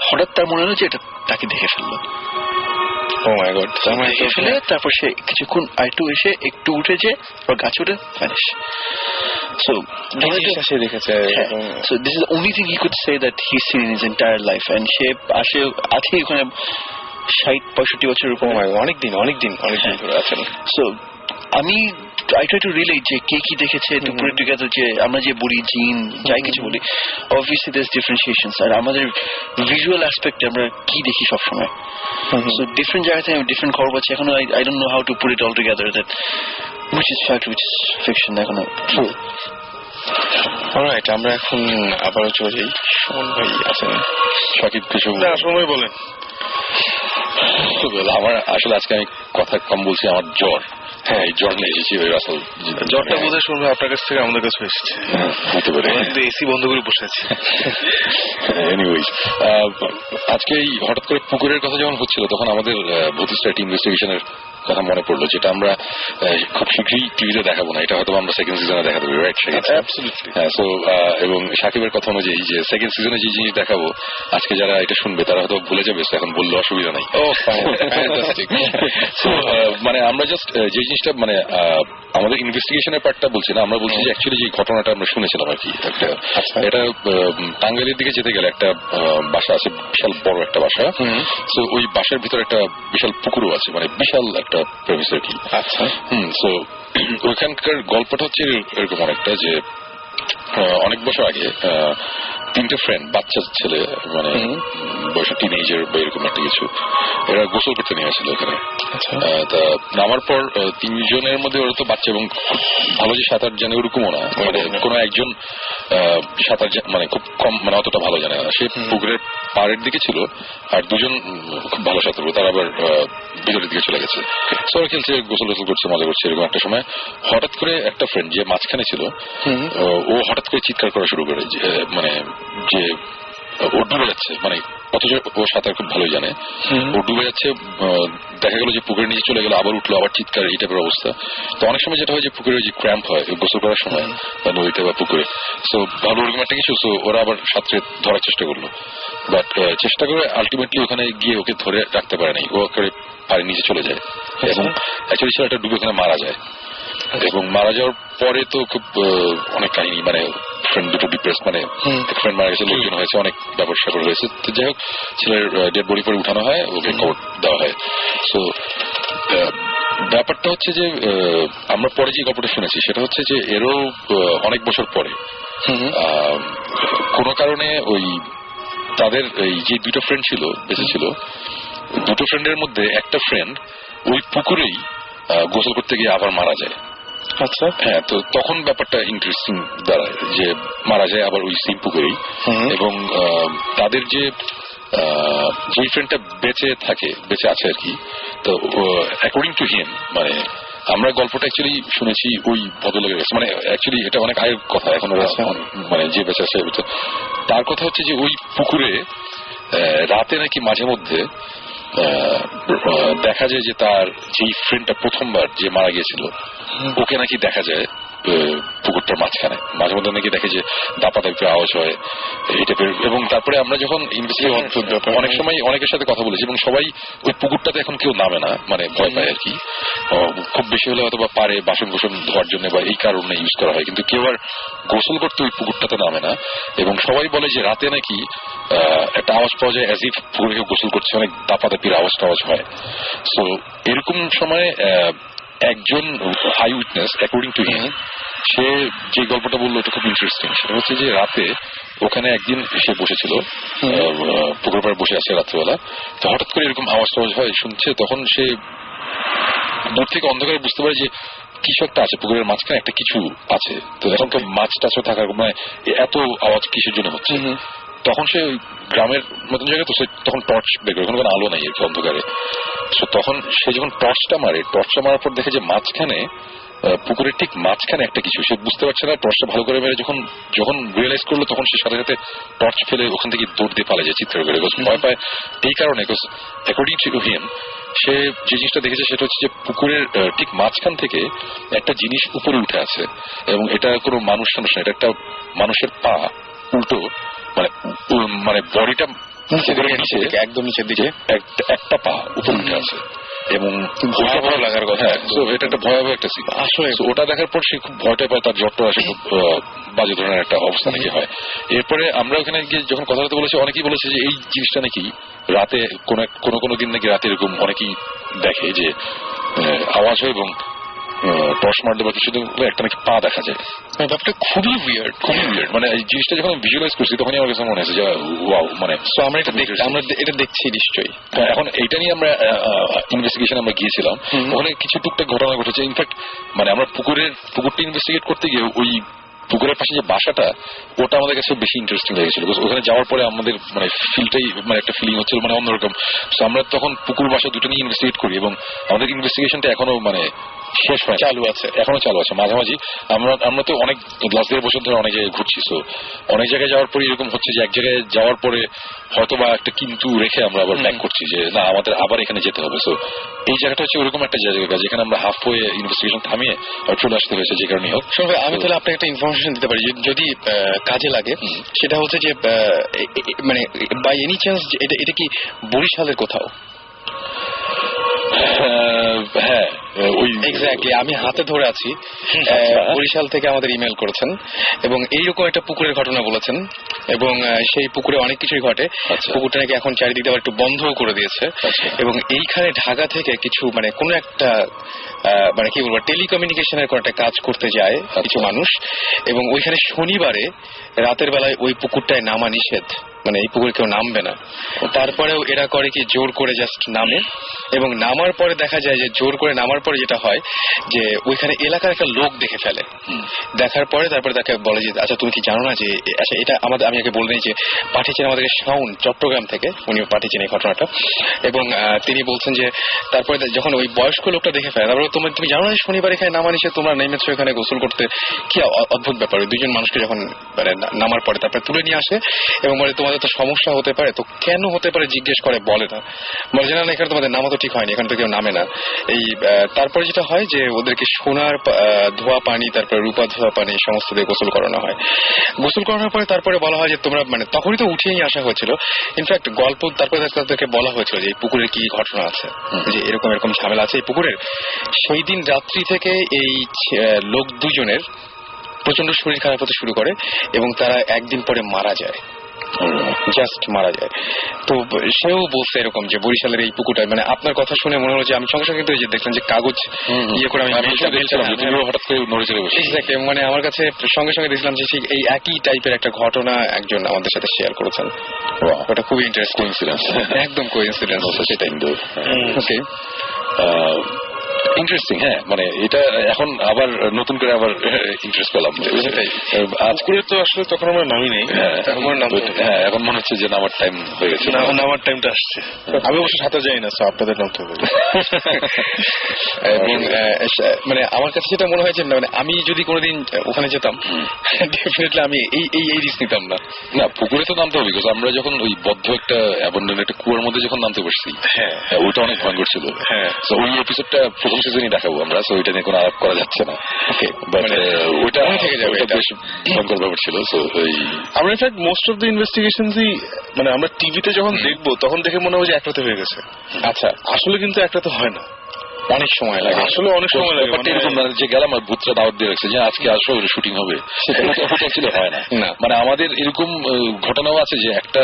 হঠাৎ তার মনে হলো যে এটা তাকে দেখে ফেললো। দেখে ফেলে তারপর সে কিছুক্ষণ আরেকটু এসে একটু উঠেছে, গাছ উঠে vanish. So this is the only thing he could say that he's seen in his entire life, and সে আছে ওখানে 60-65 বছরের উপর, অনেকদিন ধরে আছেন। So আমি I try to relate যে কে কি দেখেছে, to put it together, যে আমরা যে বলি জিন যাই কিছু বলি, obviously there's differentiations, আর আমাদের visual aspect আমরা কি দেখি সবসময়, so different জায়গাতে different খবর পাচ্ছি। এখনো I don't know how to put it all together, that which is fact, which is fiction, এখনো true. অলরাইট, আমরা এখন আবারও চলি। সুমন ভাই আছেন, সাকিব কিছু সময় বলেন। আমার আসলে আজকে আমি কথা কম বলছি, আমার জ্বর। হ্যাঁ, এই জ্বর নিয়ে এসেছি। আসল জ্বরটা বোধহয় শুনবে আপনার কাছ থেকে আমাদের কাছে এসেছে, হতে পারে। এসি বন্ধ করে বসে আছি। এনিওয়েজ, আজকে এই হঠাৎ করে পুকুরের কথা যখন হচ্ছিল, তখন আমাদের ভূতিস্টাইট ইনভেস্টিগেশনের কথা মনে পড়লো, যেটা আমরা খুব শীঘ্রই টিভিতে দেখাবো না, এটা হয়তো আমরা সেকেন্ড সিজনে দেখাতে পারি, রাইট? হ্যাঁ, সো এবং সাকিবের কথা অনুযায়ী যে সেকেন্ড সিজনে যে জিনিস দেখাবো, আজকে যারা এটা শুনবে তারা হয়তো ভুলে যাবে, এখন বললে অসুবিধা নাই। মানে আমরা জাস্ট যে জিনিসটা মানে আমাদের ইনভেস্টিগেশনের পার্টটা বলছি না, আমরা বলছি যে অ্যাকচুয়ালি যে ঘটনাটা আমরা শুনেছিলাম আর কি, একটা এটা টাঙ্গাইলের দিকে যেতে গেলে একটা বাসা আছে, বিশাল বড় একটা বাসা। সো ওই বাসার ভিতরে একটা বিশাল পুকুরও আছে, মানে বিশাল একটা প্রেমিস আর কি। আচ্ছা, সো ওইখানকার গল্পটা হচ্ছে এরকম অনেকটা, যে অনেক বছর আগে 3টে ফ্রেন্ড, বাচ্চা ছেলে, মানে বয়সে টিনেজার বা এরকম একটা কিছু, এরা গোসল করতে নিয়েছিল ওখানে। তা নামার পর 3 জনের মধ্যে ওরা তো বাচ্চা এবং ভালো যে সাঁতার জানে ওরকমও না, মানে কোনো একজন সাঁতার মানে খুব কম, মানে অতটা ভালো জানে না, সে পুকুরের পাড়ের দিকে ছিল, আর 2 জন খুব ভালো সাঁতার, তারা আবার ভিতরের দিকে চলে গেছে। ওরা খেলছে, গোসল করছে, মজা করছে। এরকম একটা সময় হঠাৎ করে একটা ফ্রেন্ড যে মাঝখানে ছিল, ও হঠাৎ করে চিৎকার করা শুরু করে, মানে যে ও ডুবে যাচ্ছে, মানে অথচ ও সাঁতার খুব ভালোই জানে, ও ডুবে যাচ্ছে, দেখা গেল যে পুকুরের নিচে চলে গেল, আবার উঠলো, আবার চিৎকার, এই টাইপের অবস্থা। তো অনেক সময় যেটা হয় যে পুকুরে যে ক্র্যাম্প হয় গোসল করার সময় বা নদীতে বা পুকুরে, সো ভালো ওরকম একটা কিছু, সো ওরা আবার সাঁতরে ধরার চেষ্টা করলো, বাট চেষ্টা করে আলটিমেটলি ওখানে গিয়ে ওকে ধরে রাখতে পারে নাই, ও করে পাড়ে নিচে চলে যায় এবং অ্যাকচুয়ালি ছেলেটা ডুবে ওখানে মারা যায়। এবং মারা যাওয়ার পরে তো খুব অনেক কাহিনী, মানে ফ্রেন্ড দুটো ডিপ্রেস, মানে ফ্রেন্ড মারা গেছে, লোকজন হয়েছে, অনেক ব্যাপার স্যাপার হয়েছে। তো যাই হোক, ছেলের ডেড বডি পরে উঠানো হয়, ওকে কবর দেওয়া হয়। সো ব্যাপারটা হচ্ছে যে আমরা পরে যে গল্পটা শুনেছি সেটা হচ্ছে যে এরও অনেক বছর পরে কোনো কারণে ওই তাদের এই যে দুটো ফ্রেন্ড ছিল, বেঁচে ছিল, দুটো ফ্রেন্ডের মধ্যে একটা ফ্রেন্ড ওই পুকুরেই গোসল করতে গিয়ে আবার মারা যায়। আচ্ছা, হ্যাঁ, তো তখন ব্যাপারটা ইন্টারেস্টিং দাঁড়ায় যে মারা যায় আবার ওই সেম পুকুরেই। এবং তাদের যে ফ্রেন্ডটা বেঁচে আছে আর কি, তো অ্যাকর্ডিং টু হিম, মানে আমরা গল্পটা অ্যাকচুয়ালি শুনেছি ওই ভদ্রলোকের কাছে, মানে অ্যাকচুয়ালি এটা অনেক আগের কথা, এখন মানে যে বেঁচে আছে তার কথা হচ্ছে যে ওই পুকুরে রাতে নাকি মাঝে মধ্যে দেখা যায় যে তার যেই ফ্রেন্ডটা প্রথমবার যে মারা গিয়েছিল ওকে নাকি দেখা যায় পুকুরটার মাঝখানে, মাঝে মধ্যে নাকি দেখে যে দাপাদাপি আওয়াজ হয় এই টাইপের। এবং তারপরে আমরা যখন অনেক সময় অনেকের সাথে কথা বলেছি এবং সবাই ওই পুকুরটাতে এখন কেউ নামে না, মানে ভয় পায় আর কি, খুব বেশি হলে হয়তো বা পারে বাসন গোসন ধোয়ার জন্য বা এই কারণে ইউজ করা হয়, কিন্তু কেউ আর গোসল করতে ওই পুকুরটাতে নামে না। এবং সবাই বলে যে রাতে নাকি একটা আওয়াজ পাওয়া যায়, অ্যাজ ইফ পুকুরে কেউ গোসল করছে, অনেক দাপাদাপির আওয়াজ হয়। সো এরকম সময় একজন eyewitness, according to him, সে যে গল্পটা বললো এটা খুব ইন্টারেস্টিং। সেটা হচ্ছে যে রাতে ওখানে একদিন সে বসেছিল, পুকুর পাড়ে বসে আছে রাত্রেবেলা, তো হঠাৎ করে এরকম আওয়াজ হয় শুনছে, তখন সে দূর থেকে অন্ধকারে বুঝতে পারে যে কিছু একটা আছে পুকুরের মাঝখানে, একটা কিছু আছে। তো এখন তো মাছ টাছও থাকার মানে এত আওয়াজ কিসের জন্য হচ্ছে। তখন সে গ্রামের মতন জায়গায়, তো সে তখন টর্চ বের করে, কোনো আলো নাই আর কি অন্ধকারে। তো তখন সে যখন টর্চটা মারার পর দেখে যে মাঝখানে, পুকুরের ঠিক মাঝখানে একটা কিছু, সে বুঝতে পারছে না, টর্চটা ভালো করে মেরে যখন রিয়েলাইজ করলো তখন সে সাথে সাথে টর্চ ফেলে ওখান থেকে দৌড় দিয়ে পালে যায় চিৎকার করে, ভয় পায় এই কারণে, অ্যাকর্ডিং টু হিম সে যে জিনিসটা দেখেছে সেটা হচ্ছে যে পুকুরের ঠিক মাঝখান থেকে একটা জিনিস উপরে উঠে আছে এবং এটা কোনো মানুষ না, এটা একটা মানুষের পা উল্টো, মানে বডিটা একদম নিচের দিকে একটা পা উপরে উঠে আছে এবং ভয়াবহ লাগার কথা। এটা একটা ভয়াবহ একটা সিন আসলে। ওটা দেখার পর সে খুব ভয়টা পায়, তার জ্বরটা আসে, খুব বাজে ধরনের একটা অবস্থা নাকি হয়। এরপরে আমরা ওখানে গিয়ে যখন কথা বলতে বলেছি, অনেকেই বলেছে যে এই জিনিসটা নাকি রাতে কোনো দিন নাকি রাতে এরকম অনেকেই দেখে যে আওয়াজ হয় এবং টর্চ মারলে বা কিছু একটা নাকি পা দেখা যায়। ব্যাপারটা খুবই উইয়ার্ড, মানে এই জিনিসটা যখন ভিজুয়ালাইজ করছি তখনই আমার কাছে মনে হয়েছে যে ওয়াও, মানে আমরা এটা দেখছি নিশ্চয়ই। এখন এইটা নিয়ে আমরা ইনভেস্টিগেশন আমরা গিয়েছিলাম, ওখানে কিছু টুকটাক ঘটনা ঘটেছে। ইনফ্যাক্ট মানে আমরা পুকুরটা ইনভেস্টিগেট করতে গিয়ে ওই পুকুরের পাশে যে বাসাটা, ওটা আমাদের কাছে বেশি ইন্টারেস্টিং লেগেছিল। ওখানে যাওয়ার পরে আমাদের মানে ফিলটাই, মানে একটা ফিলিং হচ্ছিল মানে অন্যরকম। আমরা তখন পুকুর বাসা দুটো নিয়ে ইনভেস্টিগেট করি এবং আমাদের ইনভেস্টিগেশনটা এখনো মানে শেষ হয়, এখনো চালু আছে মাঝামাঝি। আমরা তো অনেক লাস্ট 1.5 বছর ধরে অনেক জায়গায় ঘুরছি, তো অনেক জায়গায় যাওয়ার পরে এরকম হচ্ছে যে এক জায়গায় যাওয়ার পরে হয়তো বা একটা কিন্তু রেখে আমরা আবার ব্যাক করছি যে না, আমাদের আবার এখানে যেতে হবে। সো এই জায়গাটা হচ্ছে ওরকম একটা জায়গা যেখানে আমরা হাফ ওয়ে ইনভেস্টিগেশন থামিয়ে চলে আসতে হয়েছে, যে কারণে হোক। আমি তাহলে আপনাকে একটা ইনফরমেশন দিতে পারি যদি কাজে লাগে। সেটা হচ্ছে যে মানে বাই এনি চান্স এটা কি বরিশালের কোথাও? হ্যাঁ, ওই এক্স্যাক্টলি আমি হাতে ধরে আছি। বরিশাল থেকে আমাদের ইমেল করেছেন এবং এইরকম একটা পুকুরের ঘটনা বলেছেন এবং সেই পুকুরে অনেক কিছুই ঘটে। পুকুরটা নাকি এখন চারিদিকে আবার একটু বন্ধও করে দিয়েছে এবং এইখানে ঢাকা থেকে কিছু মানে কোনো একটা মানে কি বলবো টেলিকমিউনিকেশনের কোনো একটা কাজ করতে যায় কিছু মানুষ এবং ওইখানে শনিবারে রাতের বেলায় ওই পুকুরটায় নামা নিষেধ, মানে এই পুকুরে কেউ নামবে না। তারপরেও এরা করে কি জোর করে জাস্ট নামে এবং নামার পরে দেখা যায় যে জোর করে নামার পরে যেটা হয় যে ওইখানে এলাকার একটা লোক দেখে ফেলে। দেখার পরে তারপরে তাকে বলে যে আচ্ছা তুমি কি জানো না যে আচ্ছা এটা আমাদের, আমি আগে বললেই যে পাঠিয়েছেন আমাদেরকে শাওন চট্টগ্রাম থেকে, উনি পাঠিয়েছেন এই ঘটনাটা এবং তিনি বলছেন যে তারপরে যখন ওই বয়স্ক লোকটা দেখে ফেলে তারপরে তুমি জানো না শনিবার এখানে নামা নিষেধ, তোমরা নেমেছো এখানে গোসল করতে, কি অদ্ভুত ব্যাপার। দুইজন মানুষকে যখন মানে নামার পরে তারপরে তুলে নিয়ে আসে এবং বলে তোমাদের আমাদের তো সমস্যা হতে পারে, তো কেন হতে পারে জিজ্ঞেস করে, বলে না, বলে যে না এখানে তোমাদের নামা তো ঠিক হয়নি, এখানে তো কেউ নামে না। এই তারপরে যেটা হয় যে ওদেরকে সোনার ধোয়া পানি, তারপরে রূপা ধোয়া পানি সমস্ত দিয়ে গোসল করানো হয়। গোসল করানোর পরে তারপরে বলা হয় যে তোমরা মানে তখনই তো উঠেই আসা হয়েছিল, ইনফ্যাক্ট গল্প তারপরে তাদেরকে বলা হয়েছিল যে এই পুকুরের কি ঘটনা আছে, যে এরকম এরকম ঝামেলা আছে এই পুকুরের। সেই দিন রাত্রি থেকে এই লোক দুজনের প্রচন্ড শরীর খারাপ হতে শুরু করে এবং তারা একদিন পরে মারা যায়, জাস্ট মারা যায়। তো সেও বলছে এরকম যে বরিশালের এই পুকুরটা, মানে আপনার কথা শুনে মনে হলো যে আমি সঙ্গে সঙ্গে কিন্তু দেখলাম যে কাগজ ইয়ে করে আমি হঠাৎ করে নড়ে চড়ে বসে, মানে আমার কাছে সঙ্গে সঙ্গে দেখলাম যে এই একই টাইপের একটা ঘটনা একজন আমাদের সাথে শেয়ার করেছেন। ওটা খুবই ইন্টারেস্টিং ইনসিডেন্স, একদম কোইন্সিডেন্স সেটাই। ওকে, ইন্টারেস্টিং। হ্যাঁ, মানে এটা এখন আবার নতুন করে আবার ইন্টারেস্ট পেলাম। আজকে তো আসলে তখন আমরা নামি নেই, হ্যাঁ এখন মনে হচ্ছে যে নামার টাইম হয়ে গেছে, নামার টাইমটা আসছে। আমি অবশ্য সাঁতার যাই না, আপনাদের নামতে হবে। এবং মানে আমার কাছে যেটা মনে হয় যে মানে আমি যদি কোনোদিন ওখানে যেতাম ডেফিনেটলি আমি এই রিস্ক নিতাম না। না, পুকুরে তো নামতে হবে, বিকজ আমরা যখন ওই বদ্ধ একটা অ্যাবান্ডন একটা কুয়ার মধ্যে যখন নামতে বসছি, হ্যাঁ ওইটা অনেক ভয়ঙ্কর ছিল। হ্যাঁ, ওই এপিসোডটা প্রথম সিজনই দেখাবো আমরা, সো ওইটা নিয়ে কোনো আলাপ করা যাচ্ছে না। বাট ওইটা থেকে যাবে, এটা বেশ ভয়ঙ্কর ব্যাপার ছিল। সো আমরা ইনফ্যাক্ট মোস্ট অফ দ্য ইনভেস্টিগেশনসই মানে আমরা টিভিতে যখন দেখবো তখন দেখে মনে হয় যে একটাতে হয়ে গেছে। আচ্ছা, আসলে কিন্তু একটাতে হয় না, অনেক সময় লাগে, আসলে অনেক সময় লাগে। এরকম যে গেলাম আর ভূতরা দাওয়াত দিয়ে রাখছে যে আজকে আসো শুটিং হবে, সেটা অ্যাকচুয়ালি হয় না। মানে আমাদের এরকম ঘটনাও আছে যে একটা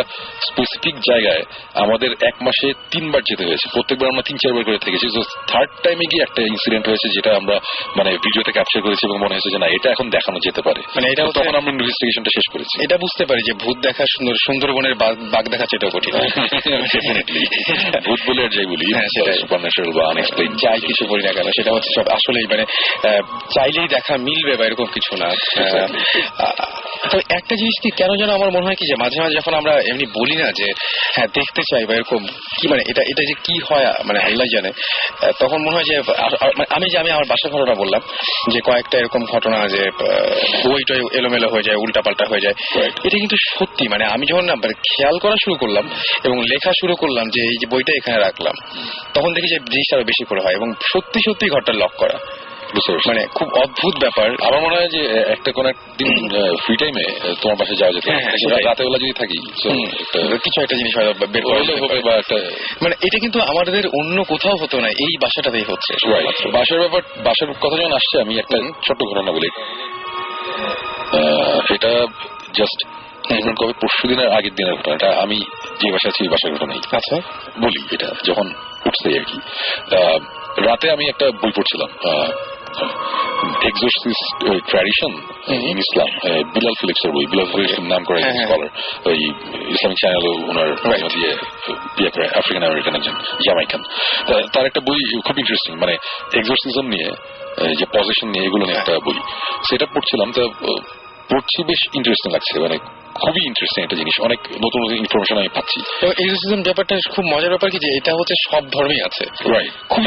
স্পেসিফিক জায়গায় আমাদের 1 মাসে 3 বার যেতে হয়েছে, প্রত্যেকবার আমরা 3-4 বার করে থেকেছি। তো থার্ড টাইমে গিয়ে একটা ইনসিডেন্ট হয়েছে যেটা আমরা মানে ভিডিওতে ক্যাপচার করেছি এবং মনে হয়েছে যে না এটা এখন দেখানো যেতে পারে, মানে এটা তখন আমরা ইনভেস্টিগেশনটা শেষ করেছি। এটা বুঝতে পারি যে ভূত দেখা সুন্দরবনের বাঘ দেখা সেটাও কঠিন। ডেফিনেটলি ভূত বলে আর যাই বলি, সুপারন্যাচারাল বা আনএক্সপ্লেইন যাই কিছু বলি না কেন, সেটা হচ্ছে সব আসলেই মানে চাইলেই দেখা মিলবে বা এরকম কিছু না। তো একটা জিনিস কি কেন যেন আমার মনে হয় কি যে মাঝে মাঝে যখন আমরা এমনি বলি না যে হ্যাঁ দেখতে চাই বা এরকম কি মানে এটা যে কি হয় মানে আল্লাহ জানে, তখন মনে হয় যে আমি আমার বাসার ঘটনা বললাম যে কয়েকটা এরকম ঘটনা যে বইটা এলোমেলো হয়ে যায়, উল্টাপাল্টা হয়ে যায়, এটা কিন্তু সত্যি। মানে আমি যখন না খেয়াল করা শুরু করলাম এবং লেখা শুরু করলাম যে এই যে বইটা এখানে রাখলাম, তখন দেখি যে জিনিসটা আরো বেশি করে হয় এবং সত্যি সত্যি ঘরটা লক করা, মানে খুব অদ্ভুত ব্যাপার। আমার মনে হয় যে একটা কোন একদিন ফ্রি টাইমে তোমার বাসায় যাওয়া যেত, রাতে বেলা যদি থাকি কিছু একটা জিনিস হয়তো বের করলে হবে বা একটা, মানে এটা কিন্তু আমাদের অন্য কোথাও হতো না, এই বাসাটাতেই হচ্ছে। বাসার কথা যখন আসছে আমি একটা ছোট্ট ঘটনা বলি। এটা জাস্ট কবে পরশু দিনের আগের দিনের ঘটনা, এটা আমি যে বাসায় আছি এই বাসার ঘটনাই। আচ্ছা বলি, এটা যখন উঠছে আর কি, রাতে আমি একটা বই পড়ছিলাম, এক্সোরসিস্ট ট্র্যাডিশন ইন ইসলাম, বিলাল ফিলিপসের বই। বিলাল ফিলিপস নাম করে স্কলার, ওই ইসলামিক চ্যানেল ওনার দিয়ে বিয়ে করে, আফ্রিকান আমেরিকান একজন জামাইকান। তার একটা বই খুব ইন্টারেস্টিং, মানে এক্সোরসিজম নিয়ে, যে পজিশন নিয়ে, এগুলো নিয়ে একটা বই। সেটা পড়ছিলাম, তো পড়ছি বেশ ইন্টারেস্টিং লাগছে, মানে খুবই ইন্টারেস্টিং একটা জিনিস, অনেক নতুন নতুন ইনফরমেশন আমি পাচ্ছি। এবং এক্সোরসিজম ব্যাপারটা খুব মজার ব্যাপার কি যে এটা হচ্ছে সব ধর্মেই আছে, রাইট? খুব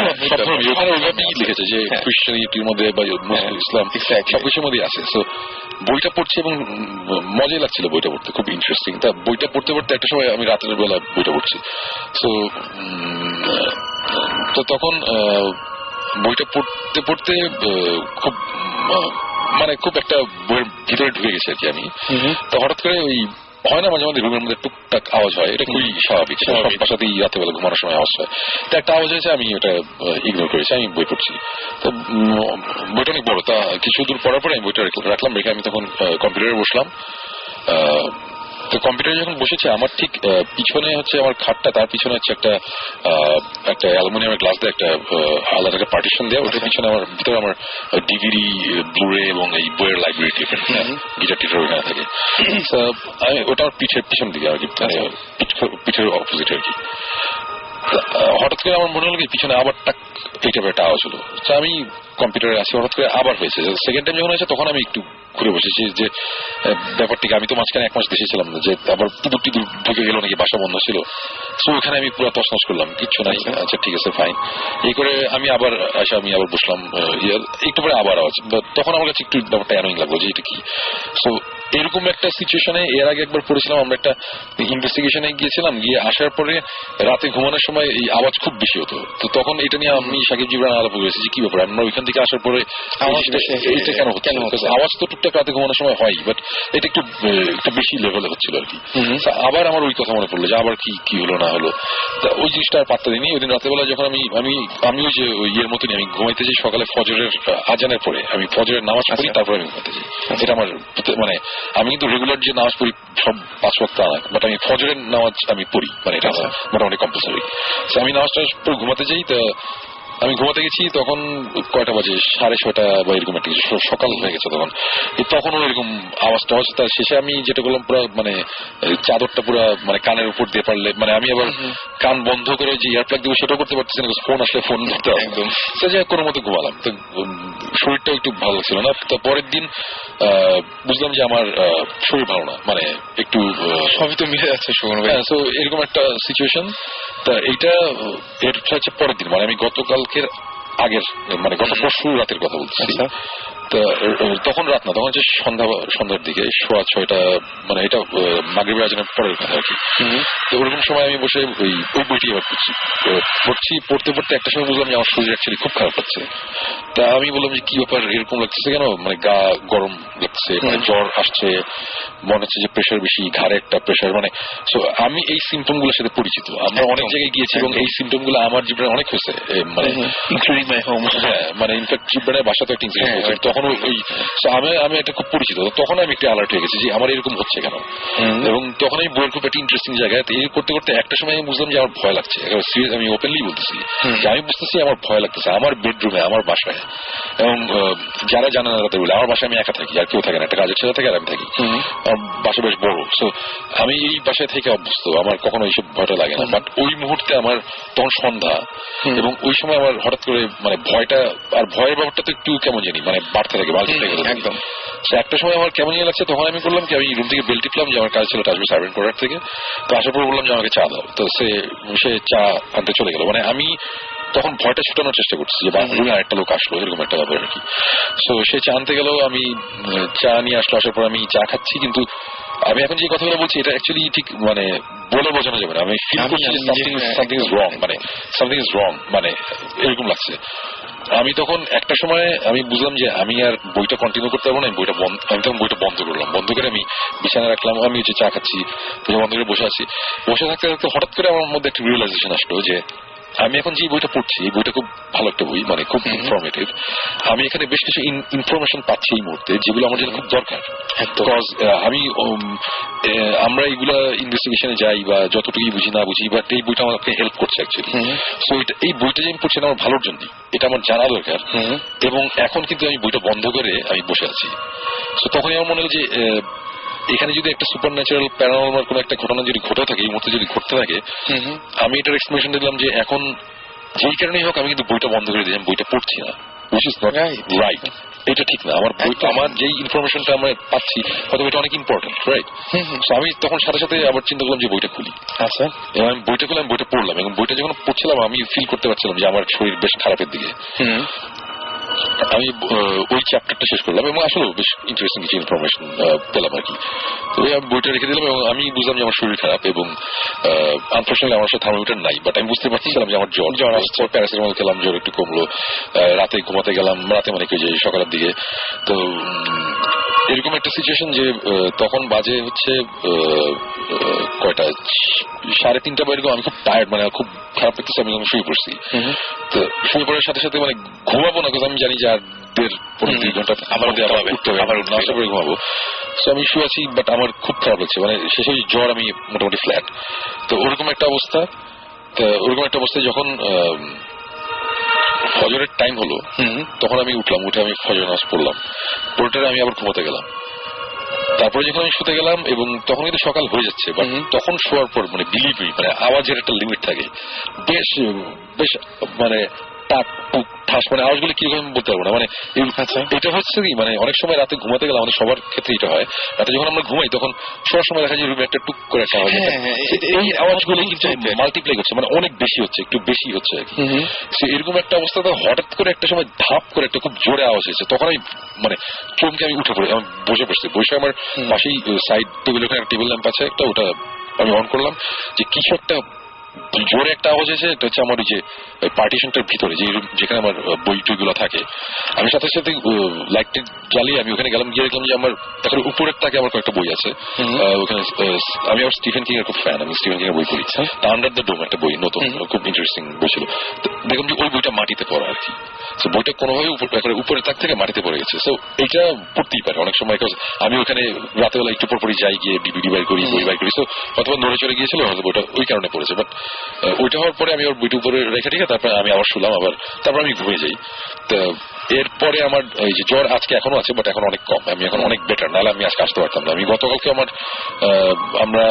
ওখানে ওইভাবেই লিখেছে যে ক্রিশ্চিয়ানিটির মধ্যে বা ইসলাম সবকিছুর মধ্যেই আছে। সো বইটা পড়ছি এবং মজাই লাগছিল বইটা পড়তে, খুব ইন্টারেস্টিং। তা বইটা পড়তে পড়তে একটা সময় আমি রাতের বেলা বইটা পড়ছি, তো তখন বইটা পড়তে পড়তে খুব মানে খুব একটা বইয়ের ভিতরে ঢুকে গেছে আর কি আমি। তো হঠাৎ করে ওই হয় না মাঝে মাঝে রুমের মধ্যে টুকটাক আওয়াজ হয়, এটা খুবই স্বাভাবিক, সব বাসাতেই রাতে বেলা ঘুমানোর সময় আওয়াজ হয়। তো একটা আওয়াজ হয়েছে, আমি ওটা ইগনোর করেছি, আমি বই পড়ছি। তো বইটা অনেক বড়, তা কিছু দূর পড়ার পরে আমি বইটা রাখলাম, রেখে আমি তখন কম্পিউটারে বসলাম। তো কম্পিউটারে যখন বসেছি, আমার ঠিক পিছনে হচ্ছে আমার খাটটা, তার পিছনে হচ্ছে একটা অ্যালুমিনিয়ামের গ্লাস দিয়ে একটা আলাদা একটা পার্টিশন দেওয়া, ওটার পিছনে আমার ভিতরে আমার ডিভিডি, ব্লুরে এবং এই বইয়ের লাইব্রেরি গিটার টিটার ওখানে থাকে। ওটা আমার পিছন দিকে আর কি, পিঠের অপোজিট আর কি। হঠাৎ করে আমার মনে হলো কি পিছনে আবার টাক এই টাইপের একটা আওয়াজ হলো। আমি কম্পিউটারে আছি, হঠাৎ করে আবার হয়েছে। সেকেন্ড টাইম যখন হয়েছে তখন আমি একটু ঘুরে বসেছি যে ব্যাপারটিকে, আমি তো মাঝখানে 1 মাস দেশে ছিলাম না, যে আবার টিদুর ঢুকে গেল নাকি, বাসা বন্ধ ছিল। সো ওখানে আমি পুরো তছনছ করলাম, কিচ্ছু নাই, আচ্ছা ঠিক আছে ফাইন। এই করে আমি আবার বসলাম, একটু পরে আবার আওয়াজ। তখন আমার কাছে একটু ব্যাপারটা অ্যানোয়িং লাগলো যে এটা কি। সো এরকম একটা সিচুয়েশনে এর আগে একবার পড়েছিলাম, আমরা একটা ইনভেস্টিগেশনে গিয়েছিলাম, গিয়ে আসার পরে রাতে ঘুমানোর সময় এই আওয়াজ খুব বেশি হতো। তো তখন এটা নিয়ে আমি সাকিব জিবরান আলাপ করেছি যে কি ব্যাপার, আমরা ওইখান থেকে আসার পরে এটা কেন হচ্ছে, আওয়াজ তো টুকটাক রাতে ঘুমানোর সময় হয়, বাট এটা একটু বেশি লেভেলে হচ্ছিল আর কি। আবার আমার ওই কথা মনে পড়লো যে আবার কি হলো না হলো, ওই জিনিসটা আর পাত্তা দিইনি। ওই দিন রাতেবেলা যখন আমি ওই যে ইয়ের মতনই আমি ঘুমাইতে যাই, সকালে ফজরের আজানের পরে আমি ফজরের নামাজ পড়ি, তারপরে আমি ঘুমাইতে যাই। এটা আমার মানে আমি কিন্তু রেগুলার যে নামাজ পড়ি সব 5 ওয়াক্ত না, বাট আমি ফজরের নামাজ আমি পড়ি, মানে এটা মোটামুটি কম্পালসারি। আমি নামাজটা পড়ে ঘুমাতে যাই। তো আমি ঘুমাতে গেছি তখন কয়টা বাজে, 6:30 বা এরকম একটা সকাল হয়ে গেছে তখন। তখনও এরকম আওয়াজ টাওয়াজ। তার শেষে আমি যেটা করলাম, পুরো মানে চাদরটা পুরো মানে কানের উপর দিয়ে পারলে, মানে আমি আবার কান বন্ধ করে যে ইয়ারপ্লাগ দিব সেটাও করতে পারতেছি না, ফোন আসলে ফোন ধরতে হবে একদম। সে যে কোনো মতো ঘুমালাম। তো শরীরটাও একটু ভালো লাগছিল না। তো পরের দিন বুঝলাম যে আমার শরীর ভালো না, মানে একটু সবই তো মিলে যাচ্ছে সুমন ভাই। তো এরকম একটা সিচুয়েশন। তা এইটা এর হচ্ছে পরের দিন, মানে আমি গতকালকের আগের, মানে গত পরশু রাতের কথা বলছি। তখন রাত না, তখন হচ্ছে সন্ধ্যার দিকে 6:30, মানে এটা মাগরিবের আজানের পরের কথা আর কি। তো ওরকম সময় আমি বসে ওই বইটি এবার পড়তে একটা সময় বুঝলাম যে আমার শরীর অ্যাকচুয়ালি খুব খারাপ লাগছে। তা আমি বললাম যে কি ব্যাপার, এরকম লাগছে কেন, মানে গা গরম লাগছে, মানে জ্বর আসছে, মনে হচ্ছে যে প্রেশার বেশি, ঘাড়ে একটা প্রেশার, মানে আমি এই সিমটম গুলোর সাথে পরিচিত। আমরা অনেক জায়গায় গিয়েছি এবং এই সিমটম গুলো আমার জীবনে অনেক হয়েছে, মানে ইনক্লুডিং মাই হোম। হ্যাঁ, মানে ইনফ্যাক্ট জীবনের বাসাতে একটা ইনসিডেন্ট হয়েছে, তখন ওই আমি এটা খুব পরিচিত। তখন আমি একটু অ্যালার্ট হয়ে গেছি যে আমার এরকম হচ্ছে কেন। এবং তখন আমি বইয়ের খুব একটা ইন্টারেস্টিং জায়গায় এই করতে করতে একটা সময় আমি বুঝলাম যে আমার ভয় লাগছে। আমি ওপেনলি বলতেছি যে আমি বুঝতেছি আমার ভয় লাগতেছে আমার বেডরুমে, আমার বাসায়। এবং যারা জানে না তাদের বলে, আমার বাসায় আমি একা থাকি, আর কেউ থাকে না, একটা কাজের ছেলে থাকে আর আমি থাকি। আমার বাসা বেশ বড়, সো আমি এই বাসায় থেকে অভ্যস্ত, আমার কখনো এইসব ভয়টা লাগে না। বাট ওই মুহূর্তে আমার তখন সন্ধ্যা, এবং ওই সময় আমার হঠাৎ করে মানে ভয়টা, আর ভয়ের ব্যাপারটা তো একটু কেমন জানি মানে বাড়তে থাকে, বাড়তে থাকে একদম। একটা সময় আমার কেমন ইয়ে লাগছে, তখন আমি করলাম কি, আমি রুম থেকে বেল টিপলাম যে আমার কাজ ছিল আসবে সার্ভেন্ট কোয়ার্টার থেকে। তো আসার পর বললাম যে আমাকে চা দাও। তো সে চা আনতে চলে গেল। মানে আমি তখন ভয়টা ছুটানোর চেষ্টা করছি যে রুমে আরেকটা লোক আসলো, এরকম একটা ব্যাপার আর কি। সো সে চা আনতে গেল, আমি চা নিয়ে আসলো, আসার পর আমি চা খাচ্ছি। কিন্তু আমি এখন যে কথাগুলো বলছি এটা অ্যাকচুয়ালি ঠিক মানে বলে বোঝানো যাবে না। আমি ফিল করছি সামথিং ইজ রং, মানে এরকম লাগছে। আমি তখন একটা সময় আমি বুঝলাম যে আমি আর বইটা কন্টিনিউ করতে পারবো না, আমি তখন বইটা বন্ধ করলাম। বন্ধ করে আমি বিছানা রাখলাম, আমি হচ্ছে চা খাচ্ছি, বন্ধ করে বসে আছি। বসে থাকতে থাকতে হঠাৎ করে আমার মধ্যে একটা রিয়েলাইজেশন আসলো যে আমি এখন যে বইটা পড়ছি, এই বইটা খুব ভালো একটা বই, মানে খুব ইনফরমেটিভ। আমি এখানে বেশ কিছু ইনফরমেশন পাচ্ছি এই মুহূর্তে, যেগুলো আমার জন্য খুব দরকার। আমরা এইগুলা ইনভেস্টিগেশনে যাই বা যতটুকু বুঝি না বুঝি, বাট এই বইটা আমাকে হেল্প করছে অ্যাকচুয়ালি। সো এই বইটা যে আমি পড়ছি আমার ভালোর জন্য, এটা আমার জানা দরকার। এবং এখন কিন্তু আমি বইটা বন্ধ করে আমি বসে আছি। সো তখনই আমার মনে হলো যে এখানে যদি একটা সুপার ন্যাচারাল প্যারানর্মাল কোন একটা ঘটনা যদি ঘটে থাকে, এই মুহূর্তে যদি ঘটতে থাকে, আমি এটার এক্সপ্লেনেশন দিলাম যে এখন যেই কারণেই হোক আমি কিন্তু বইটা বন্ধ করে দিই, আমি বইটা পড়ছি না, which is not right. এটা ঠিক না। আমার বইটা, আমার যেই ইনফরমেশনটা আমরা পাচ্ছি হয়তো এটা অনেক ইম্পর্টেন্ট, রাইট? সো আমি তখন সাথে সাথে আবার চিন্তা করলাম যে বইটা খুলি। আচ্ছা, এবং আমি বইটা খুলে বইটা পড়লাম, এবং বইটা যখন পড়ছিলাম আমি ফিল করতে পারছিলাম যে আমার শরীর বেশ খারাপের দিকে। আমি ওই চ্যাপ্টারটা শেষ করলাম এবং আসলে বেশ ইন্টারেস্টিং কিছু ইনফরমেশন পেলাম আর কি। তো আমি বইটা রেখে দিলাম এবং আমি বুঝলাম যে আমার শরীর খারাপ, এবং আনফরচুনেটলি আমার সাথে থার্মোমিটার নাই, বাট আমি বুঝতে পারছিলাম যে আমার জ্বর আসছে। প্যারাসিটামল খেলাম, জ্বর একটু কমলো। রাতে ঘুমাতে গেলাম, রাতে মানে কি যে সকালের দিকে। তো এরকম একটা সিচুয়েশন যে তখন বাজে হচ্ছে কয়টা, 3:30 বা এরকম। আমি খুব টায়ার্ড, মানে খুব খারাপ লাগতেছে, আমি শুয়ে পড়ছি। তো শুয়ে পড়ার সাথে সাথে মানে ঘুমাবো না, কারণ আমি জানি যে আর 1.5-2 ঘন্টা আবার উঠতে হবে, আবার নাস্তা করে ঘুমাবো। সো আমি শুয়ে আছি, বাট আমার খুব খারাপ লাগছে, মানে শেষে জ্বর, আমি মোটামুটি ফ্ল্যাট। তো ওরকম একটা অবস্থা। তো ওরকম একটা অবস্থায় যখন ফজরের টাইম হলো, তখন আমি উঠলাম, উঠে আমি ফজর নামাজ পড়লাম, পড়ে আমি আবার ঘুমাতে গেলাম। তারপরে যখন আমি শুতে গেলাম, এবং তখন কিন্তু সকাল হয়ে যাচ্ছে, বাট তখন শোয়ার পর মানে বিলিভ মি, মানে আওয়াজের একটা লিমিট থাকে, বেশ বেশ মানে টাক টুক ঠাস মানে আওয়াজগুলো কিরকম বলতে পারবো না মানে এটা হচ্ছে কি মানে অনেক সময় রাতে ঘুমাতে গেলে আমাদের সবার ক্ষেত্রে এটা হয় রাতে যখন আমরা ঘুমাই তখন সবার সময় দেখা যায় রুমে একটা টুক করে একটা আওয়াজ এই আওয়াজগুলো কিন্তু মাল্টিপ্লাই করছে মানে অনেক বেশি হচ্ছে একটু বেশি হচ্ছে আর কি এরকম একটা অবস্থাতে হঠাৎ করে একটা সময় ধাপ করে একটা খুব জোরে আওয়াজ হয়েছে তখন আমি মানে চমকে আমি উঠে পড়ি আমি বসে পড়ছি বসে আমার পাশেই সাইড টেবিল ওখানে টেবিল ল্যাম্প আছে একটা ওটা আমি অন করলাম যে কিছু একটা জোরে একটা আওয়াজ এসে এটা হচ্ছে আমার ওই যে পার্টিশনটার ভিতরে যেখানে আমার বই টইগুলো থাকে আমি সাথে সাথে লাইটটা জ্বালিয়ে আমি ওখানে গেলাম গিয়ে দেখলাম যে আমার এখন উপরের তাকে আমার কয়েকটা বই আছে ওখানে আমি আবার স্টিফেন কিং এর খুব ফ্যান আমি স্টিফেন কিং এর বই পড়ি আন্ডার দ্য ডোম একটা বই নতুন খুব ইন্টারেস্টিং বই ছিল দেখলাম যে ওই বইটা মাটিতে পড়া আর কি বইটা কোনোভাবে উপরের তাক থেকে মাটিতে পড়ে গেছে সো এইটা পড়তেই পারে অনেক সময় আমি ওখানে রাতেবেলা একটু পরপরই যাই গিয়ে ডিভিডি বাই করি বই বাই করি সো অথবা নড়ে চড়ে গিয়েছিল হয়তো বইটা ওই কারণে পড়েছে বাট ওইটা হওয়ার পরে আমি ওর বইটা উপরে রেখে ঠিক আছে তারপরে আমি আবার শুনলাম আবার তারপর আমি ঘুমিয়ে যাই তো এরপরে আমার এই যে জ্বর আজকে এখনো আছে বাট এখন অনেক কম আমি এখন অনেক বেটার নাহলে আমি আজকে আসতে পারতাম না আমি গতকালকে আমরা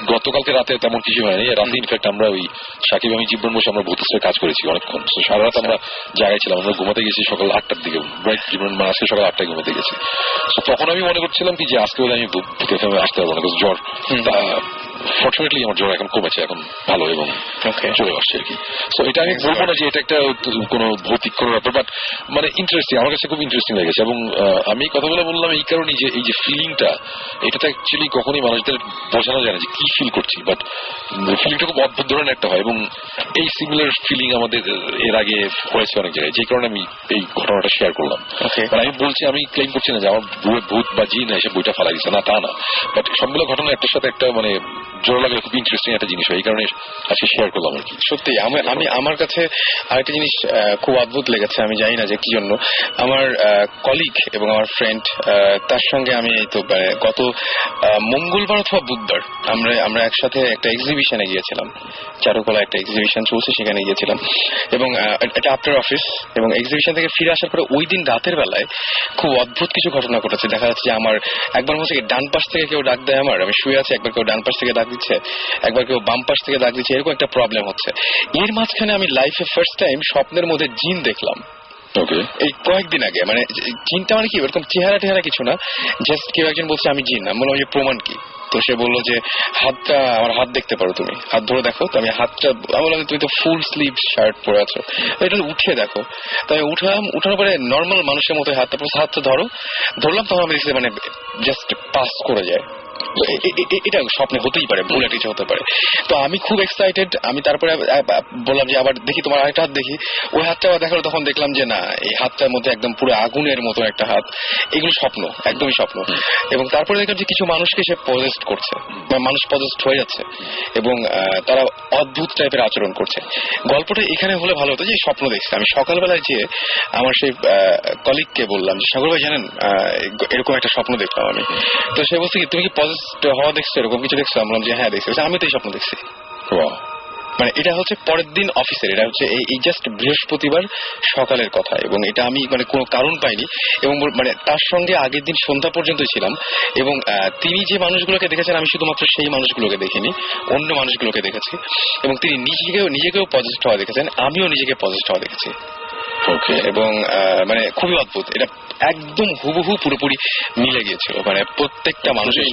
গতকালকে রাতে তেমন কিছু হয়নি রাতে ইনফ্যাক্ট আমরা ওই সাকিব আমি জীবন বসে আমরা ভূতের কাজ করেছি অনেকক্ষণ সারা রাত আমরা জায়গায় ছিলাম আমরা ঘুমাতে গেছি সকাল 8টার দিকে জীবন আজকে সকাল 8টায় ঘুমাতে গেছি তখন আমি মনে করছিলাম কি যে আজকে বলে আমি ভূতের আসতে পারবো না জ্বর ফর্চুনেটলি আমার জ্বর এখন কমেছে এখন ভালো এবং চলে আসছে আর কি সো এটা আমি বলবো না যে এটা একটা কোনো ভৌতিক কোনো ব্যাপার বাট মানে ইন্টারেস্টিং আমার কাছে খুব ইন্টারেস্টিং লেগেছে এবং আমি কথাগুলো বললাম এই কারণেই যে এই যে ফিলিংটা এটাতে অ্যাকচুয়ালি কখনই মানুষদের বোঝানো যায় না যে কি ফিল করছি বাট ফিলিংটা খুব অদ্ভুত ধরনের একটা হয় এবং এই সিমিলার ফিলিং আমাদের এর আগে হয়েছে অনেক জায়গায় যে কারণে আমি এই ঘটনাটা শেয়ার করলাম আমি বলছি আমি ক্লেম করছি না যে আমার ভূত বা জিন এসে বইটা ফেলা গেছে না তা না বাট সবগুলো ঘটনা একটার সাথে একটা মানে জোর লাগলে খুব ইন্টারেস্টিং একটা জিনিস হয় এই কারণে আজকে শেয়ার করলাম আর কি সত্যি আমি আমার কাছে আরেকটা জিনিস খুব অদ্ভুত লেগেছে আমি জানি না যে কি জন্য আমার কলিগ এবং আমার ফ্রেন্ড তার সঙ্গে আমি এই তো গত মঙ্গলবার অথবা বুধবার আমরা একসাথে একটা এক্সিবিশনে গিয়েছিলাম চারুকলা একটা এক্সিবিশন চলছে সেখানে গিয়েছিলাম এবং এটা আফটার অফিস এবং এক্সিবিশন থেকে ফিরে আসার পরে ওই দিন রাতের বেলায় খুব অদ্ভুত কিছু ঘটনা ঘটেছে দেখা যাচ্ছে যে আমার একবার হচ্ছে ডান পাশ থেকে কেউ ডাক দেয় আমি শুয়ে আছি একবার কেউ ডান পাশ থেকে ডাক দিচ্ছে একবার কেউ বাম পাশ থেকে ডাক দিচ্ছে এরকম একটা প্রবলেম হচ্ছে এর মাঝখানে আমি লাইফে ফার্স্ট টাইম স্বপ্নের মধ্যে জিন দেখলাম এই কয়েকদিন আগে মানে জিনটা মানে কি এরকম চেহারা কিছু না জাস্ট কেউ একজন বলছে আমি জিন আমি বললাম যে প্রমাণ কি তো সে বললো যে হাতটা আমার হাত দেখতে পারো তুমি হাত ধরে দেখো তো আমি হাতটা আমি বললাম তুমি তো ফুল স্লিভ শার্ট পরে আছো এটা উঠে দেখো তো আমি উঠানোর পরে নর্মাল মানুষের মতো হাতটা ধরলাম তখন আমি দেখছি মানে জাস্ট পাস করে যায় এটা স্বপ্নে হতেই পারে ভুল কিছু হতে পারে তো আমি খুব এক্সাইটেড আমি তারপরে বললাম যে আবার দেখি তোমার আরেকটা হাত দেখি ওই হাতটা আবার দেখালো তখন দেখলাম যে না এই হাতটার মধ্যে একদম পুরো আগুনের মতো একটা হাত এগুলো স্বপ্ন একদমই স্বপ্ন এবং তারপরে দেখলাম যে কিছু মানুষকে সে পজেস্ট করছে মানুষ পজেস্ট হয়ে যাচ্ছে এবং তারা অদ্ভুত টাইপের আচরণ করছে গল্পটা এখানে হলে ভালো হতো যে স্বপ্ন দেখছি আমি সকালবেলায় যেয়ে আমার সেই কলিগকে বললাম যে সাগর ভাই জানেন এরকম একটা স্বপ্ন দেখলাম আমি তো সে বলছে কি তুমি কি পজেস্ট হওয়া দেখছো এরকম কিছু দেখছো আমি বললাম যে হ্যাঁ দেখছি আমি তো এই স্বপ্ন দেখছি মানে এটা হচ্ছে পরের দিন অফিসের এটা হচ্ছে এই জাস্ট বৃহস্পতিবার সকালের কথা এবং এটা আমি মানে কোনো কারণ পাইনি এবং মানে তার সঙ্গে আগের দিন সন্ধ্যা পর্যন্ত ছিলাম এবং তিনি যে মানুষগুলোকে দেখেছেন আমি শুধুমাত্র সেই মানুষগুলোকে দেখিনি অন্য মানুষগুলোকে দেখেছি এবং তিনি নিজেকেও পজেস্ট হওয়া দেখেছেন আমিও নিজেকে পজেস্ট হওয়া দেখেছি এবং মানে খুবই অদ্ভুত এটা একদম হুবহু পুরোপুরি মিলে গিয়েছিল মানে প্রত্যেকটা মানুষের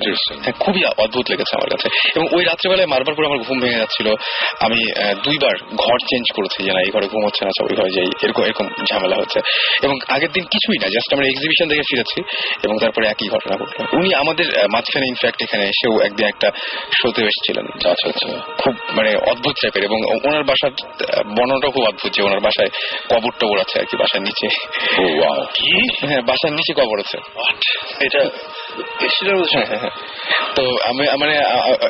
খুবই অদ্ভুত লেগেছে আমার কাছে এবং ওই রাত্রেবেলায় মারবার পরে আমার ঘুম ভেঙে যাচ্ছিল আমি 2বার ঘর চেঞ্জ করেছি যে না এই ঘরে ঘুম হচ্ছে না ওই ঘরে যাই এরকম ঝামেলা হচ্ছে এবং আগের দিন কিছুই না জাস্ট আমরা এক্সিবিশন থেকে ফিরেছি এবং তারপরে একই ঘটনা ঘটলো উনি আমাদের মাঝখানে ইনফ্যাক্ট এখানে এসেও একদিন একটা শোতে এসেছিলেন আচ্ছা খুব মানে অদ্ভুত টাইপের এবং ওনার বাসার বর্ণনাটাও খুব অদ্ভুত যে ওনার বাসায় কবর টবর আছে আর কি বাসার নিচে হ্যাঁ বাসার নিচে কবর আছে এটা তো আমি মানে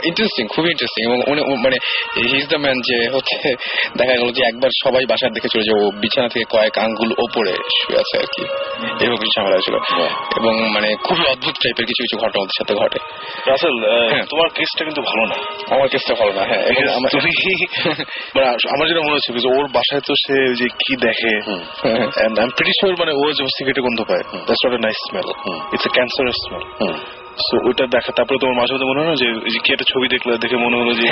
ইন্টারেস্টিং খুবই ইন্টারেস্টিং এবং মানে হি ইজ দ্য ম্যান যে হচ্ছে দেখা গেল যে একবার সবাই বাসার দেখে চলে যে ও বিছানা থেকে কয়েক আঙ্গুল ওপরে শুয়ে আছে আর কি এরকম কিছু ঝামেলা হয়েছিল এবং মানে খুবই অদ্ভুত টাইপের কিছু কিছু ঘটনা ওদের সাথে ঘটে রাসেল তোমার কেসটা কিন্তু ভালো না আমার কেসটা ভালো না হ্যাঁ আমার যেটা মনে হচ্ছে ওর বাসায় তো সে যে কি দেখে and I'm pretty sure মানে ও যে সিগারেটে গন্ধ পায় that's not a nice smell it's a cancerous smell So, ওইটা দেখা তারপরে তোমার মাঝে মধ্যে মনে হলো যে এই যে কি একটা ছবি দেখলে দেখে মনে হলো যে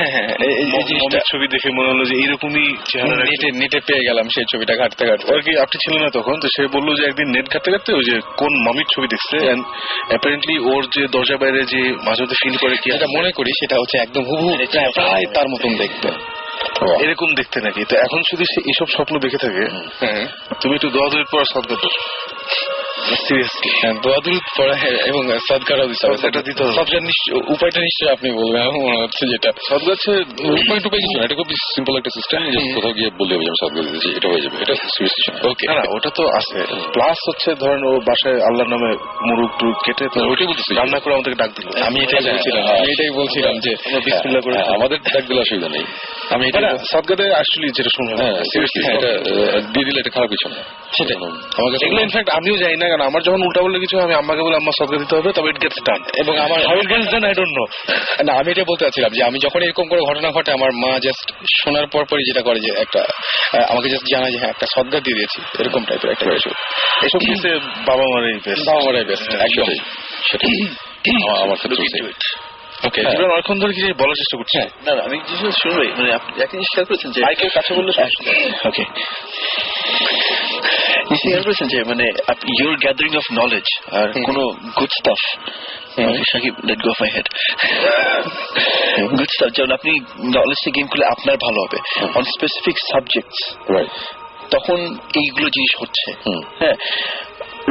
মমির ছবি দেখে মনে হলো যে এইরকমই চেহারা নেটে পেয়ে গেলাম সেই ছবিটা ঘাটতে ঘাটতে আর কি আপনি ছিলেন না তখন, তো সে বললো যে একদিন নেট ঘাটতে ঘাটতে ওই যে কোন মমির ছবি দেখছে এন্ড অ্যাপারেন্টলি ওর যে দরজা বাইরে যে মাঝে মধ্যে ফিল করে কি যেটা মনে করি সেটা হচ্ছে একদম হুবহু প্রায় তার মতন দেখতে এরকম দেখতে নাকি। তো এখন শুধু সে এইসব স্বপ্ন দেখে থাকে, তুমি একটু দোয়া দোয়ার পর সদকা দাও সিরিয়াসলি, দোয়া দুরুদ পড়া এবং সদকাটাও দিতে হবে, সেটা দিতে হবে। সদকার উপায়টা নিশ্চয়ই আপনি বলবেন, আমার মনে হচ্ছে যেটা সদকা হচ্ছে উপায় টুপায় কিছু না, এটা খুব সিম্পল একটা সিস্টেম, কোথাও গিয়ে বললে হবে যে আমি সদকা দিতেছি, এটা হয়ে যাবে, এটা সিরিয়াসলি ওকে। না ওটা তো আছে, প্লাস হচ্ছে ধরেন ও বাসায় আল্লাহর নামে মুরগ টুরগ কেটে ওইটাই বলতেছি, রান্না করে আমাদেরকে ডাক দিল। আমি এটাই বলছিলাম যে আমরা বিসমিল্লাহ করে আমাদের ডাক দিলে অসুবিধা নেই, আমি এটা সদকাতে আসলে যেটা শুনলাম সিরিয়াসলি এটা দিয়ে দিলে এটা খারাপ কিছু না, সেটাই আমার কাছে এগুলো ইনফ্যাক্ট আমিও জানি না, কারণ আমার যখন উল্টা বললে কিছু আমি আম্মাকে বলে আম্মা সদকা দিতে হবে, তবে ইট গেটস ডান। এবং আমার how it gets done I don't know. না আমি এটা বলতে চাচ্ছিলাম যে আমি যখন এরকম করে ঘটনা ঘটে আমার মা জাস্ট শোনার পরই যেটা করে যে একটা আমাকে জাস্ট জানায় যে হ্যাঁ একটা সদকা দিয়ে দিয়েছি, এরকম টাইপের একটা কিছু। এসব কিছু বাবা মারাই বেস্ট, বাবা মারাই বেস্ট একদম। সেটাই আমার ক্ষেত্রে ওকে, অনেকক্ষণ ধরে কিছু বলার চেষ্টা করছি। না আমি কিছু শুনবে, মানে আপনি একটা জিনিস খেয়াল করেছেন যে মাইকের কাছে বললে ওকে খেয়াল করেছেন যে মানে ইউর গ্যাদারিং অফ নলেজ আর কোনো good stuff, Sakib let go of my head, good stuff যেমন আপনি নলেজটা গেম করলে আপনার ভালো হবে অন স্পেসিফিক সাবজেক্টস, রাইট, তখন এইগুলো জিনিস হচ্ছে। হ্যাঁ,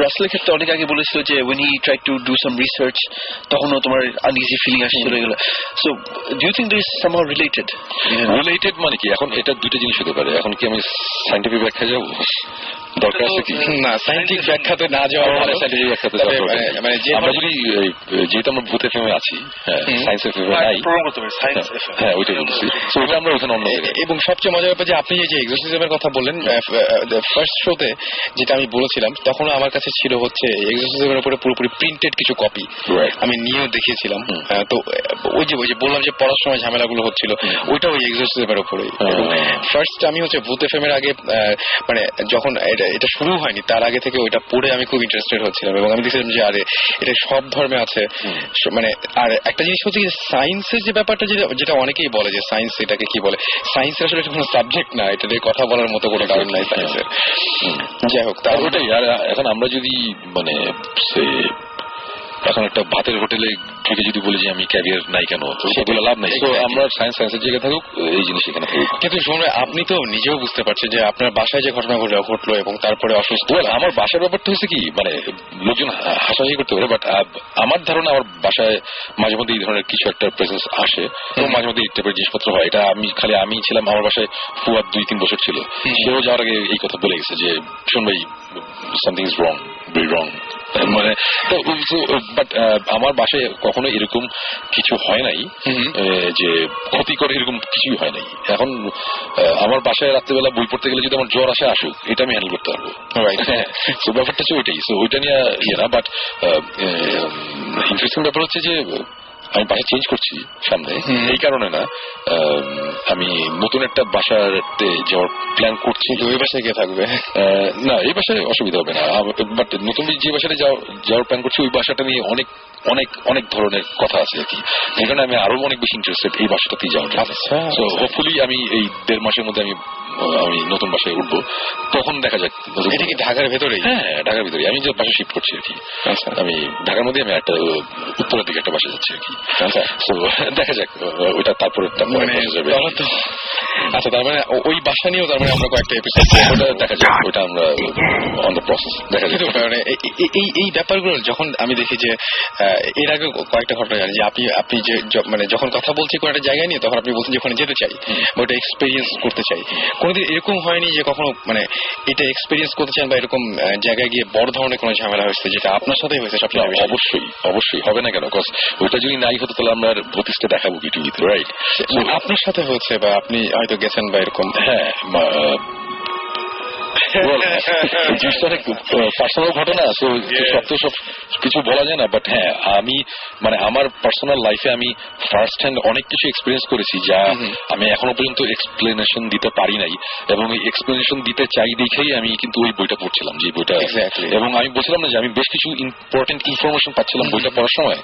রাসেলের ক্ষেত্রে অনেক আগে বলেছিল যে when he tried to do some research তখনও তোমার আনইজি ফিলিং আসছিল এগুলো। So do you think this somehow related? Related মানে কি, এখন এটা দুটো জিনিস হতে পারে, এখন কি আমি সায়েন্টিফিক ব্যাখ্যা যাব, দরকার আছে কি? না সায়েন্টিফিক ব্যাখ্যাতে না যাওয়া ভালো, সায়েন্টিফিক ব্যাখ্যাতে মানে আমরা যদি যেহেতু আমরা ভূত এফএমে আছি, সায়েন্স এফএমে নাই, প্রোগ্রাম করতে পারি সায়েন্স এফএম, হ্যাঁ ওইটাই বলছি, সো ওটা আমরা ওখানে অন্য এবং সবচেয়ে মজার ব্যাপার যে আপনি যে এক্সোসিজমের কথা বললেন ফার্স্ট শোতে, যেটা আমি বলেছিলাম তখনও আমার কাছে ছিল হচ্ছে এক্সোসিজমের উপরে পুরোপুরি প্রিন্টেড কিছু কপি, আমি নিয়েও দেখিয়েছিলাম। তো ওই যে বললাম যে পড়ার সময় ঝামেলাগুলো হচ্ছিল, ওইটা ওই এক্সোসিজমের উপরে। ফার্স্ট আমি হচ্ছে ভূত এফএমের আগে মানে যখন এটা শুরু হয়নি তার আগে থেকে ওইটা পড়ে আমি খুব ইন্টারেস্টেড হচ্ছিলাম, এবং আমি দেখছিলাম যে আরে এটা সব ধর্মে আছে। মানে আর একটা জিনিস হচ্ছে যে সায়েন্সের যে ব্যাপারটা যেটা অনেকেই বলে যে সায়েন্স এটাকে কি বলে, সায়েন্সের আসলে কোনো সাবজেক্ট না, এটা নিয়ে কথা বলার মতো কোনো কারণ নাই সায়েন্সের। যাই হোক, তার ওটাই। আর এখন আমরা যদি মানে এখন একটা ভাতের হোটেলে থেকে যদি বলি যে আমি ক্যাভিয়ার নাই কেন, সেগুলো লাভ নাই। তো আমরা সায়েন্সের জায়গায় থাকুক, এই জিনিস এখানে থাকুক। কিন্তু শুনুন, আপনি তো নিজেও বুঝতে পারছেন যে আপনার বাসায় যে ঘটনা ঘটলো এবং তারপরে অসুস্থ, আমার বাসার ব্যাপারটা হচ্ছে কি, মানে লোকজন হাসাহাসি করতে পারে, বাট আমার ধারণা আমার বাসায় মাঝে মধ্যে এই ধরনের কিছু একটা প্রেজেন্স আসে এবং মাঝে মধ্যে এই টাইপের জিনিসপত্র হয়। এটা আমি ছিলাম, আমার বাসায় ফুয়াদ 2-3 বছর ছিল, সেও যাওয়ার আগে এই কথা বলে গেছে যে শোন ভাই something is wrong, very wrong. মানে বাট আমার বাসায় কখনো এরকম কিছু হয় নাই যে ক্ষতি করে, এরকম কিছুই হয় নাই। এখন আমার বাসায় রাত্রেবেলা বই পড়তে গেলে যদি আমার জ্বর আসুক, এটা আমি হ্যান্ডেল করতে পারবো। তো ব্যাপারটা হচ্ছে ওইটাই, তো ওইটা নিয়ে ইয়ে না। বাট ইন্টারেস্টিং ব্যাপার হচ্ছে যে আমি বাসা চেঞ্জ করছি সামনে, এই কারণে না, আমি নতুন একটা বাসাতে যাওয়ার প্ল্যান করছি। ওই বাসায় কে থাকবে? না, এই বাসায় অসুবিধা হবে না, বাট নতুন যে বাসাটা যাওয়ার প্ল্যান করছি ওই বাসাটা নিয়ে অনেক অনেক অনেক ধরনের কথা আছে আর কি, যেখানে আমি আরো অনেক বেশি ইন্টারেস্টেড এই বাসাটাতেই যাওয়ার জন্য। সো হোপফুলি আমি এই 1.5 মাসের মধ্যে আমি নতুন বাসায় উঠবো, তখন দেখা যাক। এটা কি ঢাকার ভেতরেই? হ্যাঁ, ঢাকার ভেতরে আমি যে বাসা শিফট করছি আর কি। আমি ঢাকার মধ্যে আমি একটা উত্তরের দিকে একটা বাসা যাচ্ছি আর কি। তো দেখা যাক ওইটা তারপরে যাবে। আচ্ছা, তার মানে ওই বাসা নিয়েও তার মানে আমরা কয়েকটা এপিসোড ওটা দেখা যাক, ওইটা আমরা অন দ্য প্রসেস দেখা যাক। এই ব্যাপারগুলো যখন আমি দেখি যে এর আগে কয়েকটা ঘটনা জানি যে আপনি যে মানে যখন কথা বলছি কোনো একটা জায়গায় নিয়ে, তখন আপনি বলছেন যে ওখানে যেতে চাই বা ওটা এক্সপিরিয়েন্স করতে চাই। কোনোদিন এরকম হয়নি যে কখনো মানে এটা এক্সপিরিয়েন্স করতে চান বা এরকম জায়গায় গিয়ে বড় ধরনের কোনো ঝামেলা হয়েছে যেটা আপনার সাথেই হয়েছে? অবশ্যই হবে না কেন, বিকজ ওইটা যদি নাই হতো তাহলে আমরা ভূতিসটা দেখাবো কি টিভিতে, রাইট? আপনার সাথে হয়েছে বা আপনি হয়তো গেছেন বা এরকম? হ্যাঁ, জিনিসটা অনেক পার্সোনাল ঘটনা, তো সব তো সব কিছু বলা যায় না। বাট হ্যাঁ, আমি মানে আমার পার্সোনাল লাইফে আমি ফার্স্ট হ্যান্ড অনেক কিছু এক্সপিরিয়েন্স করেছি যা আমি এখনো পর্যন্ত এক্সপ্লেনেশন দিতে পারি নাই, এবং এই এক্সপ্লেনেশন দিতে চাই দেখেই আমি কিন্তু ওই বইটা পড়ছিলাম, যে বইটা, এবং আমি বলছিলাম না যে আমি বেশ কিছু ইম্পর্টেন্ট ইনফরমেশন পাচ্ছিলাম বইটা পড়ার সময়।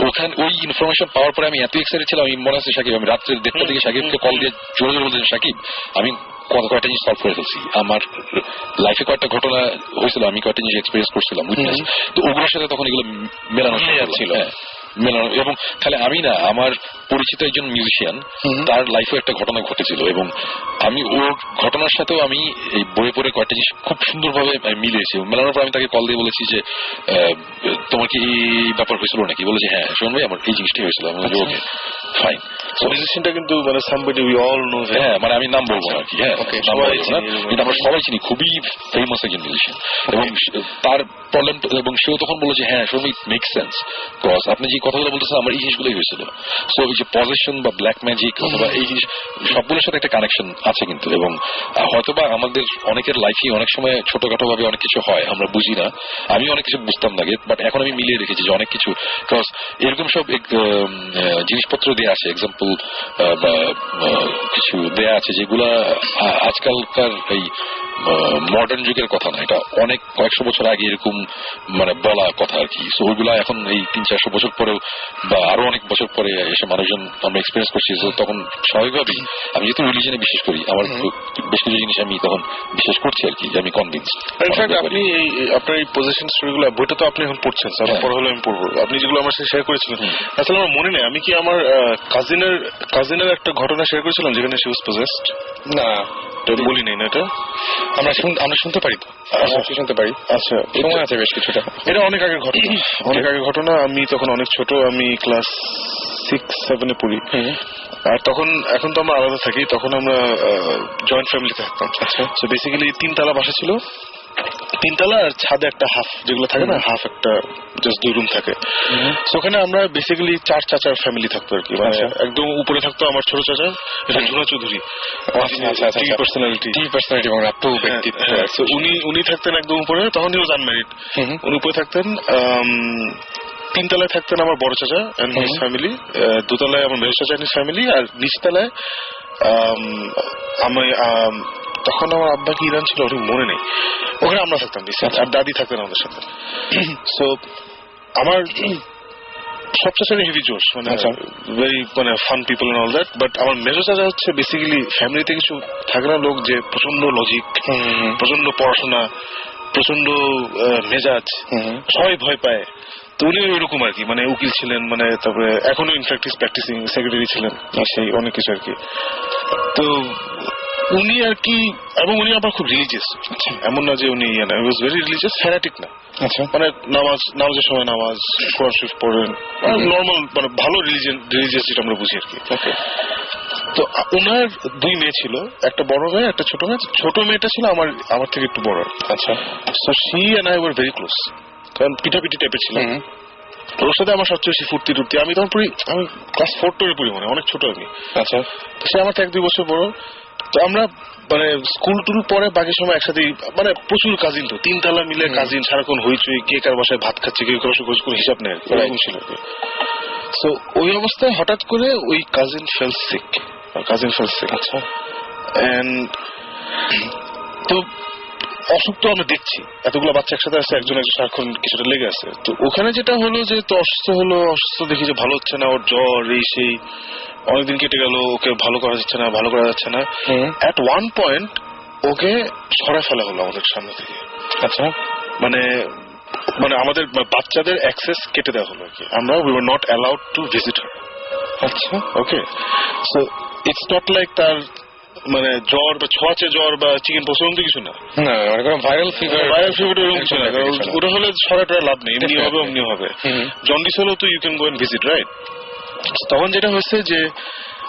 ওখানে ওই ইনফরমেশন পাওয়ার পরে আমি এত এক্সাইটেড ছিলাম, আমি মনে আছে সাকিব, আমি রাত্রে 1:30 থেকে সাকিবকে কল দিয়ে জোরে জোরে বলতেছি, সাকিব আমি কয়েকটা জিনিস সলভ করে ফেলছি, আমার লাইফে কয়েকটা ঘটনা হয়েছিল, আমি কয়েকটা জিনিস এক্সপিরিয়েন্স করছিলাম, উইটনেস, তো ওগুলোর সাথে তখন এগুলো মেলানো ছিল। মেলানো, এবং খালি আমি না, আমার পরিচিত একজন মিউজিশিয়ান, তার লাইফে একটা ঘটনা ঘটেছিল, এবং আমি ওর ঘটনার সাথেও আমি এই বইয়ে পড়ে কয়েকটা জিনিস খুব সুন্দরভাবে মিলিয়েছি। মেলানোর পর আমি তাকে কল দিয়ে বলেছি যে তোমার কি এই ব্যাপার হয়েছিল নাকি? বলেছে হ্যাঁ শোন ভাই, আমার এই জিনিসটাই হয়েছিল। আমি বলছি ওকে ফাইন। মিউজিশিয়ানটা কিন্তু মানে সামবডি উই অল নো, হ্যাঁ মানে আমি নাম বলবো আর কি, হ্যাঁ কিন্তু আমরা সবাই চিনি, খুবই ফেমাস একজন মিউজিশিয়ান, এবং তার প্রবলেম, এবং সেও তখন বললো যে হ্যাঁ শোন, ইট মেক সেন্স, বিকজ আপনি যে কথাগুলো বলতেছেন আমার এই জিনিসগুলোই হয়েছিল। সো এই যে পজেশন বা ব্ল্যাক ম্যাজিক অথবা এই জিনিস সবগুলোর সাথে একটা কানেকশন আছে কিন্তু, এবং হয়তোবা আমাদের অনেকের লাইফে অনেক সময় ছোটখাটো ভাবে অনেক কিছু হয়, আমরা বুঝি না, আমি অনেক কিছু বুঝতাম না, বাট এখন আমি মিলিয়ে রেখেছি যে অনেক কিছু, বিকজ এরকম সব জিনিসপত্র দেয়া আছে, এক্সাম্পল বা কিছু দেয়া আছে যেগুলা আজকালকার এই মডার্ন যুগের কথা না, এটা অনেক কয়েকশো বছর আগে এরকম মানে বলা কথা আর কি। সো ওইগুলা এখন এই 300-400 বছর পরেও বা আরো অনেক বছর পরে এসে মানুষজন আমরা এক্সপিরিয়েন্স করছি, তখন স্বাভাবিকভাবেই আমি যেহেতু রিলিজনে বিশ্বাস করি, আমার বেশ কিছু জিনিস আমি তখন বিশ্বাস করছি আর কি, যে আমি কনভিন্সড। আপনি এই আপনার এই পজিশন স্টোরিগুলো, বইটা তো আপনি এখন পড়ছেন, পরে হলে আমি পড়বো, আপনি যেগুলো আমার সাথে শেয়ার করেছিলেন, আসলে আমার মনে নেই আমি কি আমার কাজিনের একটা ঘটনা শেয়ার করেছিলাম যেখানে সি ওয়াজ পজেসড। না বলি নেই না, এটা আমরা শুনতে পারি তো, শুনতে পারি। আচ্ছা, সময় আছে বেশ কিছুটা। এটা অনেক আগের ঘটনা, অনেক আগের ঘটনা। আমি তখন অনেক ছোট, আমি ক্লাস 6-7 পড়ি, আর তখন এখন তো আমরা আলাদা থাকি, তখন আমরা জয়েন্ট ফ্যামিলিতে থাকতাম। আচ্ছা, বেসিক্যালি 3 তলা বাসা ছিল, 3 তলা, আর ছাদে একটা হাফ, যেগুলো থাকে না হাফ, একটা জাস্ট 2 রুম থাকে। ওখানে আমরা বেসিক্যালি 4 চাচার ফ্যামিলি থাকতো আর কি, মানে একদম উপরে থাকতো আমার ছোট চাচা, এটা ঝুনা চৌধুরী, পার্সোনালিটি এবং ব্যক্তিত্ব। উনি থাকতেন একদম উপরে, তখন হি ওয়াজ আনম্যারিড, উনি উপরে থাকতেন। 3 তলায় থাকতেন আমার বড় চাচা এন্ড হিজ ফ্যামিলি, 2 তলায় আমার মেজো চাচা এন্ড হিজ ফ্যামিলি, আর নিচতলায় আমি তখন আমার আব্বা কি ইরান ছিল ঠিক মনে নেই, ওখানে আমরা থাকতাম, আর দাদি থাকতেন আমাদের সাথে। সো আমার সব চাচারই হেভি জোশ, মানে ভেরি মানে fun people and all that, but আমার মেজো চাচা হচ্ছে বেসিক্যালি ফ্যামিলিতে কিছু থাকে না লোক যে প্রচন্ড লজিক, প্রচন্ড পড়াশোনা, প্রচন্ড মেজাজ, সবাই ভয় পায়, তো উনি ওইরকম আর কি, মানে উকিল ছিলেন, মানে তারপরে এখনো ইনফ্যাক্ট প্র্যাকটিসিং সেক্রেটারি ছিলেন, সেই অনেক কিছু আর কি। তো উনি আর কি, এবং উনি আবার খুব রিলিজিয়াস, এমন না যে উনি ওয়াজ ভেরি রিলিজিয়াস, ফ্যানাটিক না, মানে নামাজের সময় নামাজ, কোরআন শরীফ পড়েন, নর্মাল মানে ভালো রিলিজিয়াস যেটা আমরা বুঝি আর কি। তো ওনার 2 মেয়ে ছিল, একটা বড় মেয়ে, একটা ছোট মেয়ে। ছোট মেয়েটা ছিল আমার থেকে একটু বড়। আচ্ছা, so she and I were very close, কারণ পিঠাপিঠি টাইপের ছিল। ওর সাথে আমার সবচেয়ে বেশি ফুর্তি টুর্তি, আমি তখন আমি ক্লাস 4 পড়ি, মানে অনেক ছোট আমি। আচ্ছা, সে আমার থেকে 2 বছর বড়। তো আমরা মানে স্কুল টুল পরে বাকি সময় একসাথে, মানে প্রচুর কাজিন, তো 3 তলা মিলে কাজিন, সারাক্ষণ হইচই, কে কার বাসায় ভাত খাচ্ছে, কে কার খোঁজ করে হিসাব নেয়, এরকম ছিল। সো ওই অবস্থায় হঠাৎ করে ওই কাজিন ফেল সিক। আচ্ছা, এন্ড তো অসুখ তো আমরা দেখছি, এতগুলো বাচ্চা একসাথে আছে, একজন সারাক্ষণ কিছুটা লেগে আছে। তো ওখানে যেটা হলো যে তো অসুস্থ দেখি যে ভালো হচ্ছে না, ওর জ্বর এই সেই, অনেকদিন কেটে গেল, ওকে ভালো করা যাচ্ছে না। এট ওয়ান পয়েন্ট ওকে সরাই ফেলা হলো আমাদের সামনে থেকে। আচ্ছা, মানে আমাদের বাচ্চাদের অ্যাক্সেস কেটে দেওয়া হলো আর কি, আমরা we were not allowed to visit হার। আচ্ছা, ওকে, সো ইটস নট লাইক তার মানে জ্বর বা ছোঁয়াচে জ্বর বা চিকেন পক্স এরকম কিছু না, ভাইরাল ফিভার এরকম কিছু না, কারণ ওটা হলে ছড়াটা লাভ নেই, এমনি হবে অমনি হবে। জন্ডিস হলেও তো you can go and visit, right? তখন যেটা হয়েছে যে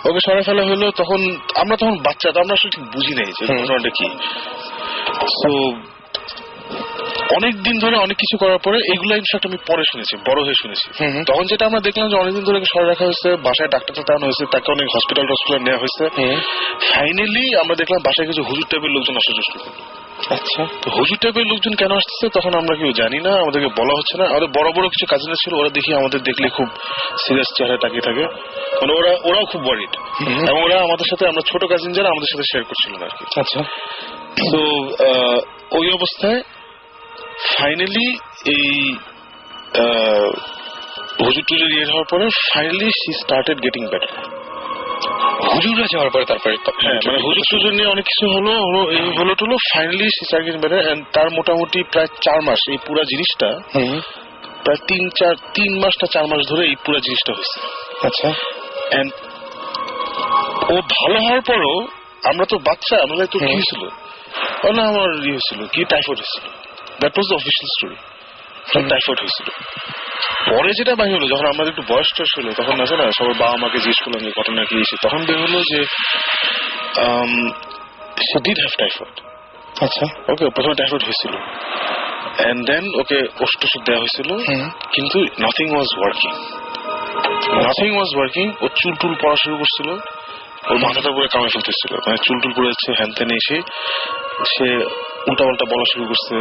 ওকে সরাই ফেলা হলো, তখন আমরা বাচ্চা, তো আমরা আসলে ঠিক বুঝি নাই যে ঘটনাটা কি। তো অনেকদিন ধরে অনেক কিছু করার পরে এগুলো ইনফ্যাক্ট আমি পরে শুনেছি, বড় হয়ে শুনেছি। তখন যেটা আমরা দেখলাম যে অনেকদিন ধরে সরে রাখা হয়েছে, বাসায় ডাক্তার টানো হয়েছে, তাকে অনেক হসপিটাল নেওয়া হয়েছে। ফাইনালি আমরা দেখলাম বাসায় কিছু হুজুর টাইপের লোকজন আসা শুরু করলো। আচ্ছা, তো হুজুর টাইপের লোকজন কেন আসতেছে তখন আমরা কেউ জানি না, আমাদেরকে বলা হচ্ছে না। আমাদের বড় বড় কিছু কাজিনরা ছিল, ওরা দেখি আমাদের দেখলে খুব সিরিয়াস চেহারা তাকিয়ে থাকে, মানে ওরাও খুব ওয়ারিড, এবং ওরা আমাদের সাথে, আমরা ছোট কাজিন যারা, আমাদের সাথে শেয়ার করছিল না আর কি। আচ্ছা, তো ওই অবস্থায় ফাইনালি এই হুজুর টুজুর ইয়ে হওয়ার পরে finally she started getting better. হুজুররা যাওয়ার পরে তারপরে হ্যাঁ, মানে হুজুর টুজুর নিয়ে অনেক কিছু হলো এই হলো টুলো, finally she started getting better. And তার মোটামুটি প্রায় 4 মাস এই পুরা জিনিসটা, প্রায় 3 মাস না 4 মাস ধরে এই পুরা জিনিসটা হয়েছে। আচ্ছা, এন্ড ও ভালো হওয়ার পরও আমরা তো বাচ্চা, আমরা তো কি হয়েছিল, না আমার ইয়ে হয়েছিল কি, টাইফয়েড হয়েছিল। That was the official story, typhoid হয়েছিল। পরে যেটা বাহির হলো, যখন আমাদের একটু বয়স টয়স হলো, তখন আছে না সবার বাবা মাকে জিজ্ঞেস করলাম যে ঘটনা কি হয়েছে, তখন বের হলো যে সে ডিড হ্যাভ টাইফয়েড। আচ্ছা, ওকে, প্রথমে টাইফয়েড হয়েছিল, এন্ড দেন ওকে ওষুধ টষুধ দেওয়া হয়েছিল, কিন্তু নাথিং ওয়াজ ওয়ার্কিং। ও চুল টুল পড়া শুরু করছিল, ওর মাথাটা পুরো কামড়ে ফেলতেছিল, মানে চুল টুল পড়ে যাচ্ছে, হ্যান ত্যান এসে সে উল্টা পাল্টা বলা শুরু করছে।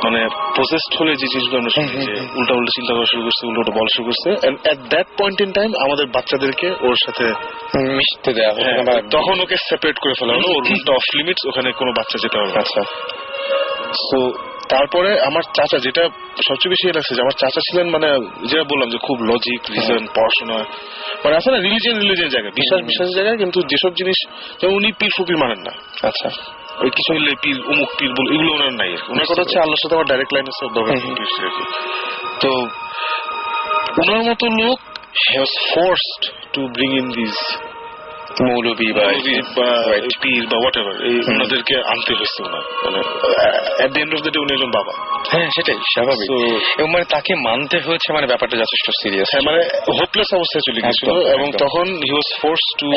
মানে প্রসেসড হলে যে জিনিসগুলো আমরা শুনি, যে উল্টা উল্টা চিন্তা করা শুরু করছে, উল্টা বলা শুরু করছে। And at that point in time আমাদের বাচ্চাদেরকে ওর সাথে মিশতে দেওয়া হলো, তখন ওকে সেপারেট করে ফেলা হলো, ওর রুমটা অফ লিমিটস, ওখানে কোনো বাচ্চা যেতে পারবে। আচ্ছা, সো তারপরে আমার চাচা, যেটা সবচেয়ে বেশি লাগছে যে আমার চাচা ছিলেন, মানে যেটা বললাম যে খুব লজিক, রিজন, পড়াশোনা, মানে আছে না রিলিজিয়ন জায়গায়, বিশ্বাসের জায়গায়, কিন্তু যেসব জিনিস, যেমন উনি পীর ফকির মানেন না। আচ্ছা, ওই কিছু হলে পীর, অমুক পীর বল, এগুলো ওনার নাই। ওনার কথা হচ্ছে আল্লাহর সাথে আমার ডাইরেক্ট লাইন আছে, তো ওনার মতো লোক he was forced to bring in this মৌলবী বা পীর বা হোয়াট এভার, এই ওনাদেরকে আনতে হয়েছে ওনার, মানে at the end of the day উনি একজন বাবা। হ্যাঁ, সেটাই স্বাভাবিক। এবং মানে তাকে মানতে হয়েছে, মানে ব্যাপারটা যথেষ্ট সিরিয়াস। হ্যাঁ, মানে হোপলেস অবস্থায় চলে গেছিল, এবং তখন হি ওয়াজ ফোর্সড টু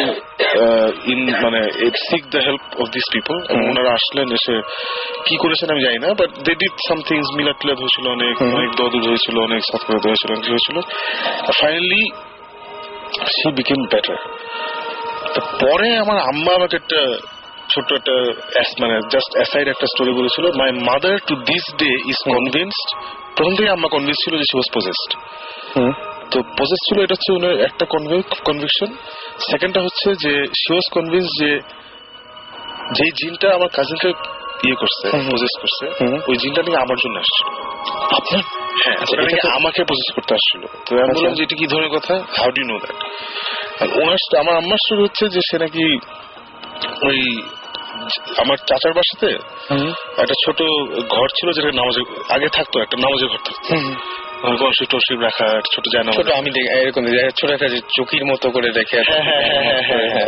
মানে seek the help of this people. এবং ওনারা আসলেন, এসে কি করেছেন আমি জানি না, but they did some things, মিলাদ টিলাদ হয়েছিল, অনেক দোয়া হয়েছিল, অনেক সাত করে দেওয়া হয়েছিল, কি হয়েছিল, ফাইনালি শি বিকেম বেটার। পরে আমার আম্মা আমাকে একটা ছোট্ট একটা মানে জাস্ট অ্যাসাইড একটা স্টোরি বলেছিল। My mother to this day is convinced, প্রথম থেকে আম্মা কনভিন্স ছিল যে শি ওয়াজ পজেসড। তো পজেসড ছিল, এটা হচ্ছে ওনার একটা কনভিকশন। সেকেন্ডটা হচ্ছে যে শি ওয়াজ কনভিন্স যে যেই জিনটা আমার কাজিনকে ইয়ে করছে, পজেস করছে, ওই জিনটা নাকি আমার জন্য আসছিল। আপনার? হ্যাঁ, আমাকে পজেস করতে আসছিল। তো আমি বললাম যে এটা কি ধরনের কথা, how do you know that? আমার আম্মার স্টোরি হচ্ছে যে সে নাকি ওই আমার চাচার বাসাতে একটা ছোট ঘর ছিল, যেটা নামাজের আগে থাকতো, একটা নামাজের ঘর থাকতো, টসিব রাখা, ছোট জানা, আমি এরকম ছোট একটা চকির মতো করে রেখে,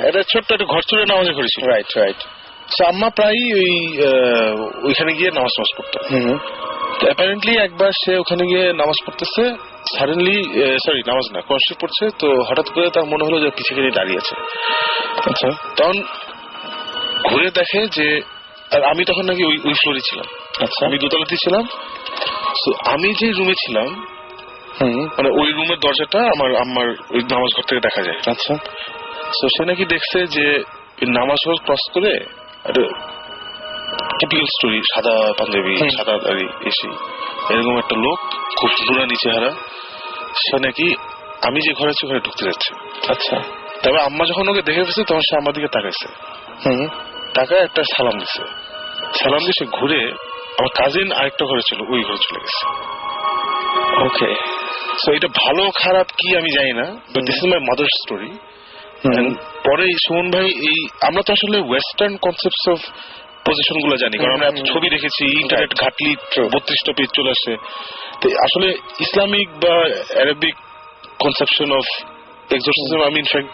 এটা ছোট্ট একটা ঘর ছিল, নামাজের ঘর ছিল। Right right. আম্মা প্রায় ওইখানে গিয়ে নামাজ পড়তো। অ্যাপারেন্টলি একবার সে ওখানে গিয়ে নামাজ পড়তেছে, সাডেনলি নামাজ না, কোরআন শরীফ পড়ছে, তো হঠাৎ করে তার মনে হলো যে পিছিয়ে গিয়ে দাঁড়িয়ে আছে। আচ্ছা, তখন ঘুরে দেখে যে, আর আমি তখন নাকি ওই ফ্লোরে ছিলাম। আচ্ছা, আমি দোতলাতে ছিলাম। আমি যে রুমে ছিলাম, মানে ওই রুমের দরজাটা আমার আম্মার ওই নামাজ ঘর থেকে দেখা যায়। আচ্ছা, তো সে নাকি দেখছে যে নামাজ ঘর ক্রস করে টিপিক্যাল স্টোরি, সাদা পাঞ্জাবি, সাদা দাড়ি, এসে এরকম একটা লোক, খুব নুরানি চেহারা, সে নাকি আমি যে ঘরে আছি ওখানে ঢুকতে যাচ্ছে। আচ্ছা, তবে আম্মা যখন ওকে দেখে ফেলছে, তখন সে আমার দিকে তাকাইছে, তাকায় একটা সালাম দিছে। সালাম দিয়ে সে ঘুরে আমার কাজিন আরেকটা ঘরে ছিল, ওই ঘরে চলে গেছে। ওকে, সো এটা ভালো খারাপ কি আমি জানি না, but this is my mother story. পরে সুমন ভাই, এই আমরা তো আসলে ওয়েস্টার্ন কনসেপ্টস অফ পজিশন গুলো জানি, কারণ আমরা ছবি দেখেছি, ইন্টারনেট ঘাটলি 32টা পেজ চলে আসে। তো আসলে ইসলামিক বা আরবিক কনসেপশন অফ এক্সোরসিজম আমি ইনফ্যাক্ট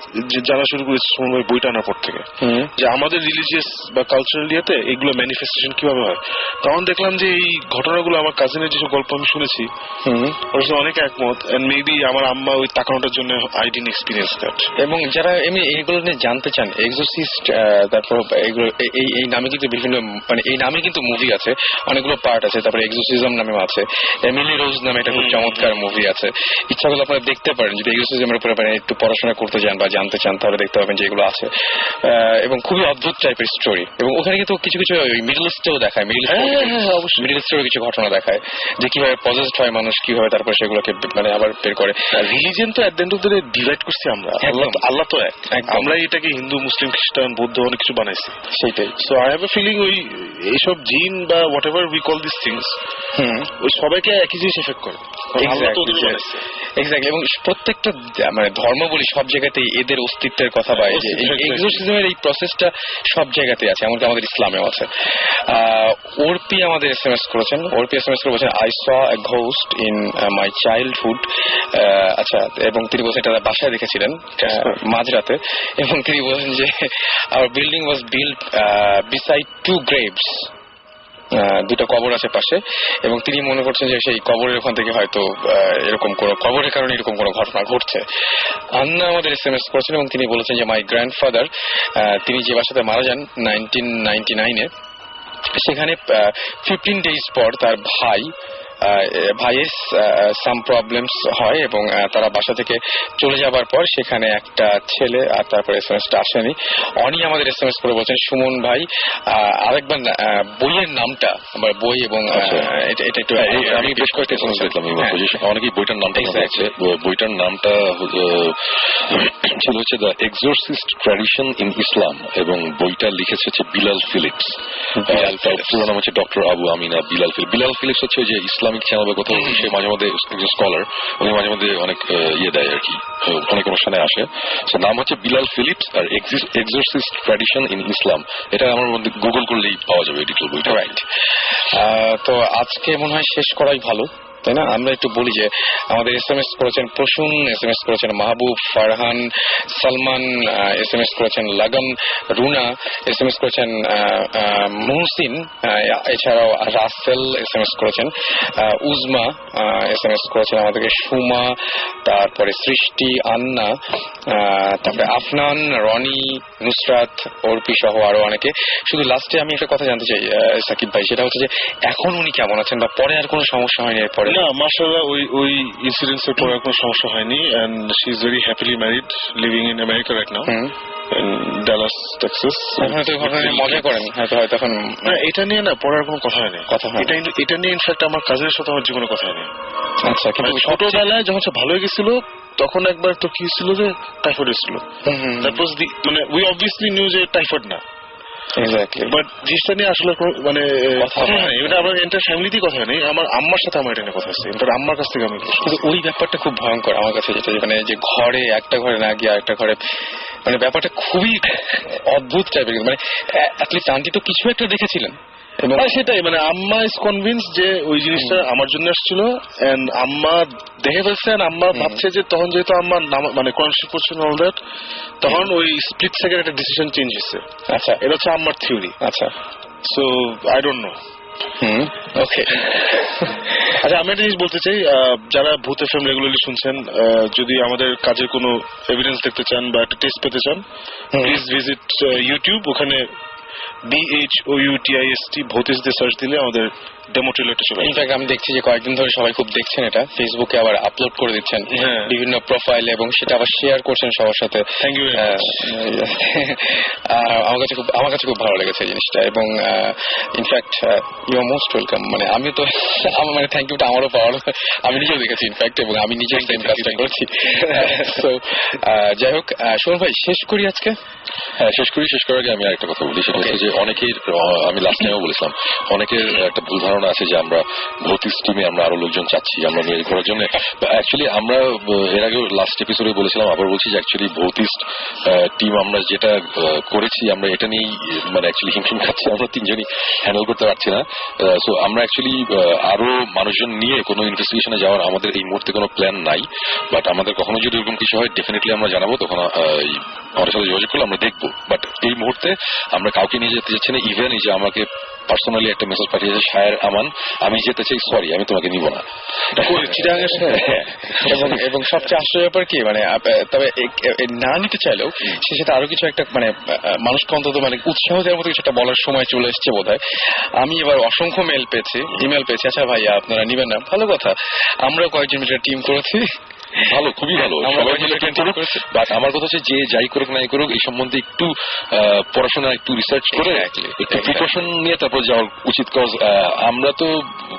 জানা শুরু করেছি সুমন ভাই বইটা আনার পর থেকে, যে আমাদের রিলিজিয়াস বা কালচারাল ইয়েতে এগুলো ম্যানিফেস্টেশন কিভাবে হয়। তখন দেখলাম যে এই ঘটনাগুলো আমার কাজিনের যেসব গল্প আমি শুনেছি ওর সাথে অনেক একমত, এন্ড মেবি আমার আম্মা ওই তাকানোটার জন্য আই ডিডন্ট এক্সপেরিয়েন্স দ্যাট। এবং যারা এমনি এইগুলো নিয়ে জানতে চান, এক্সোরসিস্ট, তারপর এগুলো এই নামে কিন্তু বিভিন্ন, মানে এই নামে কিন্তু মুভি আছে, অনেকগুলো পার্ট আছে, তারপরে এক্সোরসিজম নামেও আছে, এমিলি রোজ নামে একটা খুব চমৎকার মুভি আছে, ইচ্ছা করলে আপনারা দেখতে পারেন। যদি এক্সোরসিজমের উপরে একটু পড়াশোনা করতে চান বা জানতে চান তাহলে দেখতে পাবেন যে এগুলো আছে, এবং খুবই অদ্ভুত টাইপের স্টোরি। এবং ওখানে কিন্তু কিছু কিছু মিডল ইস্টেও দেখায়, মিডল ইস্টেও কিছু ঘটনা দেখায় যে কিভাবে পজেসড হয় মানুষ, কিভাবে তারপর সেগুলোকে মানে আবার বের করে। রিলিজিয়ন তো at the end of the day divide করছি আমরা, আল্লাহ তো এক, আমরা এটাকে হিন্দু, মুসলিম, খ্রিস্টান, বৌদ্ধ অনেক কিছু বানাইছি, সেইটাই। So I have a feeling ওই এইসব জিন বা whatever we call this things ওই সবাইকে একই জিনিস এফেক্ট করে। এক্স্যাক্টলি। এবং প্রত্যেকটা মানে ধর্ম বলি সব জায়গাতেই এদের অস্তিত্বের কথা বা এক্সোরসিজমের এই প্রসেসটা সব জায়গাতেই আছে, এমনকি আমাদের ইসলামেও আছে। ওরপি আমাদের এসএমএস করেছেন, বলছেন I saw A ghost in my childhood. আচ্ছা, এবং তিনি বলছেন এটা বাসায় দেখেছিলেন মাঝরাতে, এবং তিনি বলছেন যে our building was build beside two graves, দুটো কবর আছে পাশে, এবং তিনি মনে করছেন যে সেই কবরের ওখান থেকে হয়তো এরকম কোন কবরের কারণে এরকম কোন ঘটনা ঘটছে। আন্না আমাদের এসএমএস করেছেন এবং তিনি বলেছেন যে মাই গ্র্যান্ডফাদার, তিনি যে বাসাতে মারা যান 1999-এ, সেখানে 15 days পর তার ভাইয়ের সাম প্রবলেমস হয় এবং তারা বাসা থেকে চলে যাবার পর সেখানে একটা ছেলে, আর তারপরে এসএমএসটা আসেনি। অনি আমাদের এসএমএস করে বলছেন সুমন ভাই আরেকবার বইয়ের নামটা, আমার বই এবং এটা একটু আমি বেশ কয়েকটা এসএমএস দেখলাম, অনেকেই বইটার নামটা আছে। বইটার নামটা ছিল হচ্ছে the exorcist tradition in Islam, এবং বইটা লিখেছে হচ্ছে বিলাল ফিলিপস। পুরো নাম হচ্ছে doctor Abu Ameenah Bilal Philips. Bilal Philips হচ্ছে যে ইসলামিক চ্যানেল বা কোথাও সে মাঝে মধ্যে একজন স্কলার, উনি মাঝে মধ্যে অনেক ইয়ে দেয় আর কি, অনেক অনুষ্ঠানে আসে। সো নাম হচ্ছে বিলাল ফিলিপস আর এক্সোরসিস্ট ট্র্যাডিশন ইন ইসলাম। এটা আমার মধ্যে গুগল করলেই পাওয়া যাবে ডিটেল বইটা। রাইট। তো আজকে মনে হয় শেষ করাই ভালো, তাই না? আমরা একটু বলি যে আমাদের এসএমএস করেছেন প্রসূন, এসএমএস করেছেন মাহবুব, ফারহান, সালমান, এসএমএস করেছেন লাগন, রুনা, এসএমএস করেছেন মুহসিন, এছাড়াও রাসেল এসএমএস করেছেন, উজমা এসএমএস করেছেন আমাদেরকে, সুমা, তারপরে সৃষ্টি, আন্না, তারপরে আফনান, রনি, নুসরাত, অর্পি সহ আরো অনেকে। শুধু লাস্টে আমি একটা কথা জানতে চাই সাকিব ভাই, সেটা হচ্ছে যে এখন উনি কেমন আছেন বা পরে আর কোনো সমস্যা হয়নি এরপরে? না, মাশাআল্লাহ ওই ইনসিডেন্টস এর পরে কোনো সমস্যা হয়নি, and she is very happily married, living in America right now, in Dallas, Texas. এখন তো ঘটনা নিয়ে মজা করেন হয়তো, তখন না এটা নিয়ে না পরে আর কোনো কথা হয়নি। এটা নিয়ে ইনফ্যাক্ট আমার কাজের সাথে আমার জীবনে কথা হয়নি। আচ্ছা, কিন্তু ছোটবেলায় যখন সে ভালো হয়ে গেছিল তখন একবার তো কি ছিল যে টাইফয়েড ছিল, মানে উই অবভিয়াসলি নিউ যে টাইফয়েড না, বাট জিনিসটা নিয়ে আসলে মানে কথা হয়নি। এটা আমার এন্টার ফ্যামিলিতেই কথা হয়নি, আমার আম্মার সাথে আমার এটা নিয়ে কথা হচ্ছে, এন্টার আম্মার কাছ থেকে আমি। কিন্তু ওই ব্যাপারটা খুব ভয়ঙ্কর আমার কাছে, যেটা মানে যে ঘরে একটা ঘরে না গিয়ে আরেকটা ঘরে, মানে ব্যাপারটা খুবই অদ্ভুত টাইপের। মানে অ্যাটলিস্ট আন্টি তো কিছু একটা দেখেছিলেন, সেটাই মানে আম্মা ইজ কনভিন্স যে ওই জিনিসটা আমার জন্য আসছিল, এন্ড আম্মা দেখে ফেলছে, আম্মা ভাবছে যে তখন যেহেতু আম্মা মানে কনসিয়াস করছেন অল দ্যাট, তখন ওই স্প্লিট সেকেন্ড একটা ডিসিশন চেঞ্জ হচ্ছে। আচ্ছা, এটা হচ্ছে আম্মার থিওরি। আচ্ছা, সো আই ডোন্ট নো। ওকে। আচ্ছা, আমি একটা জিনিস বলতে চাই, যারা ভূত এফএম রেগুলারলি শুনছেন, যদি আমাদের কাজের কোনো এভিডেন্স দেখতে চান বা একটা টেস্ট পেতে চান, প্লিজ ভিজিট ইউটিউব, ওখানে BHOUTIST ভৌতিস দিয়ে সার্চ দিলে আমাদের ডেমো ট্রেলারটা চলে আসবে। ইনফ্যাক্ট আমি দেখছি যে কয়েকদিন ধরে সবাই খুব দেখছেন এটা, ফেসবুকে আবার আপলোড করে দিচ্ছেন বিভিন্ন প্রোফাইলে, এবং সেটা আবার শেয়ার করছেন সবার সাথে। Thank you. আমার কাছে খুব ভালো লেগেছে জিনিসটা, এবং in fact you are most welcome. মানে আমি তো আমার মানে থ্যাংক ইউটা আমারও পাওয়ার, আমি নিজেও দেখেছি ইনফ্যাক্ট, এবং আমি নিজেও সেম কাজটা করছি। তো যাই হোক, সুমন ভাই শেষ করি আজকে। হ্যাঁ, শেষ করার আগে আমি আরেকটা কথা বলি, সেটা হচ্ছে যে অনেকের আমি লাস্ট টাইমও বলেছিলাম অনেকের একটা ভুল ধারণা আছে যে আমরা ভৌতিক টিমে আমরা আরো লোকজন চাচ্ছি আমরা নিয়ে করার জন্য। অ্যাকচুয়ালি আমরা এর আগেও লাস্ট এপিসোডে বলেছিলাম, আবার বলছি যে অ্যাকচুয়ালি ভৌতিক টিম আমরা যেটা করেছি আমরা এটা নিয়েই মানে অ্যাকচুয়ালি হিমশিম খাচ্ছি, আমরা তিনজনই হ্যান্ডেল করতে পারছি না। সো আমরা অ্যাকচুয়ালি আরো মানুষজন নিয়ে কোনো ইনভেস্টিগেশনে যাওয়ার আমাদের এই মুহূর্তে কোনো প্ল্যান নাই। বাট আমাদের কখনো যদি এরকম কিছু হয় ডেফিনেটলি আমরা জানাবো, তখন আমাদের সাথে যোগাযোগ করলে আমরা দেখবো। বাট এই মুহূর্তে আমরা কাউকে নিয়ে যেতে চাচ্ছি না। ইভেন এই যে আমাকে পার্সোনালি একটা মেসেজ পাঠিয়েছে শায়ের আমান, আমি যেতে চাই, সরি আমি তোমাকে নিব না। এবং সবচেয়ে আশ্চর্য ব্যাপার কি মানে তবে না নিতে চাইলেও সে সাথে আরো কিছু একটা মানে মানুষকে অন্তত মানে উৎসাহ দেওয়ার মতো কিছু একটা বলার সময় চলে এসছে বোধহয়। আমি এবার অসংখ্য ইমেল পেয়েছি, আচ্ছা ভাইয়া আপনারা নিবেন না, ভালো কথা, আমরা কয়েকজন মিলে টিম করেছি, ভালো, খুবই ভালো, সবাই মিলে টিম করুক। বাট আমার কথা হচ্ছে যে যাই করুক নাই করুক এই সম্বন্ধে একটু পড়াশোনা একটু রিসার্চ করে একটু প্রিকশন নিয়ে তারপর যাওয়া উচিত। কজ আমরা তো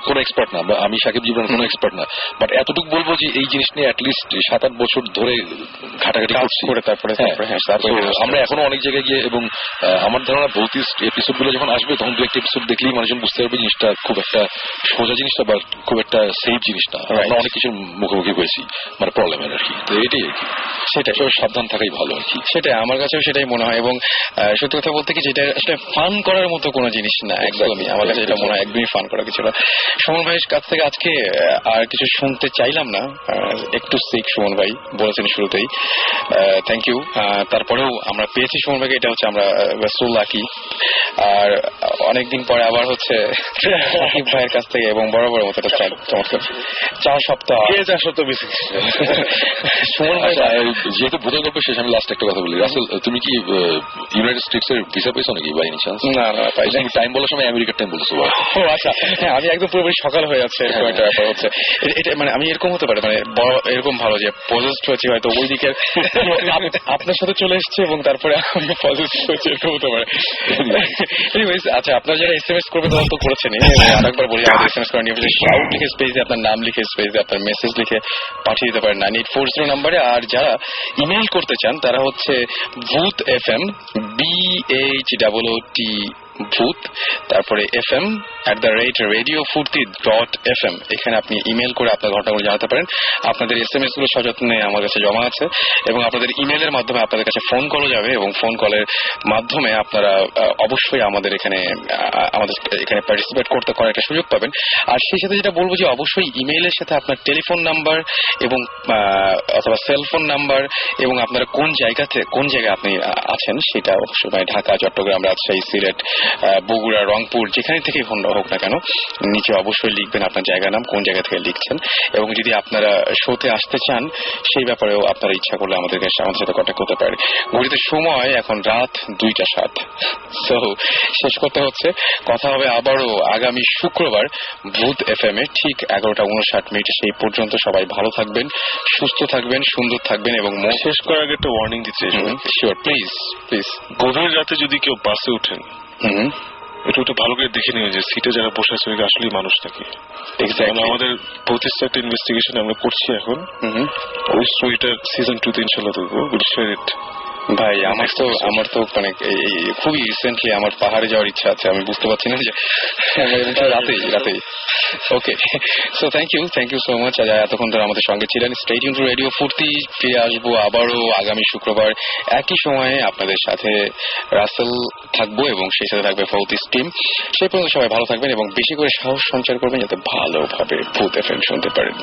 কোনো এক্সপার্ট না, আমি সাকিব জীবন কোনো এক্সপার্ট না, বাট এতটুকু বলবো যে এই জিনিস নিয়ে অ্যাটলিস্ট 7-8 বছর ধরে ঘাটাঘাটি করে তারপরে আমরা এখনো অনেক জায়গায় গিয়ে, এবং আমার ধারণা ভৌতিক এপিসোড গুলো যখন আসবে তখন 2-1 এপিসোড দেখলেই মানুষজন বুঝতে পারবে জিনিসটা খুব একটা সোজা জিনিসটা বা খুব একটা সেফ জিনিসটা। আমরা অনেক কিছুর মুখোমুখি হয়েছি মানে প্রবলেমের আর কি, তো এটাই আর কি, সেটা সাবধান থাকাই ভালো আর কি, সেটাই আমার কাছেও সেটাই মনে হয়। এবং সত্যি কথা বলতে কি যেটা আসলে ফান করার মতো কোনো জিনিস না, একদমই আমার কাছে এটা মনে হয় একদমই ফান করার কিছু না। সুমন ভাইয়ের কাছ থেকে আজকে আর কিছু শুনতে চাইলাম না, একটু সিক সুমন ভাই বলেছেন শুরুতেই, থ্যাংক ইউ। তারপরেও আমরা পেয়েছি সুমন ভাইকে, এটা হচ্ছে আমরা সো লাকি। আর অনেকদিন পরে আবার হচ্ছে সাকিব ভাইয়ের কাছ থেকে, এবং বরাবর মতো একটা চমৎকার 4 সপ্তাহ সুমন ভাই যেহেতু ভূতের গল্প শেষ, আমি লাস্ট একটা কথা বলি। রাসেল, তুমি কি ইউনাইটেড স্টেটস এর ভিসা পেয়েছো নাকি বাই এনি চান্স? না পাই না, টাইম বলার সময় আমেরিকার টাইম বলছো। ও আচ্ছা, হ্যাঁ আমি একদম পুরোপুরি সকাল হয়ে যাচ্ছে এরকম একটা ব্যাপার হচ্ছে। এটা মানে আমি এরকম হতে পারে মানে এরকম ভালো যে পজেসড হয়েছি হয়তো ওই দিকের আপনার সাথে চলে এসছে এবং তারপরে আমি পজেসড হয়েছি, এরকম হতে পারে। এনিওয়েজ, আচ্ছা আপনারা যারা SMS করবে তখন তো করেছেনই, আরেকবার বলি আমাদের SMS করার নিয়ম হচ্ছে শাউট লিখে স্পেসে আপনার নাম লিখে স্পেসে আপনার মেসেজ লিখে পাঠিয়ে দিতে পারেন 9840 নাম্বারে। আর যারা ইমেল করতে চান তারা হচ্ছে ভূত FM BHOOT ভূত তারপরে FM@radiofurti.fm, এখানে আপনি ইমেল করে আপনার ঘটনাগুলো জানাতে পারেন। আপনাদের SMS গুলো সযত্নে আমার কাছে জমা আছে, এবং আপনাদের ইমেলের মাধ্যমে আপনাদের কাছে ফোন কলও যাবে, এবং ফোন কলের মাধ্যমে আপনারা অবশ্যই আমাদের এখানে পার্টিসিপেট করার একটা সুযোগ পাবেন। আর সেই সাথে যেটা বলবো যে অবশ্যই ইমেইলের সাথে আপনার টেলিফোন নাম্বার এবং অথবা সেলফোন নাম্বার এবং আপনারা কোন জায়গায় আপনি আছেন সেটা অবশ্যই, মানে ঢাকা, চট্টগ্রাম, রাজশাহী, সিলেট, বগুড়া, রংপুর, যেখানে থেকে হোক না কেন নিচে অবশ্যই লিখবেন আপনার জায়গার নাম, কোন জায়গা থেকে লিখছেন, এবং যদি আপনারা শোতে আসতে চান সেই ব্যাপারেও আপনারা ইচ্ছা করলে আমাদের সাথে কন্ট্যাক্ট করতে পারেন। ঘড়িতে সময় এখন রাত 2:07। সো শেষ করতে হচ্ছে, কথা হবে আবারও আগামী শুক্রবার ভূত FM এ ঠিক 11:59। সেই পর্যন্ত সবাই ভালো থাকবেন, সুস্থ থাকবেন, সুন্দর থাকবেন। এবং শেষ করার আগে একটা ওয়ার্নিং দিতে চাই, শিওর প্লিজ গভীর রাতে যদি কেউ বাসে ওঠেন একটু ভালো করে দেখে নিন যে সিটে যারা বসে আছে আসলেই মানুষ নাকি। আমাদের প্রতিষ্ঠা একটা ইনভেস্টিগেশন আমরা করছি এখন, ওই স্টোরিটা সিজন 2 ইনশাআল্লাহ দেখবো। ভাই আমার তো মানে খুবই রিসেন্টলি আমার পাহাড়ে যাওয়ার ইচ্ছা আছে, আমি বুঝতে পারছি না যে রাতেই। Okay, so thank you so much এতক্ষণ ধরে আমাদের সঙ্গে ছিলেন। স্টে টিউন টু রেডিও ফুর্তি, ফিরে আসবো আবারও আগামী শুক্রবার একই সময়ে আপনাদের সাথে। রাসেল থাকবো এবং সেই সাথে থাকবে ভৌতিক টিম। সেই পর্যন্ত সবাই ভালো থাকবেন এবং বেশি করে সাহস সঞ্চার করবেন যাতে ভালোভাবে ভূত FM শুনতে পারেন।